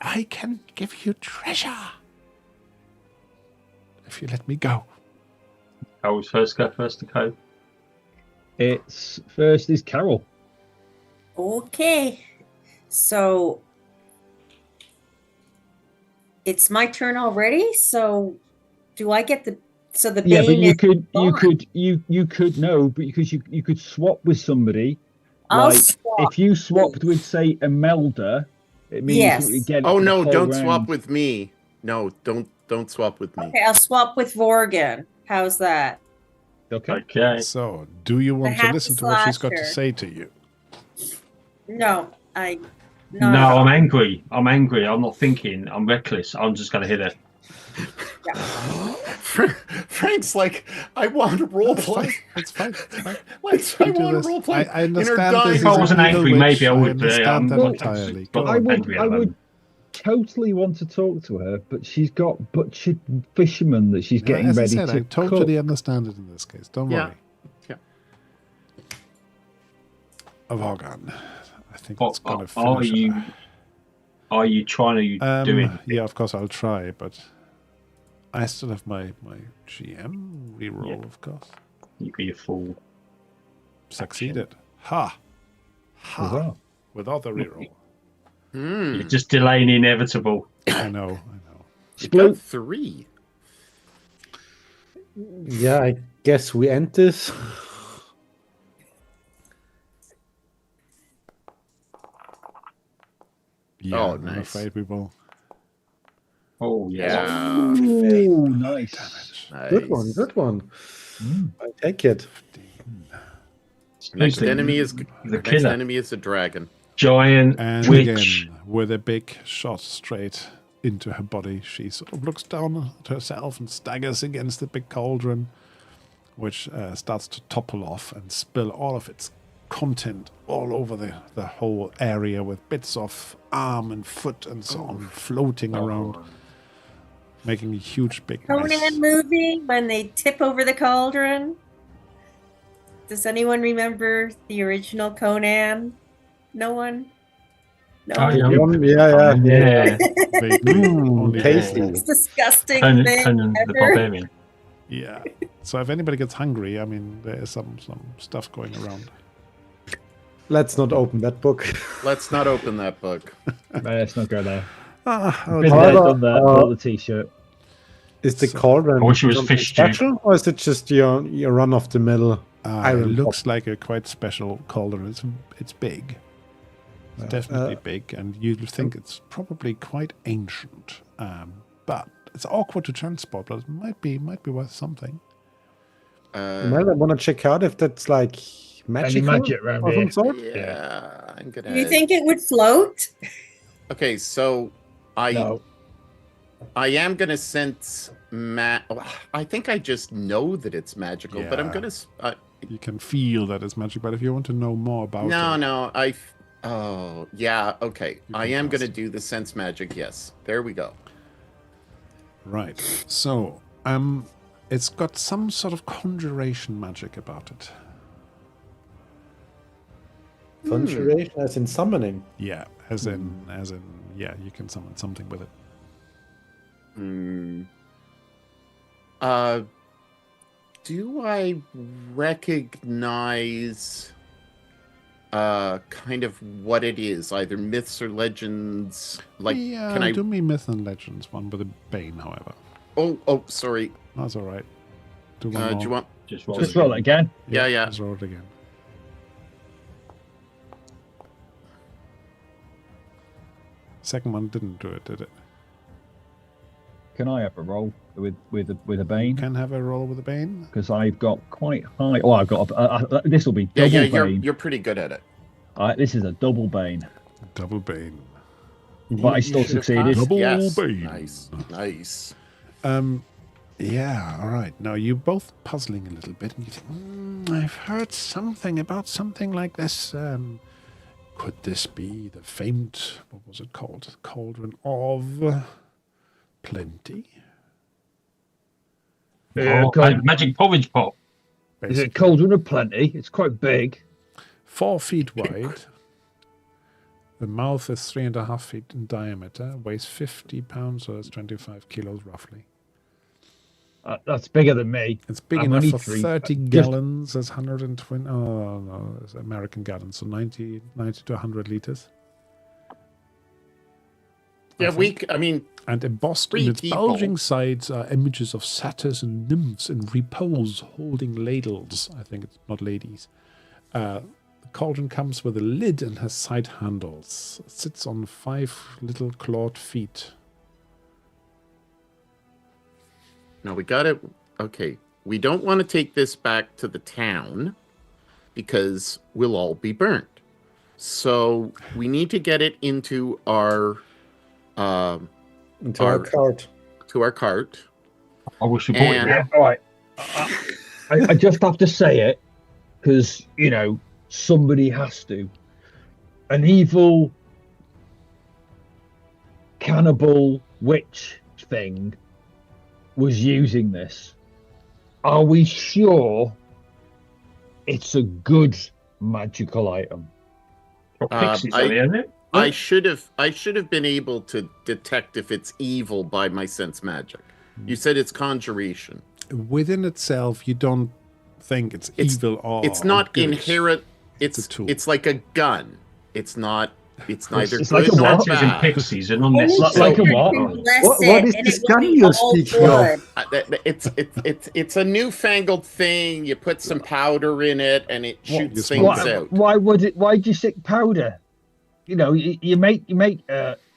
S1: I can give you treasure. If you let me go."
S4: I was first to go.
S2: It's first is Carol.
S7: Okay. So it's my turn already. So do I get the
S2: Yeah, but
S7: Bane
S2: you
S7: is
S2: could
S7: gone.
S2: you could no, but because you could swap with somebody.
S7: I'll
S2: Like
S7: swap.
S2: if you swapped with say Imelda, it means
S7: Yes.
S2: you get.
S5: Oh
S2: the
S5: no!
S2: whole
S5: Don't
S2: round.
S5: swap with me. No, don't swap with me.
S7: Okay, I'll swap with Vorgan. How's that?
S2: Okay.
S4: Okay.
S1: So, do you want to
S7: happy
S1: listen to what she's got to
S7: slasher.
S1: say to you?
S7: No, I
S4: No, I'm angry. I'm angry. I'm not thinking. I'm reckless. I'm just going to hit her.
S5: Frank's like, I want to role play.
S1: It's fine. It's fine.
S5: Let's. I
S1: You do
S5: want
S1: this.
S5: to role play.
S1: I understand
S5: dying
S1: this
S4: If I
S1: is a
S4: wasn't
S1: evil
S4: angry,
S1: witch.
S4: maybe I would,
S1: understand that
S2: well,
S1: entirely.
S4: but
S1: Go
S2: I
S1: on.
S2: would
S4: angry at
S2: I
S4: the
S2: would
S4: moment.
S2: totally want to talk to her, but she's got butchered fishermen that she's getting
S1: As I
S2: ready
S1: said,
S2: to
S1: I totally
S2: cook.
S1: understand it in this case. Don't
S5: Yeah.
S1: worry.
S5: Yeah.
S1: Vorgan. I think it's going to
S4: Are
S1: finish
S4: you?
S1: her.
S4: Are you trying to do it?
S1: Yeah, of course I'll try, but I still have my GM reroll,
S4: Yeah.
S1: of course.
S4: You be a fool.
S1: Succeeded. Ha! Ha!
S2: Huzzah.
S1: Without the reroll.
S4: You're just delaying the inevitable.
S1: I know.
S5: You got
S2: Sploot.
S5: 3.
S3: Yeah, I guess we end this.
S1: Yeah,
S5: Oh,
S1: I'm
S5: nice.
S1: afraid we will.
S4: Oh yeah.
S2: Ooh, nice.
S5: Nice.
S3: Good one, good one. I take it.
S5: Next
S4: the-
S5: enemy is
S4: the
S5: next
S4: killer.
S5: enemy is a dragon.
S4: Giant
S1: And
S4: witch.
S1: again, with a big shot straight into her body, she sort of looks down at herself and staggers against the big cauldron, which starts to topple off and spill all of its content all over the whole area, with bits of arm and foot and so on floating around, making a huge big mess.
S7: Conan movie when they tip over the cauldron. Does anyone remember the original Conan? No one? No
S4: Oh,
S7: one?
S4: yeah.
S3: Yeah.
S1: Vaguely, only
S3: tasty.
S1: vaguely.
S7: It's disgusting
S4: Conan
S7: thing
S4: the
S7: ever.
S4: Barbarian.
S1: Yeah. So if anybody gets hungry, I mean, there is some stuff going around.
S3: Let's not open that book.
S5: Let's not open that book.
S2: Let's not go there.
S1: Oh,
S2: Been
S1: dear.
S2: there, done that. Bought the t-shirt.
S3: Is the
S1: So-
S3: cauldron
S4: I wish it was
S3: something
S4: fish stew.
S3: special, or is it just your run of the mill?
S1: It
S3: Iron
S1: looks like a quite special cauldron. It's big. It's definitely big, and you'd think it's probably quite ancient. But it's awkward to transport, but it might be worth something.
S3: Well, I want to check out if that's like magical
S2: magic around
S3: of some
S2: here?
S3: sort.
S5: Yeah, I'm gonna.
S7: You think it would float?
S5: Okay, so I
S2: No.
S5: am gonna sense I think I just know that it's magical, but I'm
S1: Yeah.
S5: gonna.
S1: You can feel that it's magic, but if you want to know more about
S5: No,
S1: it,
S5: no, Oh, yeah, okay.
S1: You
S5: I
S1: can
S5: am
S1: cast
S5: gonna
S1: it.
S5: do the sense magic. Yes, there we go.
S1: right. So, it's got some sort of conjuration magic about it.
S3: Conjuration as in summoning.
S1: Yeah, as in, yeah, you can summon something with it.
S5: Hmm. Do I recognize kind of what it is, either myths or legends? Like,
S1: yeah,
S5: can I?
S1: do me myth and legends one with a Bane, however.
S5: Oh, sorry.
S1: That's all right. Do one
S5: Do
S1: more.
S5: you want?
S4: Just roll
S2: Just
S4: it.
S2: roll it again.
S5: Yeah.
S1: Let's roll it again. Second one didn't do it, did it?
S2: Can I have a roll with a
S1: You
S2: Bane?
S1: can have a roll with a Bane.
S2: Because I've got quite high. Oh, I've got. This will be
S5: Yeah,
S2: double Bane.
S5: you're pretty good at it.
S2: This is a double Bane,
S1: Double Bane.
S2: but I
S5: You
S2: still
S5: should have
S2: succeeded.
S5: passed.
S1: Double
S5: Yes.
S1: Bane.
S5: Nice.
S1: Yeah, all right. Now, you're both puzzling a little bit, and you think, I've heard something about something like this. Could this be the famed, what was it called? Cauldron of Plenty?
S4: Magic porridge pot.
S8: Is it Cauldron of Plenty? It's quite big.
S1: 4 feet wide. The mouth is 3.5 feet in diameter, weighs 50 pounds, so that's 25 kilos roughly.
S8: That's bigger than me.
S1: It's big enough for 30 gallons. That's 120. Oh, no, it's American gallons, so 90 to 100 liters.
S5: Yeah,
S1: and embossed in its bulging sides are images of satyrs and nymphs in repose holding ladles. I think it's not ladies. The cauldron comes with a lid and has side handles. It sits on 5 little clawed feet.
S5: No, we got it. Okay, we don't want to take this back to the town because we'll all be burnt. So we need to get it into our
S3: our cart.
S5: To our cart.
S4: I wish we bought it.
S8: All right. I just have to say it because somebody has to. An evil cannibal witch thing was using this. Are we sure it's a good magical item?
S5: I should have been able to detect if it's evil by my sense magic. You said it's conjuration.
S1: Within itself, you don't think it's evil or
S5: it's not
S1: good.
S5: inherent. It's
S1: a tool.
S5: It's like a gun. It's not. It's neither
S8: it's
S5: good
S8: like a
S5: nor
S8: what?
S5: bad.
S4: Pixies and unnecessary.
S8: Like a what?
S3: What is this gun you're speaking of?
S5: It's a newfangled thing. You put some powder in it, and it shoots things out.
S8: Why'd you stick powder? You make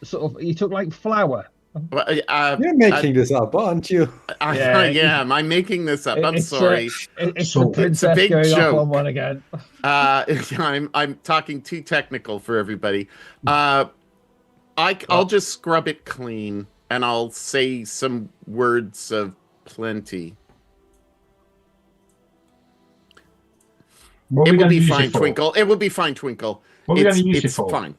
S8: sort of. You took like flour.
S3: You're making this up, aren't you?
S5: I am. I'm making this up. I'm sorry.
S8: It's a
S5: big
S8: going
S5: joke.
S8: Up on one again.
S5: I'm talking too technical for everybody. I'll just scrub it clean and I'll say some words of plenty. It will be fine, Twinkle. It will be fine, Twinkle.
S4: What are we going to use it for?
S5: It's fine.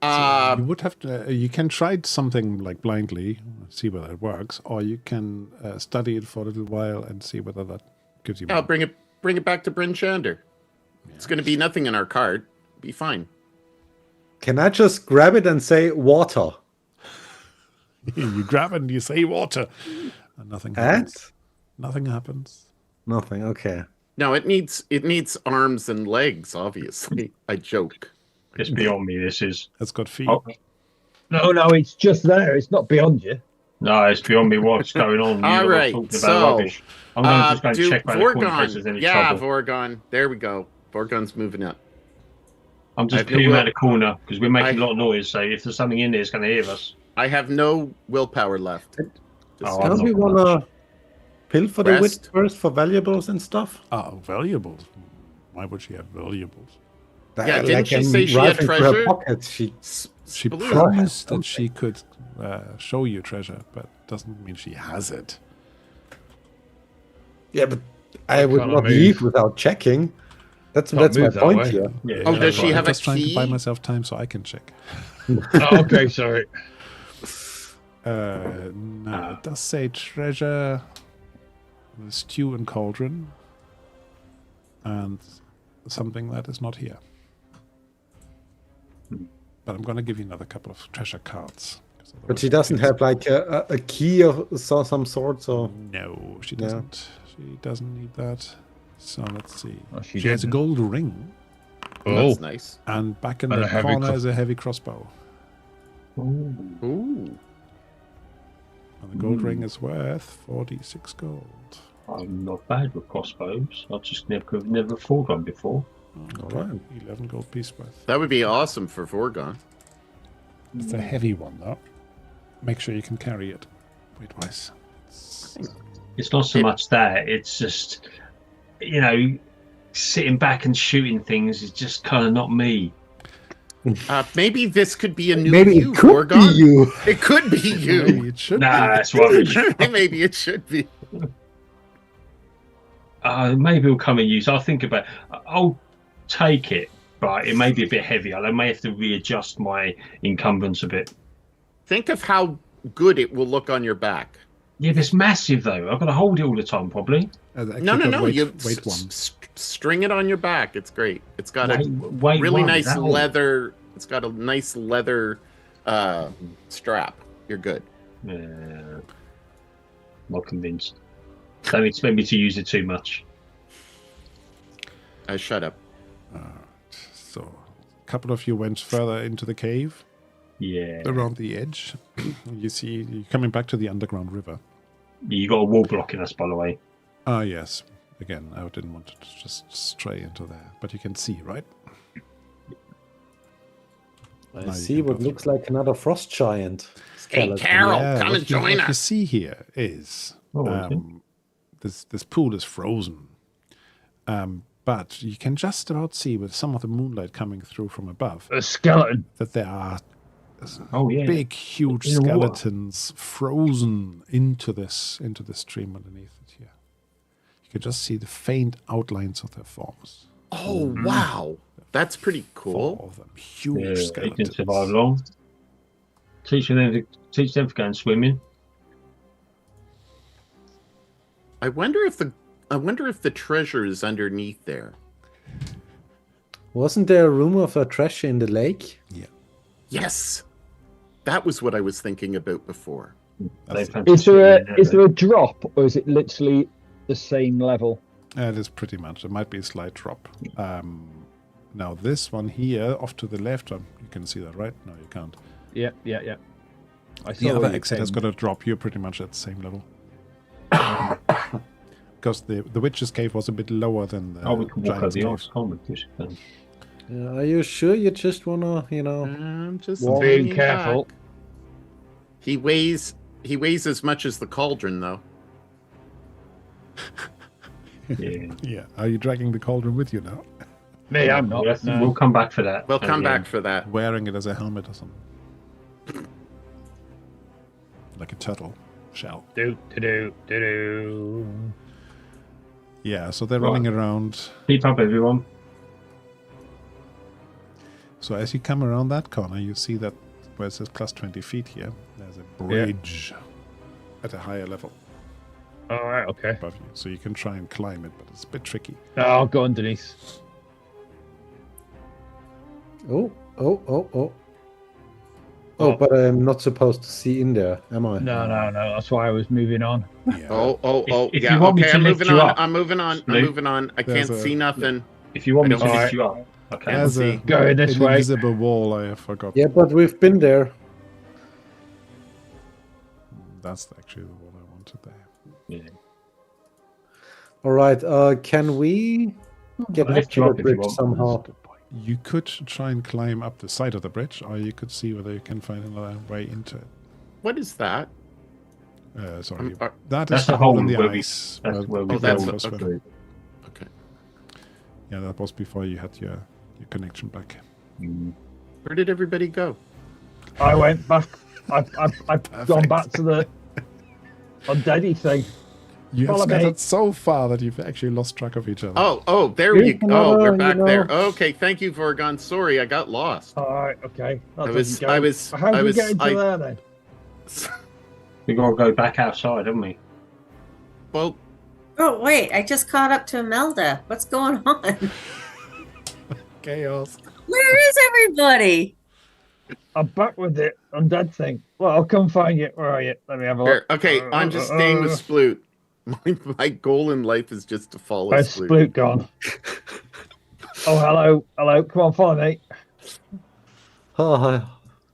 S1: So you would have to. You can try something like blindly, see whether it works, or you can study it for a little while and see whether that gives you.
S5: I'll bring it back to Bryn Shander. Yeah. It's going to be nothing in our cart. Be fine.
S3: Can I just grab it and say water?
S1: You grab it and you say water, and nothing happens. Nothing happens.
S3: Nothing. Okay.
S5: No, it needs arms and legs. Obviously, I joke.
S4: It's beyond me. This is.
S1: It's got feet.
S8: Oh. No, it's just there. It's not beyond you.
S4: No, it's beyond me. What's going on?
S5: All right, so
S4: I'm just going to check by the corner if there's any trouble.
S5: Vorgon. There we go. Vorgon's moving up.
S4: I'm just peeing around the corner because we're making a lot of noise. So if there's something in there, it's going to hear us.
S5: I have no willpower left.
S3: Don't we want to pill for the witch first for valuables and stuff?
S1: Oh, valuables. Why would she have valuables?
S5: Yeah, didn't she say she had treasure?
S1: She promised that she could show you treasure, but doesn't mean she has it.
S3: Yeah, but I would not leave without checking. That's my point here.
S5: Yeah, does she have a key?
S1: I'm just trying to buy myself time so I can check.
S8: Okay, sorry.
S1: No, it does say treasure, stew and cauldron, and something that is not here. But I'm going to give you another couple of treasure cards.
S3: But she doesn't have like a key of some sort, so...
S1: No, she doesn't. She doesn't need that. So let's see.
S8: Oh,
S1: she has a gold ring.
S5: Oh, that's nice.
S1: And back in the corner is a heavy crossbow.
S5: Ooh.
S1: And the gold ring is worth 46 gold.
S4: I'm not bad with crossbows. I've just never fought one before.
S1: All right. 11 gold piece worth.
S5: That would be awesome for Vorgon.
S1: It's a heavy one, though. Make sure you can carry it weight-wise.
S4: It's not so much that. It's just, sitting back and shooting things is just kind of not me.
S5: Maybe this could be a new
S3: Maybe
S5: you,
S3: it could
S5: Gorgon.
S3: be you.
S5: It could be you.
S1: Maybe it should
S4: Nah,
S1: be.
S4: that's rubbish.
S5: Maybe it should be.
S4: Maybe we'll come and use. I'll think about. I'll take it, but it may be a bit heavy. I may have to readjust my encumbrance a bit.
S5: Think of how good it will look on your back.
S4: Yeah, but it's massive though. I've got to hold it all the time, probably.
S5: No. You string it on your back. It's great. It's got a really nice leather. It's got a nice leather strap. You're good.
S4: Yeah, not convinced. Don't expect me to use it too much.
S5: Shut up.
S1: So, a couple of you went further into the cave.
S4: Yeah.
S1: Around the edge. You see, you're coming back to the underground river.
S4: You got a wall blocking us, by the way.
S1: Ah, yes. Again, I didn't want to just stray into there. But you can see, right?
S3: I see what looks like another frost giant.
S5: Hey, Carol, come and join
S1: What you
S5: us.
S1: see here is
S4: okay.
S1: this pool is frozen. But you can just about see with some of the moonlight coming through from above
S8: A skeleton.
S1: that there are
S4: Yeah.
S1: big, huge
S8: In the water.
S1: skeletons frozen into this stream underneath it here. You can just see the faint outlines of their forms.
S5: Oh, wow. That's pretty
S1: Four
S5: cool.
S1: of them, huge
S4: They can
S1: skeletons.
S4: survive long. Teach them to go and swimming.
S5: I wonder if the treasure is underneath there.
S3: Wasn't there a rumor of a treasure in the lake?
S5: Yes. That was what I was thinking about before.
S8: Is there a drop, or is it literally the same level?
S1: It is pretty much. It might be a slight drop. Now this one here, off to the left, you can see that, right? No, you can't.
S8: Yeah. I
S1: The
S8: saw
S1: other
S8: where
S1: exit
S8: you
S1: has
S8: came.
S1: got a drop. You're pretty much at the same level. Because the witch's cave was a bit lower than the
S4: we can walk over
S1: giant's
S4: the
S1: cave.
S4: ice, can't we? Of course we can.
S3: Are you sure you just wanna,
S5: I'm just
S3: Well,
S8: Being
S5: hanging
S8: careful.
S5: back. He weighs as much as the cauldron, though.
S4: Yeah.
S1: Yeah. Are you dragging the cauldron with you now?
S8: Me, I'm not. No.
S4: We'll come back for that.
S5: We'll come
S4: Yeah.
S5: back for that.
S1: Wearing it as a helmet or something. Like a turtle shell.
S8: Do.
S1: Yeah, so they're running around.
S4: Keep up, everyone.
S1: So as you come around that corner, you see that where it says plus 20 feet here, there's a bridge at a higher level
S8: All right, okay.
S1: above you. So you can try and climb it, but it's a bit tricky.
S8: No, I'll go underneath.
S3: Oh, but I'm not supposed to see in there, am I?
S8: No. That's why I was moving on.
S1: Yeah.
S4: If
S5: Yeah,
S4: you want me
S5: okay,
S4: to
S5: I'm
S4: lift
S5: moving
S4: you
S5: on.
S4: up,
S5: I'm moving on. I'm
S4: Luke,
S5: moving on. I
S1: there's
S5: can't
S1: a-
S5: see nothing.
S4: If you want me
S5: I
S4: to
S5: don't
S4: lift
S5: see-
S4: you up, okay.
S1: There's
S5: see.
S8: Go this
S1: an
S8: way.
S1: invisible wall, I forgot.
S3: Yeah, but we've been there.
S1: That's actually the wall I wanted there.
S4: Yeah.
S3: All right. Can we get
S4: I'll
S3: up
S4: lift
S3: to
S4: you
S3: the
S4: up if you
S3: bridge
S4: want.
S3: somehow?
S1: You could try and climb up the side of the bridge, or you could see whether you can find another way into it.
S5: What is that?
S1: Sorry.
S5: are-
S1: That
S4: That's
S1: is
S4: the
S1: the hole
S4: hole
S1: in the
S4: where we-
S1: ice.
S4: That's where we
S5: Oh, that's
S4: go.
S5: the-
S4: Okay.
S5: Okay.
S1: Yeah, that was before you had your connection back.
S5: Where did everybody go?
S8: I went back. I've gone back to the undeady thing.
S1: You have
S8: Follow me.
S1: scattered so far that you've actually lost track of each other.
S5: Oh, there
S3: Here's
S5: you go.
S3: another,
S5: We're back
S3: you know.
S5: there. Okay, thank you, Vorgon. Sorry, I got lost.
S8: All right, okay. That
S5: I was-
S8: doesn't go-
S5: I was-
S8: How
S5: I
S8: do we
S5: was-
S8: get into
S5: I-
S8: there then?
S4: We gotta go back outside, haven't we?
S5: Well,
S7: Oh, wait, I just caught up to Imelda. What's going on?
S1: Chaos.
S7: Where is everybody?
S8: I'm back with the undead thing. Well, I'll come find you. Where are you? Let me have a
S5: here.
S8: look.
S5: Okay, I'm just staying with Sploot. My goal in life is just to follow
S8: Where's
S5: Sploot.
S8: Sploot gone? Oh, hello. Come on, follow me.
S3: Oh,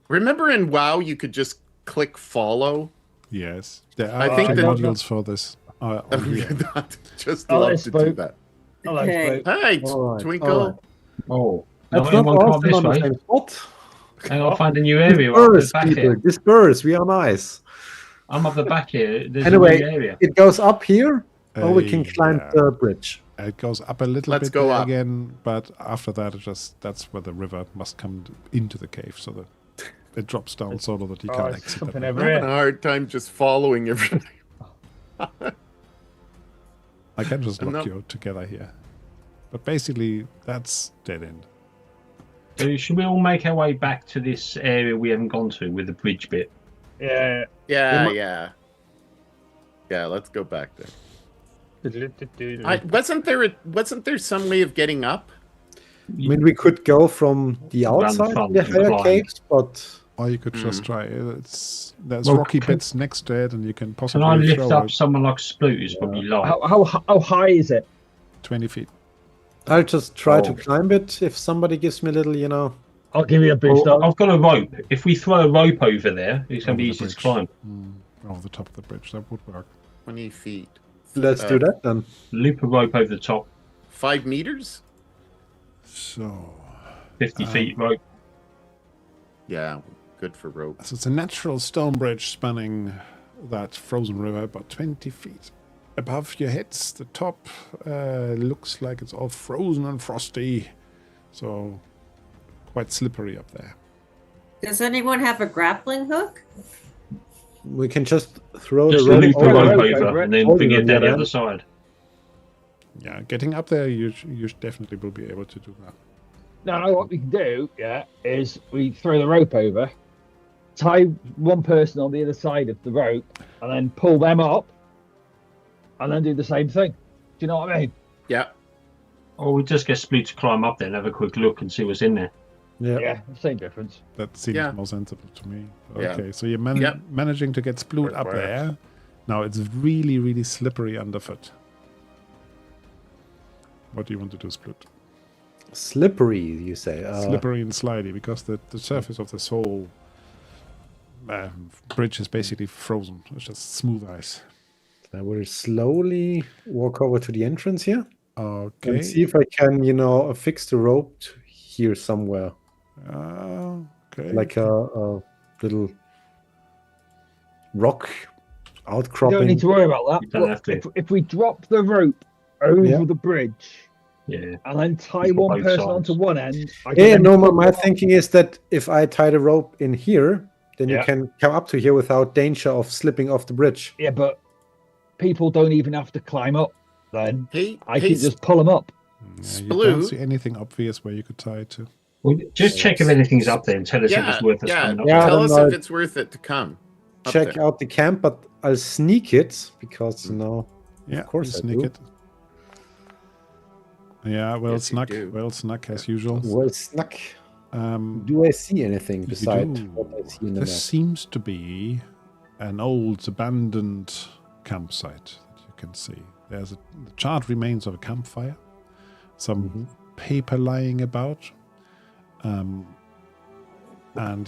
S5: Remember in WoW you could just click follow?
S1: Yes. There are
S5: I think
S1: two
S5: that-
S1: modules for this.
S5: Just
S8: Oh,
S5: love
S8: there's
S5: to do
S8: Sploot.
S5: that.
S8: Hello,
S7: Okay.
S8: Sploot.
S5: Hey,
S3: All right,
S5: Twinkle.
S3: all right.
S4: Oh,
S3: that's
S4: no,
S3: not
S4: anyone come
S3: often
S4: this
S3: on the
S4: way.
S3: same spot.
S4: Hang on, I'll find a new area. I'm up the
S3: Disperse,
S4: back
S3: people.
S4: here.
S3: Disperse. We are nice.
S4: I'm up the back here. There's
S3: Anyway,
S4: a new area.
S3: It goes up here, or we can climb
S1: yeah.
S3: the bridge.
S1: It goes up a little
S5: Let's
S1: bit
S5: go
S1: there
S5: up.
S1: again, but after that, that's where the river must come into the cave, so that it drops down so that you can
S8: it's
S1: exit.
S8: something
S1: that
S5: I'm
S1: way.
S8: over
S5: having a
S8: here.
S5: hard time just following everything.
S1: I can just
S5: I'm
S1: lock
S5: not-
S1: you together here. But basically, that's dead end.
S4: So should we all make our way back to this area we haven't gone to with the bridge bit?
S8: Yeah.
S5: Yeah. Let's go back there. Wasn't there some way of getting up?
S3: I mean, we could go from the
S4: Around the
S3: outside
S4: front
S3: the
S4: and
S3: higher
S4: climb.
S3: caves, but
S1: Or you could just
S5: Mm.
S1: try it. There's
S4: Well,
S1: rocky
S4: can-
S1: bits next to it, and you can
S4: Can
S1: possibly
S4: I lift
S1: throw
S4: up
S1: it
S4: someone like Sploot who's probably low?
S8: How high is it?
S1: 20 feet.
S3: I'll just try to
S4: Oh.
S3: climb it if somebody gives me a little,
S8: I'll give you a boost
S4: Well,
S8: up.
S4: I've got a rope. If we throw a rope over there, it's going
S1: Over
S4: to be
S1: the
S4: easy to
S1: bridge.
S4: climb.
S1: Over the top of the bridge. That would work.
S5: 20 feet.
S3: Let's do that then.
S4: Loop a rope over the top.
S5: 5 meters?
S1: So,
S4: 50 feet rope.
S5: Yeah, good for rope.
S1: so it's a natural stone bridge spanning that frozen river about 20 feet above your heads. The top looks like it's all frozen and frosty. So, quite slippery up there.
S7: Does anyone have a grappling hook?
S3: We can just throw
S4: Just
S3: the rope
S4: loop a
S8: over.
S4: rope
S8: Over
S4: over
S8: it.
S4: and then
S3: Holding
S4: bring it
S3: on the
S4: down the
S3: other
S4: other
S3: end.
S4: side.
S1: Yeah, getting up there, you definitely will be able to do that.
S8: No, what we can do, is we throw the rope over, tie one person on the other side of the rope, and then pull them up, and then do the same thing. Do you know what I mean?
S5: Yeah.
S4: Or we just get Sploot to climb up there and have a quick look and see what's in there.
S3: Yeah.
S8: Yeah, same difference.
S1: That seems
S5: Yeah.
S1: more sensible to me.
S5: Yeah.
S1: Okay, so you're
S5: Yep.
S1: managing to get Sploot up
S5: Works.
S1: there. Now it's really, really slippery underfoot. What do you want to do, Sploot?
S3: Slippery, you say.
S1: Slippery and slidey, because the surface of this whole bridge is basically frozen. It's just smooth ice.
S3: I will slowly walk over to the entrance here
S1: Okay.
S3: and see if I can, affix the rope here somewhere.
S1: Okay.
S3: Like a little rock
S8: You
S3: outcropping.
S8: don't need to worry about that.
S4: You don't have
S8: But
S4: to.
S8: if we drop the rope over
S3: Yeah.
S8: the bridge
S4: Yeah.
S8: and then tie
S4: You've got
S8: one
S4: both
S8: person
S4: sides.
S8: onto one end, I can
S3: Yeah,
S8: then
S3: no,
S8: pull
S3: my
S8: them up.
S3: thinking is that if I tie the rope in here, then you
S8: Yeah.
S3: can come up to here without danger of slipping off the bridge.
S8: Yeah, but people don't even have to climb up. Then
S5: Hey,
S8: I
S5: hey,
S8: can just pull them up.
S1: Yeah, you don't
S5: Sploot.
S1: see anything obvious where you could tie it to.
S4: Well, just check if anything's up there and tell us if it's worth us coming up.
S3: Yeah, I
S5: Tell
S3: don't
S5: us
S3: know.
S5: if it's worth it to come. up
S3: Check
S5: there.
S3: out the camp, but I'll sneak it because,
S1: Yeah,
S3: Of course
S1: you
S3: I
S1: sneak
S3: do.
S1: it. Yeah, well
S5: Yes, you
S1: snuck.
S5: do.
S1: Well snuck as usual.
S3: well snuck.
S1: Um,
S3: Do I see anything
S1: you
S3: besides
S1: do.
S3: what I see in the
S1: This
S3: map?
S1: seems to be an old abandoned campsite that you can see. There's the charred remains of a campfire, some
S3: Mhm.
S1: paper lying about, and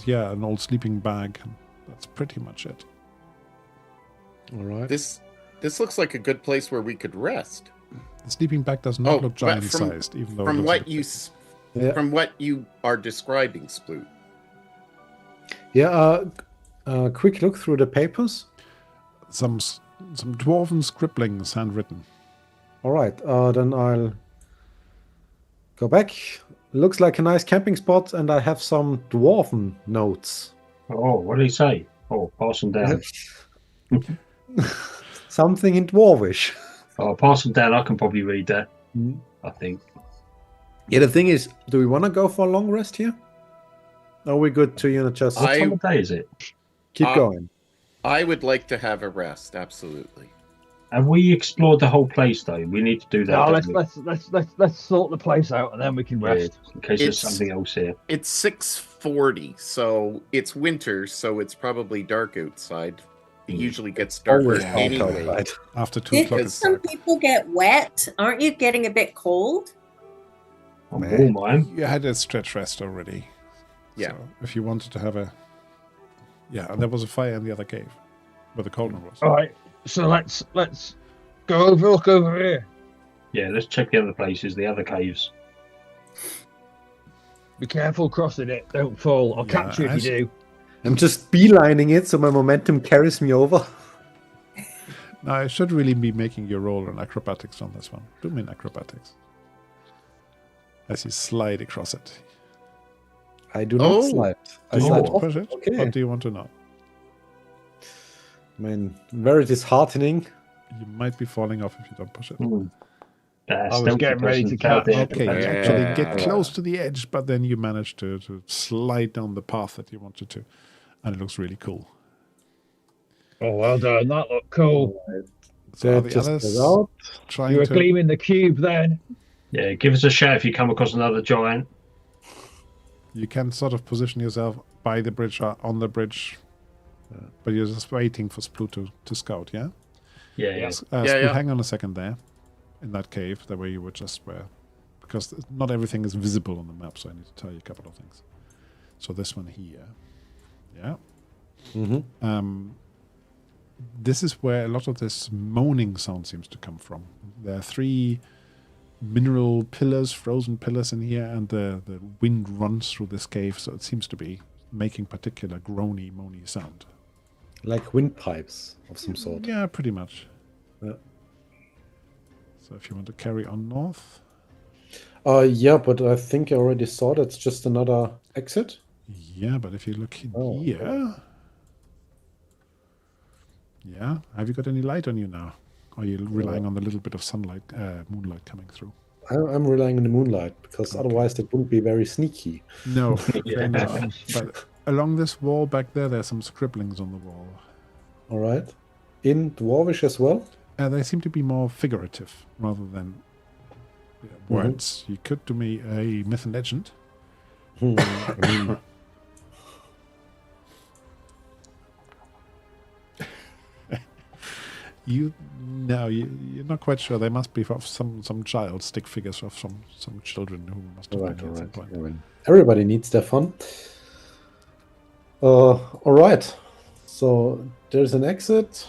S1: yeah, an old sleeping bag. That's pretty much it.
S3: All right.
S5: This looks like a good place where we could rest.
S1: The sleeping bag does not
S5: Oh,
S1: look
S5: but
S1: giant-sized, even though it
S5: From
S1: looks
S5: what
S1: like
S5: you
S1: big.
S3: Yeah.
S5: from what you are describing, Sploot.
S3: Yeah. Quick look through the papers.
S1: some dwarven scribblings handwritten.
S3: All right. Then I'll go back. Looks like a nice camping spot, and I have some dwarven notes.
S4: Oh, what did he say? Oh, pass them down.
S3: Something in dwarvish.
S4: Oh, pass them down. I can probably read that.
S3: Mm.
S4: I think.
S3: Yeah. The thing is, do we want to go for a long rest here? Are we good to just
S4: What time of day is it?
S3: keep going?
S5: I would like to have a rest, absolutely.
S4: Have we explored the whole place though? We need to do that.
S8: No,
S4: don't we?
S8: let's sort the place out and then we can
S4: Yeah,
S8: rest.
S4: in case there's
S5: It's-
S4: something else here.
S5: It's 6:40, so it's winter, so it's probably dark outside. It usually gets darker
S3: Always dark
S5: anyway.
S3: outside.
S1: After 2 o'clock,
S7: Did
S1: it's
S7: some
S1: dark.
S7: people get wet? Aren't you getting a bit cold?
S4: I'm
S3: Man.
S4: warm, man.
S1: You had a stretch rest already.
S5: Yeah.
S1: So if you wanted to have a... Yeah, and there was a fire in the other cave where the cauldron was.
S8: All right, so let's go look over here.
S4: Yeah, let's check the other places, the other caves.
S8: Be careful crossing it. Don't fall. I'll
S1: Yeah,
S8: catch you if you do.
S3: I'm just beelining it, so my momentum carries me over.
S1: No, I should really be making you roll on acrobatics on this one. Do me an acrobatics. As you slide across it.
S3: I do not slide. I
S1: Do you
S3: slide
S1: want to
S3: off.
S1: push it?
S3: Okay.
S1: Or do you want to not?
S3: I mean, very disheartening.
S1: You might be falling off if you don't push it.
S8: I was getting ready to count it.
S1: Okay, you actually get close to the edge, but then you manage to slide down the path that you wanted to. And it looks really cool.
S8: Oh, well done. That looked cool.
S1: So are
S3: That
S1: the
S3: just
S1: others
S3: goes out.
S1: trying
S8: You were
S1: to...
S8: gleaming the cube then.
S4: Yeah, give us a shout if you come across another giant.
S1: You can sort of position yourself by the bridge or on the bridge, but you're just waiting for Splu to scout, yeah?
S4: Yeah.
S1: Splu, hang on a second there, in that cave, the way you were just were. Because not everything is visible on the map, so I need to tell you a couple of things. So this one here, yeah?
S3: Mm-hmm.
S1: This is where a lot of this moaning sound seems to come from. There are 3 mineral pillars, frozen pillars in here, and the wind runs through this cave, so it seems to be making particular groany, moany sound.
S3: Like windpipes of some sort.
S1: Yeah, pretty much.
S3: Yeah.
S1: So if you want to carry on north.
S3: Yeah, but I think I already saw that's just another exit.
S1: Yeah, but if you look in here.
S3: Okay.
S1: Yeah, have you got any light on you now? Or are you relying on the little bit of sunlight, moonlight coming through?
S3: I'm relying on the moonlight because otherwise that wouldn't be very sneaky.
S1: No, fair enough. But along this wall back there's some scribblings on the wall.
S3: All right. In Dwarvish as well?
S1: They seem to be more figurative rather than words. You could do me a myth and legend. You're not quite sure. They must be of some child, stick figures of some children who must have been here at some point.
S3: I mean, everybody needs their fun. All right. So there's an exit.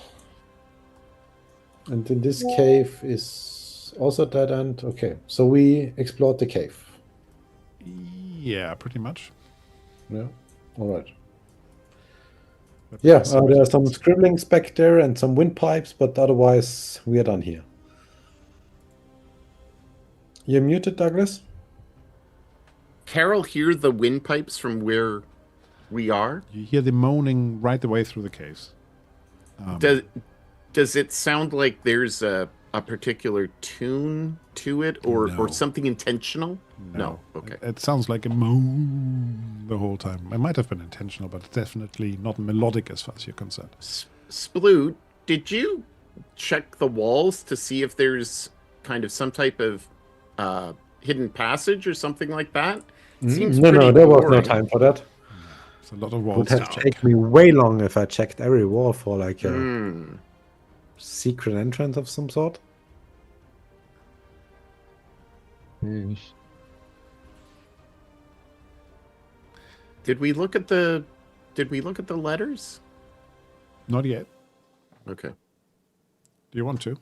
S3: And in this cave is also dead end. Okay, so we explored the cave.
S1: Yeah, pretty much.
S3: Yeah, all right. Yeah, there are some scribblings back there and some windpipes, but otherwise we are done here. You're muted, Douglas?
S5: Carol hear the windpipes from where we are?
S1: You hear the moaning right the way through the caves.
S5: Does it sound like there's a particular tune to it or something intentional? No. Okay.
S1: It sounds like a moan the whole time. It might have been intentional, but it's definitely not melodic as far as you're concerned.
S5: Splu, did you check the walls to see if there's kind of some type of hidden passage or something like that?
S3: No, there was no time for that.
S1: It's a lot of
S3: It
S1: walls.
S3: would have taken me way long if I checked every wall for like a secret entrance of some sort.
S5: Did we look at the letters?
S1: Not yet.
S5: Okay.
S1: Do you want to?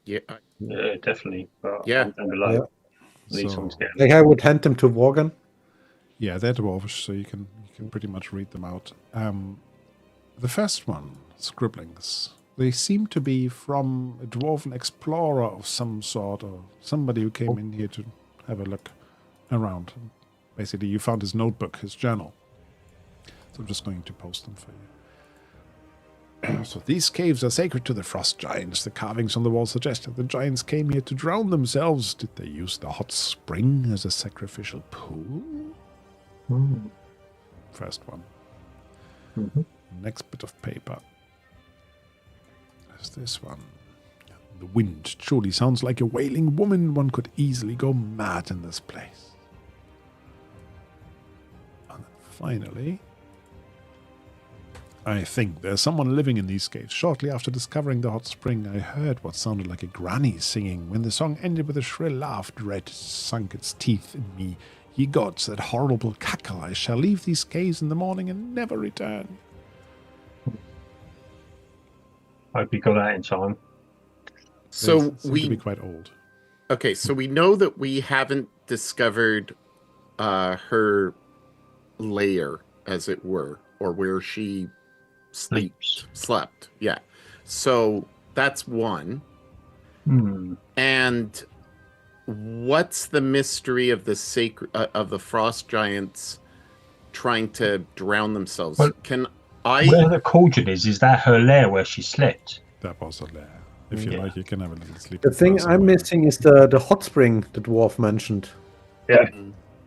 S5: Yeah.
S4: Definitely. But
S5: Yeah.
S3: Like I would hand them to Worgen.
S1: Yeah, they're dwarvish, so you can pretty much read them out. The first one, scribblings. They seem to be from a dwarven explorer of some sort, or somebody who came in here to have a look around. Basically, you found his notebook, his journal. So I'm just going to post them for you. So these caves are sacred to the frost giants. The carvings on the wall suggest that the giants came here to drown themselves. Did they use the hot spring as a sacrificial pool? First one. Next bit of paper. There's this one. The wind truly sounds like a wailing woman. One could easily go mad in this place. And then finally, I think there's someone living in these caves. Shortly after discovering the hot spring, I heard what sounded like a granny singing. When the song ended with a shrill laugh, dread sunk its teeth in me. Ye gods, that horrible cackle! I shall leave these caves in the morning and never return.
S4: Hope you got out in time.
S5: So
S1: They seem to be quite old.
S5: Okay, so we know that we haven't discovered her lair, as it were, or where she slept. Yeah. So that's one. And what's the mystery of the of the frost giants trying to drown themselves?
S4: Well, where the cauldron is that her lair where she slept?
S1: That was a lair. If you like, you can have a little sleep.
S3: The thing I'm missing is the hot spring the dwarf mentioned.
S8: Yeah.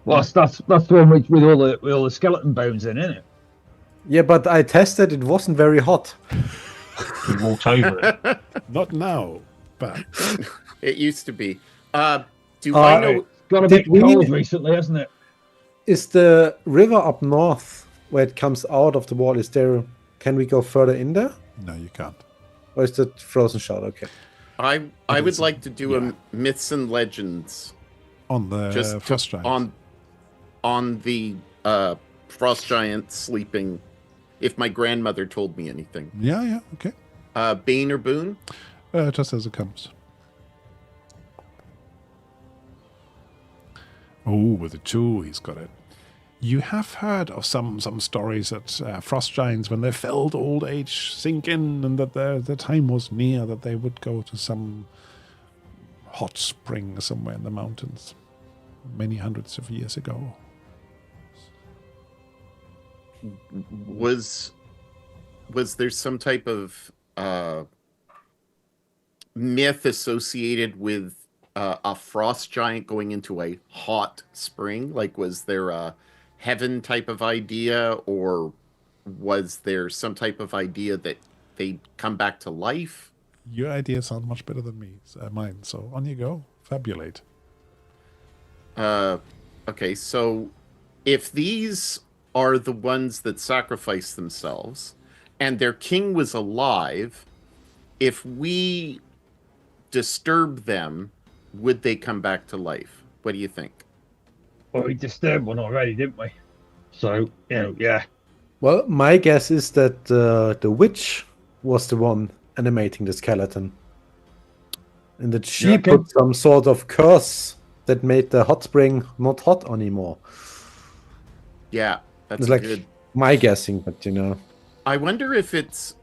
S8: Well, that's the one with all the skeleton bones in, isn't it?
S3: Yeah, but I tested. It wasn't very hot.
S4: You walked over it.
S1: Not now, but
S5: it used to be. Do I know?
S8: Got a bit cold recently, hasn't it?
S3: Is the river up north where it comes out of the wall? Is there? Can we go further in there?
S1: No, you can't.
S3: Or is that frozen shot? Okay.
S5: I would like to do a myths and legends
S1: on the frost giant.
S5: On the frost giant sleeping. If my grandmother told me anything.
S1: Yeah, okay.
S5: Bane or boon?
S1: Just as it comes. Oh, with the 2, he's got it. You have heard of some stories that frost giants, when they felt old age sink in and that the time was near, that they would go to some hot spring somewhere in the mountains many hundreds of years ago.
S5: Was there some type of myth associated with a frost giant going into a hot spring? Like, was there a heaven type of idea, or was there some type of idea that they'd come back to life?
S1: Your ideas sound much better than mine, so on you go. Fabulate.
S5: Okay, so if these are the ones that sacrificed themselves and their king was alive, if we disturb them, would they come back to life? What do you think?
S8: Well, we disturbed one already, didn't we? So, yeah.
S3: Well, my guess is that the witch was the one animating the skeleton. And that she put some sort of curse that made the hot spring not hot anymore.
S5: Yeah, that's
S3: it's like
S5: good.
S3: My guessing, but
S5: I wonder if it's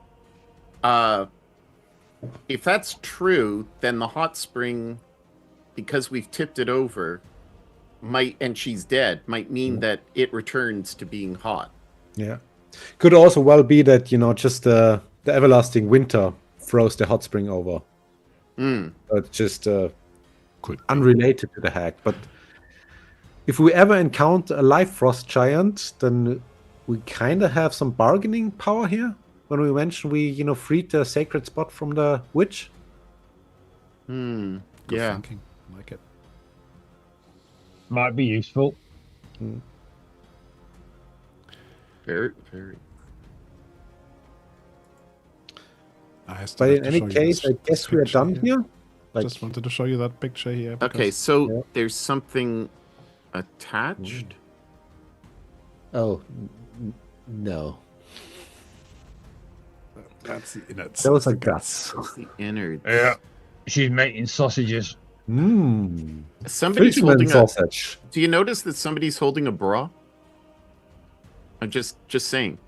S5: if that's true, then the hot spring, because we've tipped it over, and she's dead, might mean that it returns to being hot.
S3: Yeah. Could also well be that, just the everlasting winter froze the hot spring over. So it's just unrelated to the hack. But if we ever encounter a live frost giant, then we kind of have some bargaining power here. When we mention we, freed the sacred spot from the witch.
S1: Good thinking. I like it.
S8: Might be useful.
S5: Very, very.
S3: But in any case, I guess we are done here.
S1: Just wanted to show you that picture here.
S5: Okay, so there's something attached.
S3: Oh, no.
S1: That's the innards.
S3: Those are guts.
S5: That's the innards.
S8: Yeah. She's making sausages.
S5: Somebody's holding
S3: sausage.
S5: Do you notice that somebody's holding a bra? I'm just saying.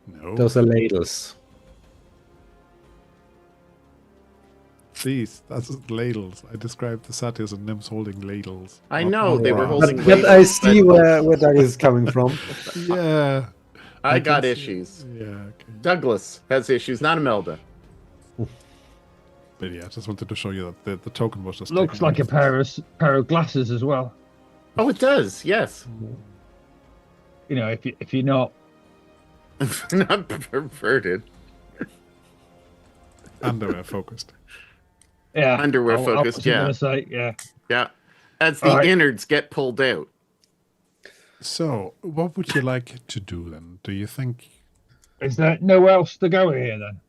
S1: No.
S3: Those are ladles.
S1: These, that's ladles. I described the satyrs and nymphs holding ladles.
S5: I know, they were holding ladles.
S3: But I see where Doug is coming from.
S1: Yeah.
S5: I got issues.
S1: Yeah, okay.
S5: Douglas has issues, not Imelda.
S1: But yeah, I just wanted to show you that the token was just...
S8: Looks like a pair of glasses as well.
S5: Oh, it does, yes.
S8: If you're not...
S5: not perverted.
S1: Underwear focused.
S8: Yeah.
S5: Underwear focused, yeah. Yeah. As the innards get pulled out.
S1: So, what would you like to do then? Do you think...
S8: Is there nowhere else to go here then?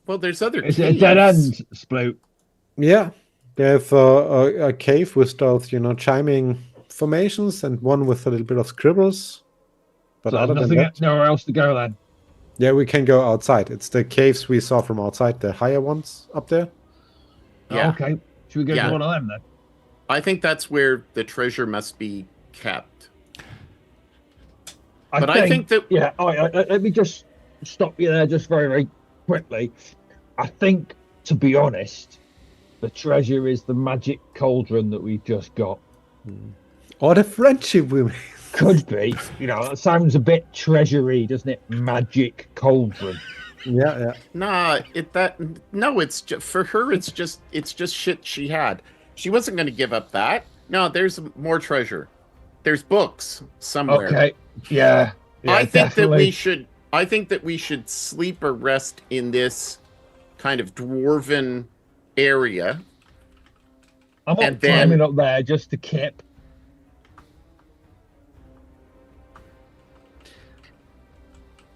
S5: Well, there's other
S8: caves.
S5: Is
S8: it a dead end, Sploot?
S3: Yeah. They have a cave with those, chiming formations and one with a little bit of scribbles. But
S8: so
S3: other than that,
S8: nowhere else to go then?
S3: Yeah, we can go outside. It's the caves we saw from outside, the higher ones up there.
S5: Yeah.
S8: Oh, okay. Should we go to one of them then?
S5: I think that's where the treasure must be kept.
S8: I think that... Yeah, let me just stop you there just very, very quickly. I think, to be honest, the treasure is the magic cauldron that we've just got.
S3: Or the friendship we made.
S8: Could be. You know, that sounds a bit treasury, doesn't it? Magic cauldron.
S3: Yeah.
S5: Nah, it's just, for her. It's just shit she had. She wasn't going to give up that. No, there's more treasure. There's books somewhere.
S8: Okay. Yeah.
S5: I think
S8: definitely.
S5: that we should sleep or rest in this kind of dwarven area.
S8: I'm
S5: and
S8: not
S5: then-
S8: climbing up there just to kip.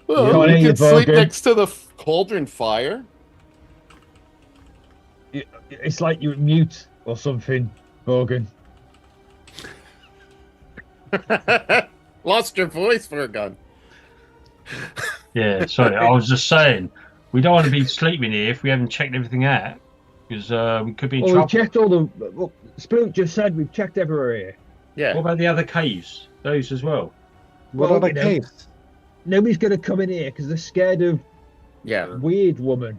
S5: Well,
S8: Go on
S5: you
S8: in,
S5: can
S8: you
S5: sleep
S8: bugger.
S5: next to the cauldron fire.
S8: It's like you're mute or something, Morgan.
S5: Lost your voice for a gun.
S4: Yeah, sorry. I was just saying, we don't want to be sleeping here if we haven't checked everything out, because we could be in
S8: Well,
S4: trouble.
S8: we've checked all the. Well, Spook just said we've checked everywhere here.
S5: Yeah.
S4: What about the other caves? Those as well?
S3: What
S8: Well,
S3: are the
S8: you know,
S3: caves?
S8: Nobody's going to come in here because they're scared of
S5: Yeah.
S8: weird woman.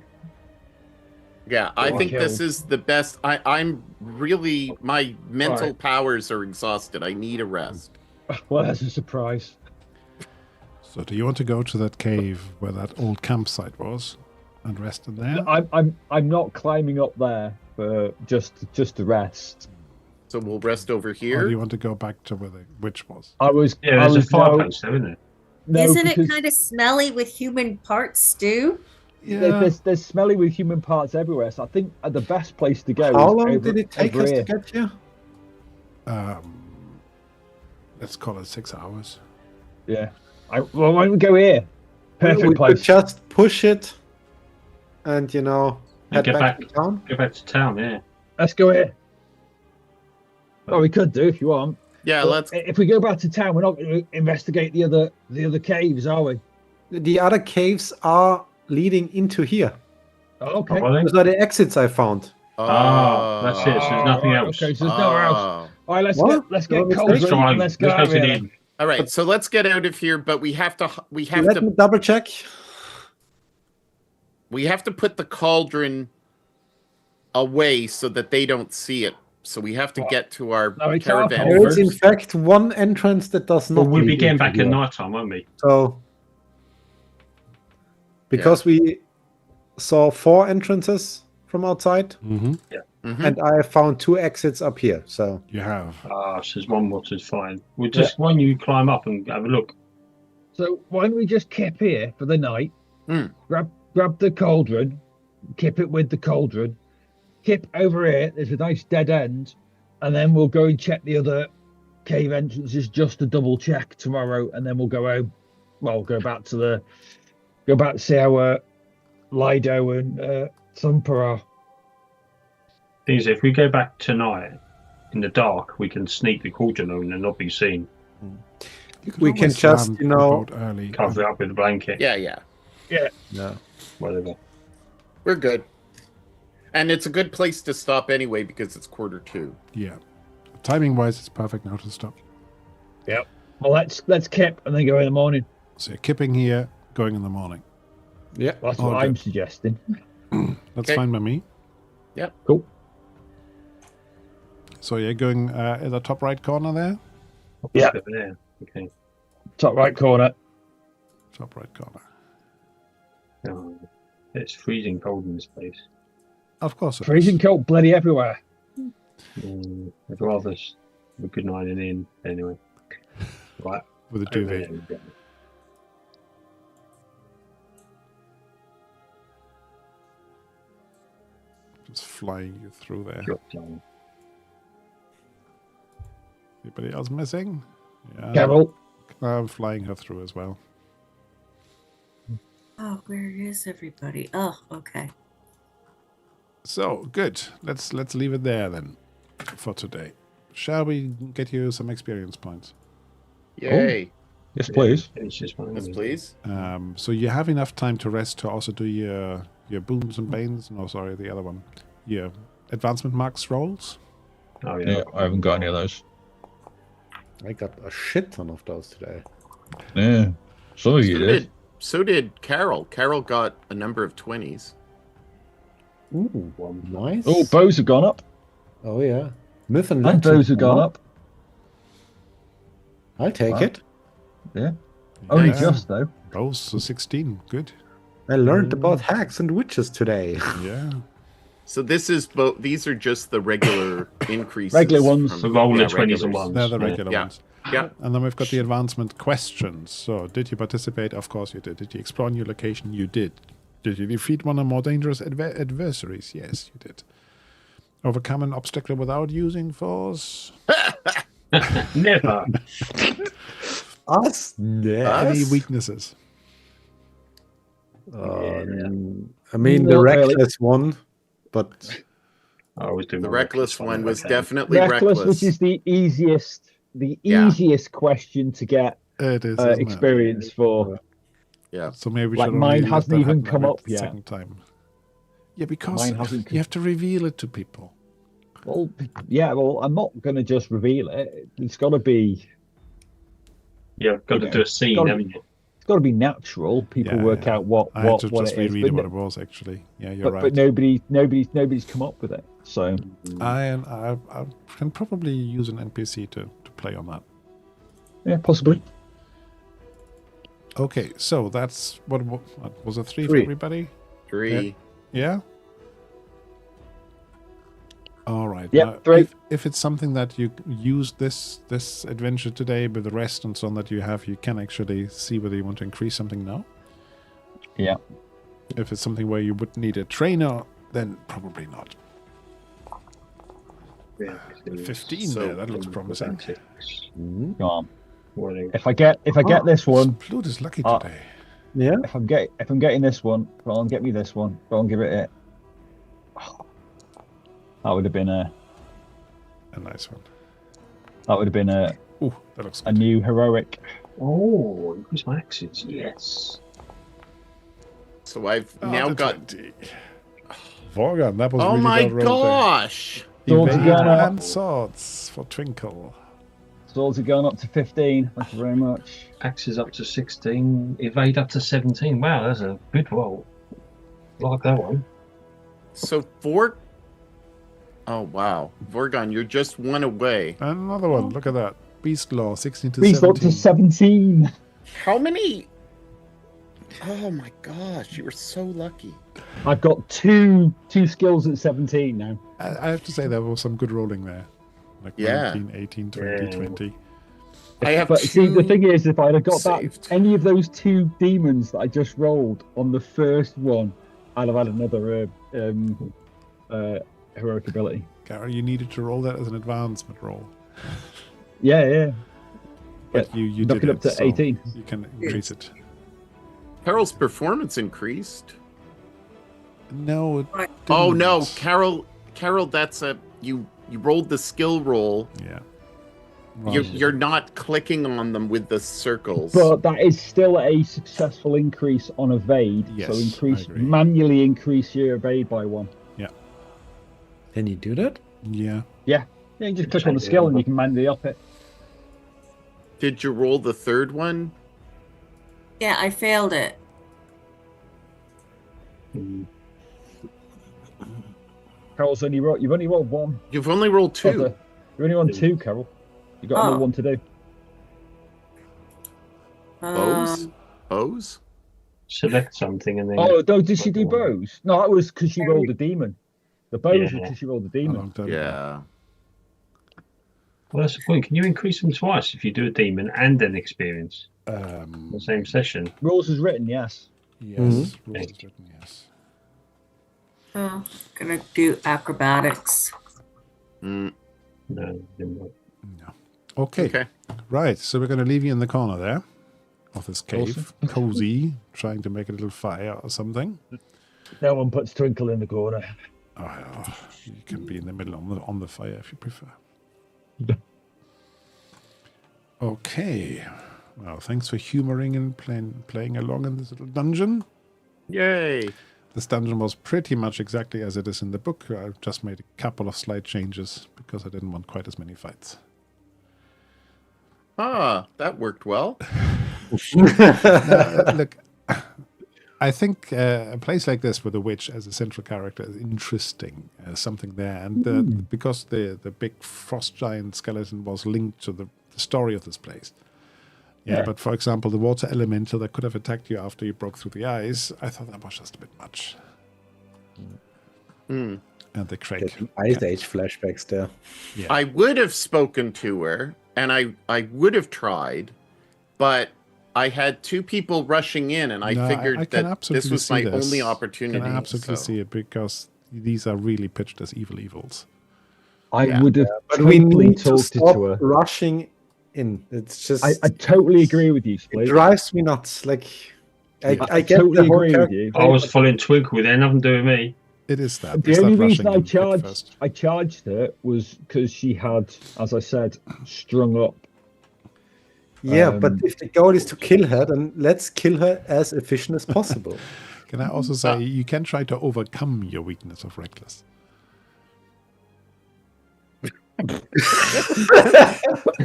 S5: Yeah, I
S8: Or
S5: think this
S8: killed.
S5: is the best. I'm really, my mental
S8: Right.
S5: powers are exhausted. I need a rest.
S8: Well, that's a surprise.
S1: So do you want to go to that cave where that old campsite was and rest in there?
S8: I'm not climbing up there for just to rest.
S5: So we'll rest over
S1: Or
S5: here.
S1: do you want to go back to where the witch was?
S8: I was.
S4: Yeah,
S8: I
S4: there's a
S8: was
S4: fireplace there, isn't there?
S8: no,
S7: Isn't it
S8: because
S7: kind of smelly with human parts, Stu?
S8: there's smelly with human parts everywhere. So I think the best place to go.
S3: How
S8: is
S3: long
S8: over,
S3: did it take
S8: over
S3: us
S8: here.
S3: to get here?
S1: Let's call it 6 hours.
S8: Yeah. Well, why don't we go here? Perfect
S3: we could
S8: place.
S3: just push it and,
S4: And
S3: head
S4: get
S3: back
S4: back.
S3: to town.
S4: Go back to town, yeah.
S8: Let's go here. Well, we could do if you want.
S5: Yeah,
S8: But
S5: let's.
S8: If we go back to town, we're not going to investigate the other caves, are we?
S3: The other caves are leading into here.
S8: Oh, okay.
S4: Well, then-
S3: Those are the exits I found.
S4: that's it. So there's nothing
S8: right,
S4: else.
S8: Okay, so there's nowhere else.
S5: Oh.
S8: All right, let's
S3: What?
S8: get
S3: No
S8: cold
S3: mistake.
S8: drink
S4: Fine.
S8: and let's go
S4: Let's
S8: out
S4: go to the
S8: here.
S4: inn.
S5: All right, so let's get out of here, but we have to
S3: Let me double check.
S5: put the cauldron away so that they don't see it. So we have to
S8: What?
S5: get to our
S8: No, it's our
S5: caravan.
S3: There is, in
S5: first.
S3: fact, one entrance that does not
S4: Well, we'll be
S3: lead
S4: getting
S3: into
S4: back at
S3: here.
S4: night time, won't we?
S3: So, because we saw 4 entrances from outside,
S1: Mm-hmm.
S5: Mhm.
S3: and I found 2 exits up here. So,
S1: You have.
S4: So there's one water's fine. We'll just, why don't you climb up and have a look?
S8: So why don't we just kip here for the night?
S5: Hmm.
S8: Grab the cauldron, kip it with the cauldron, kip over here. There's a nice dead end, and then we'll go and check the other cave entrances just to double check tomorrow, and then we'll go home. Well, go back to see how Lido and Thumper are.
S4: Thing is, if we go back tonight in the dark, we can sneak the cauldron on and not be seen.
S1: You
S3: We can
S1: always
S3: just,
S1: land
S3: you
S1: the
S3: know-
S1: boat early.
S4: Cover it up with a blanket,
S5: Yeah, yeah.
S3: yeah.
S4: whatever.
S5: We're good. And it's a good place to stop anyway because it's 1:45.
S1: Yeah. Timing wise, it's perfect now to stop.
S8: Well, let's kip and then go in the morning.
S1: So you're kipping here, going in the morning.
S3: Yeah.
S8: That's
S1: Oh,
S8: what
S1: good.
S8: I'm suggesting.
S1: That's
S5: Okay.
S1: fine by me.
S8: Cool.
S1: So you're going in the top right corner there?
S8: Yeah.
S4: Over there. Okay.
S8: Top right corner.
S1: Top right corner.
S4: Oh, it's freezing cold in this place.
S1: Of course. it
S8: Freezing
S1: is.
S8: cold, bloody everywhere.
S4: I'd rather have a good night in inn anyway. Right.
S1: With a
S4: over there
S1: duvet.
S4: we go.
S1: Just flying you through there.
S4: Drop down.
S1: Anybody else missing? Yeah.
S8: Carol.
S1: I'm flying her through as well.
S7: Oh, where is everybody? Oh, okay.
S1: So good. Let's leave it there then for today. Shall we get you some experience points?
S5: Yay.
S8: Yes, please.
S4: It's just one of
S5: Yes,
S4: them.
S5: please.
S1: So you have enough time to rest to also do your booms and banes. No, sorry, the other one. Your advancement marks rolls.
S4: Oh yeah.
S8: I haven't got any of those.
S3: I got a shit ton of those today.
S8: Yeah. Some of
S5: So did Carol. Carol got a number of 20s.
S3: Ooh, nice.
S8: Oh, bows have gone up.
S3: Oh yeah. Myth and
S8: And
S3: legend.
S8: bows have gone up.
S3: I'll take
S8: Wow.
S3: it.
S8: Yeah. Only
S1: Yeah.
S8: just though.
S1: Bows to 16. Good.
S3: I learned about hags and witches today.
S1: Yeah.
S5: So this is both. These are just the regular increases.
S8: Regular ones.
S5: from-
S4: The roll
S5: yeah,
S4: of 20s and
S5: regulars.
S4: ones.
S1: They're the
S4: Yeah.
S1: regular
S5: Yeah.
S1: ones.
S5: Yeah.
S1: And then we've got the advancement questions. So, did you participate? Of course you did. Did you explore new location? You did. Did you defeat one of more dangerous adversaries? Yes, you did. Overcome an obstacle without using force?
S4: Never.
S3: Us? Yeah.
S1: Any
S5: Us?
S1: weaknesses?
S3: I mean, the
S8: Not really.
S3: reckless one, but
S4: I always do
S5: The
S4: my
S5: reckless one
S4: if I
S5: was
S4: can.
S5: definitely
S8: Reckless,
S5: reckless.
S8: which is the easiest
S5: Yeah.
S8: question to get
S1: It is. isn't it?
S8: experience for.
S5: Yeah.
S1: So maybe we
S8: Like,
S1: should
S8: mine
S1: only let
S8: hasn't
S1: that
S8: even
S1: happen
S8: come
S1: every
S8: up yet.
S1: Second time. Yeah, because
S8: Mine hasn't
S1: you have to reveal it to people.
S8: Well, yeah. Well, I'm not going to just reveal it. It's got to be.
S4: Yeah, got to
S8: You
S4: do
S8: know,
S4: a scene,
S8: gotta-
S4: haven't you?
S8: It's got to be natural. People
S1: Yeah,
S8: work
S1: yeah.
S8: out what
S1: I had to
S8: what
S1: just
S8: it is.
S1: reread
S8: But,
S1: what it was, actually. Yeah, you're right.
S8: but nobody's come up with it. So
S1: I can probably use an NPC to play on that.
S8: yeah, possibly.
S1: Okay, so that's what was it? Three for
S3: Three.
S1: everybody?
S5: 3.
S1: Yeah. All right.
S8: Yep,
S1: now,
S8: 3.
S1: if it's something that you use this adventure today with the rest and so on that you have, you can actually see whether you want to increase something now.
S8: Yeah.
S1: If it's something where you would need a trainer, then probably not.
S4: Yeah,
S1: 15
S5: So-
S1: there. That looks promising.
S8: Come on.
S4: Warning.
S8: If I get this one,
S1: Blood is lucky
S8: Uh,
S1: today.
S3: yeah.
S8: if I'm getting this one, go on, get me this one. Go on, give it it. That would have been a
S1: nice one.
S8: a
S1: Ooh, that looks good.
S8: new heroic.
S4: Oh, increase my axes. Yes.
S5: So I've
S1: Oh,
S5: now
S1: the
S5: got.
S1: 20. Vorgan, that was
S5: Oh
S1: really
S5: my
S1: well rolled there.
S5: gosh!
S8: Swords
S1: Evade
S8: are going up.
S1: and swords for Twinkle.
S8: Swords are going up to 15. Thank you very much.
S4: Axes up to 16. Evade up to 17. Wow, that's a good roll. Like that one.
S5: So Oh wow, Vorgon, you're just one away.
S1: Another one. Look at that. Beast Law, 16 to
S8: Beast up
S1: 17.
S8: to 17.
S5: How many? Oh my gosh, you were so lucky.
S8: I've got two skills at 17 now.
S1: I have to say there was some good rolling there. Like
S5: Yeah.
S1: 19, 18, 20,
S4: Yeah.
S1: 20.
S5: I have
S8: But see, the
S5: two
S8: thing is, if I'd have got
S5: saved.
S8: any of those 2 demons that I just rolled on the first one, I'd have had another heroic ability.
S1: Gary, you needed to roll that as an advancement roll.
S8: Yeah.
S1: But you
S8: Knock
S1: did
S8: it up to
S1: so
S8: 18.
S1: You can increase it.
S5: Carol's performance increased.
S1: No, it
S5: Oh
S1: didn't.
S5: no, Carol, that's you rolled the skill roll.
S1: Yeah.
S5: You're not clicking on them with the circles.
S8: But that is still a successful increase on evade.
S1: Yes,
S8: So
S1: I agree.
S8: manually increase your evade by 1.
S3: Can you do that?
S1: Yeah.
S8: Yeah, you just click on the skill and you can manually up it.
S5: Did you roll the third one?
S7: Yeah, I failed it.
S8: Carol's you've only rolled 1.
S5: You've only rolled 2.
S8: You've only rolled 2, Carol. You've got another
S7: Oh.
S8: 1 to do.
S5: Bows? Bows?
S4: Select something and then.
S8: Oh, no, did she do bows? No, that was because she rolled a demon. The bows was
S4: Yeah.
S8: because she rolled a
S1: A
S8: demon.
S1: long time ago.
S5: Yeah.
S4: Well, that's the point. Can you increase them twice if you do a demon and an experience in the same session?
S8: Rules is written, yes.
S1: Yes.
S3: Mhm.
S1: Rules is written, yes.
S7: Oh, gonna do acrobatics.
S5: Mm,
S4: No.
S1: No. Okay.
S5: okay.
S1: Right. So we're going to leave you in the corner there of this cave, cozy, trying to make a little fire or something.
S8: No one puts Twinkle in the corner.
S1: Oh, you can be in the middle on the fire if you prefer. Okay. Well, thanks for humoring and playing along in this little dungeon.
S5: Yay.
S1: This dungeon was pretty much exactly as it is in the book. I just made a couple of slight changes because I didn't want quite as many fights.
S5: Ah, that worked well.
S1: Look, I think a place like this with a witch as a central character is interesting. Something there, and because the big frost giant skeleton was linked to the story of this place. Yeah, but for example, the water elemental that could have attacked you after you broke through the ice, I thought that was just a bit much. And the Craig.
S3: Ice Age flashbacks there.
S1: Yeah.
S5: I would have spoken to her, and I would have tried, but I had two people rushing in, and I figured that this was my only opportunity.
S1: I can absolutely see it, because these are really pitched as evils.
S8: I would have
S3: But we
S8: totally
S3: need to
S8: talked
S3: stop
S8: to her.
S3: rushing in. It's just
S8: I totally agree with you,
S3: it
S8: Split.
S3: drives me nuts. Like I get
S8: totally
S3: the whole
S8: agree with
S3: character.
S8: you.
S4: I was following Twinkle with nothing to do with me.
S1: It is that.
S8: The
S1: It's
S8: only
S1: that
S8: reason
S1: rushing
S8: I
S1: in bit first.
S8: charged her was because she had, as I said, strung up.
S3: Yeah, but if the goal is to kill her, then let's kill her as efficient as possible.
S1: Can I also say you can try to overcome your weakness of reckless?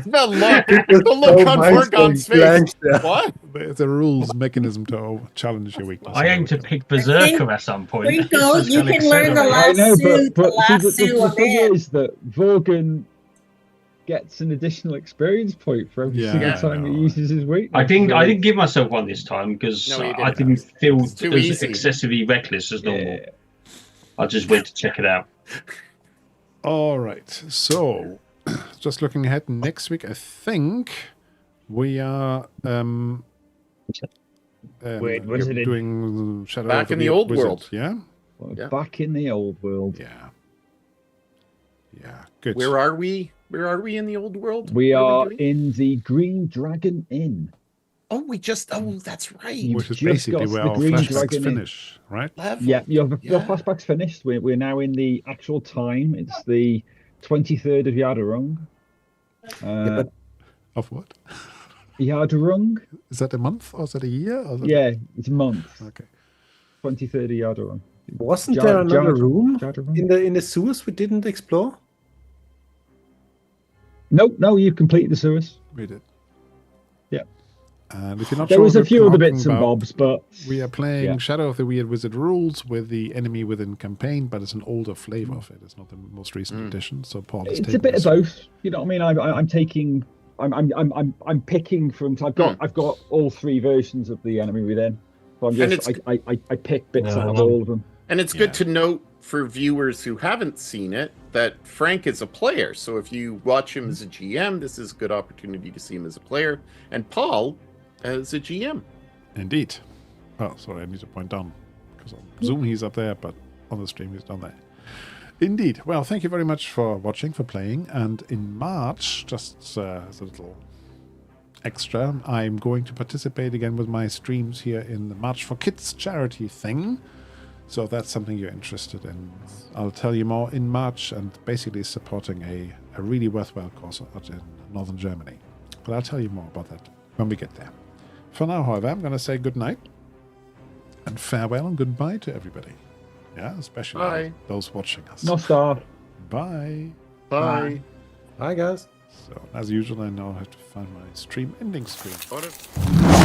S5: The look on Vorgon's face. What?
S1: It's a rules mechanism to challenge your weakness.
S4: I aim to pick Berserker at some point.
S7: Twinkle, you can learn the
S8: I
S7: last
S8: know,
S7: suit,
S8: but
S7: the
S8: see,
S7: last suit
S8: the
S7: of
S8: thing
S7: it.
S8: is that Vorgon gets an additional experience point for every single time he uses his weakness.
S4: I didn't give myself one this time because
S5: No, you
S4: I
S5: didn't.
S4: didn't feel
S5: It's too
S4: as
S5: easy.
S4: excessively reckless as normal.
S8: Yeah.
S4: I just went to check it out.
S1: All right. So, just looking ahead, next week, I think we are
S8: Wait, what is it in?
S1: doing Shadow
S5: Back
S1: of the
S5: in the
S1: Weird
S5: old
S1: Wizard,
S5: world.
S1: Yeah?
S5: Yeah.
S8: Back in the old world.
S1: Yeah. Yeah, good.
S5: Where are we? Where are we in the old world?
S8: We
S5: What
S8: are
S5: doing?
S8: in the Green Dragon Inn.
S5: Oh, that's right.
S8: You've
S1: Which is
S8: just
S1: basically
S8: got
S1: where
S8: the
S1: our
S8: Green
S1: flashbacks
S8: Dragon Inn.
S1: finish, right?
S5: Level.
S8: Yeah, your
S5: Yeah.
S8: flashback's finished. We're now in the actual time. It's the 23rd of Djachroum.
S3: but
S1: Of what?
S8: Djachroum?
S1: Is that a month or is that a year? Or is that
S8: Yeah, it's a month.
S1: Okay.
S8: 23rd of Djachroum.
S3: wasn't there another room
S8: Djachroum?
S3: in the sewers we didn't explore?
S8: No, you've completed the sewers.
S1: We did.
S8: Yeah.
S1: And if you're not
S8: There
S1: sure
S8: was
S1: what
S8: a few
S1: we're
S8: other
S1: talking
S8: bits and
S1: about,
S8: bobs, but
S1: we are playing
S8: Yeah.
S1: Shadow of the Weird Wizard rules with the enemy within campaign, but it's an older flavor of it. It's not the most recent edition. So Paul is
S8: it's
S1: taking
S8: a bit of
S1: this-
S8: both. You know what I mean? I'm taking. I'm picking from. So I've got all three versions of the enemy within. So I'm
S5: And
S8: just
S5: it's-
S8: I pick bits out of all of them.
S5: And it's good to note for viewers who haven't seen it that Frank is a player. So if you watch him as a GM, this is a good opportunity to see him as a player. And Paul as a GM.
S1: Indeed. Oh, sorry, I need to point down because on Zoom he's up there, but on the stream he's down there. Indeed. Well, thank you very much for watching, for playing. And in March, just as a little extra, I'm going to participate again with my streams here in the March for Kids charity thing. So if that's something you're interested in, I'll tell you more in March, and basically supporting a really worthwhile cause out in northern Germany. But I'll tell you more about that when we get there. For now, however, I'm going to say good night and farewell and goodbye to everybody. Yeah, especially
S5: Bye.
S1: those watching us.
S8: No star.
S1: Bye.
S5: Bye.
S3: Hi guys.
S1: So, as usual, I now have to find my stream ending screen.
S5: Bye.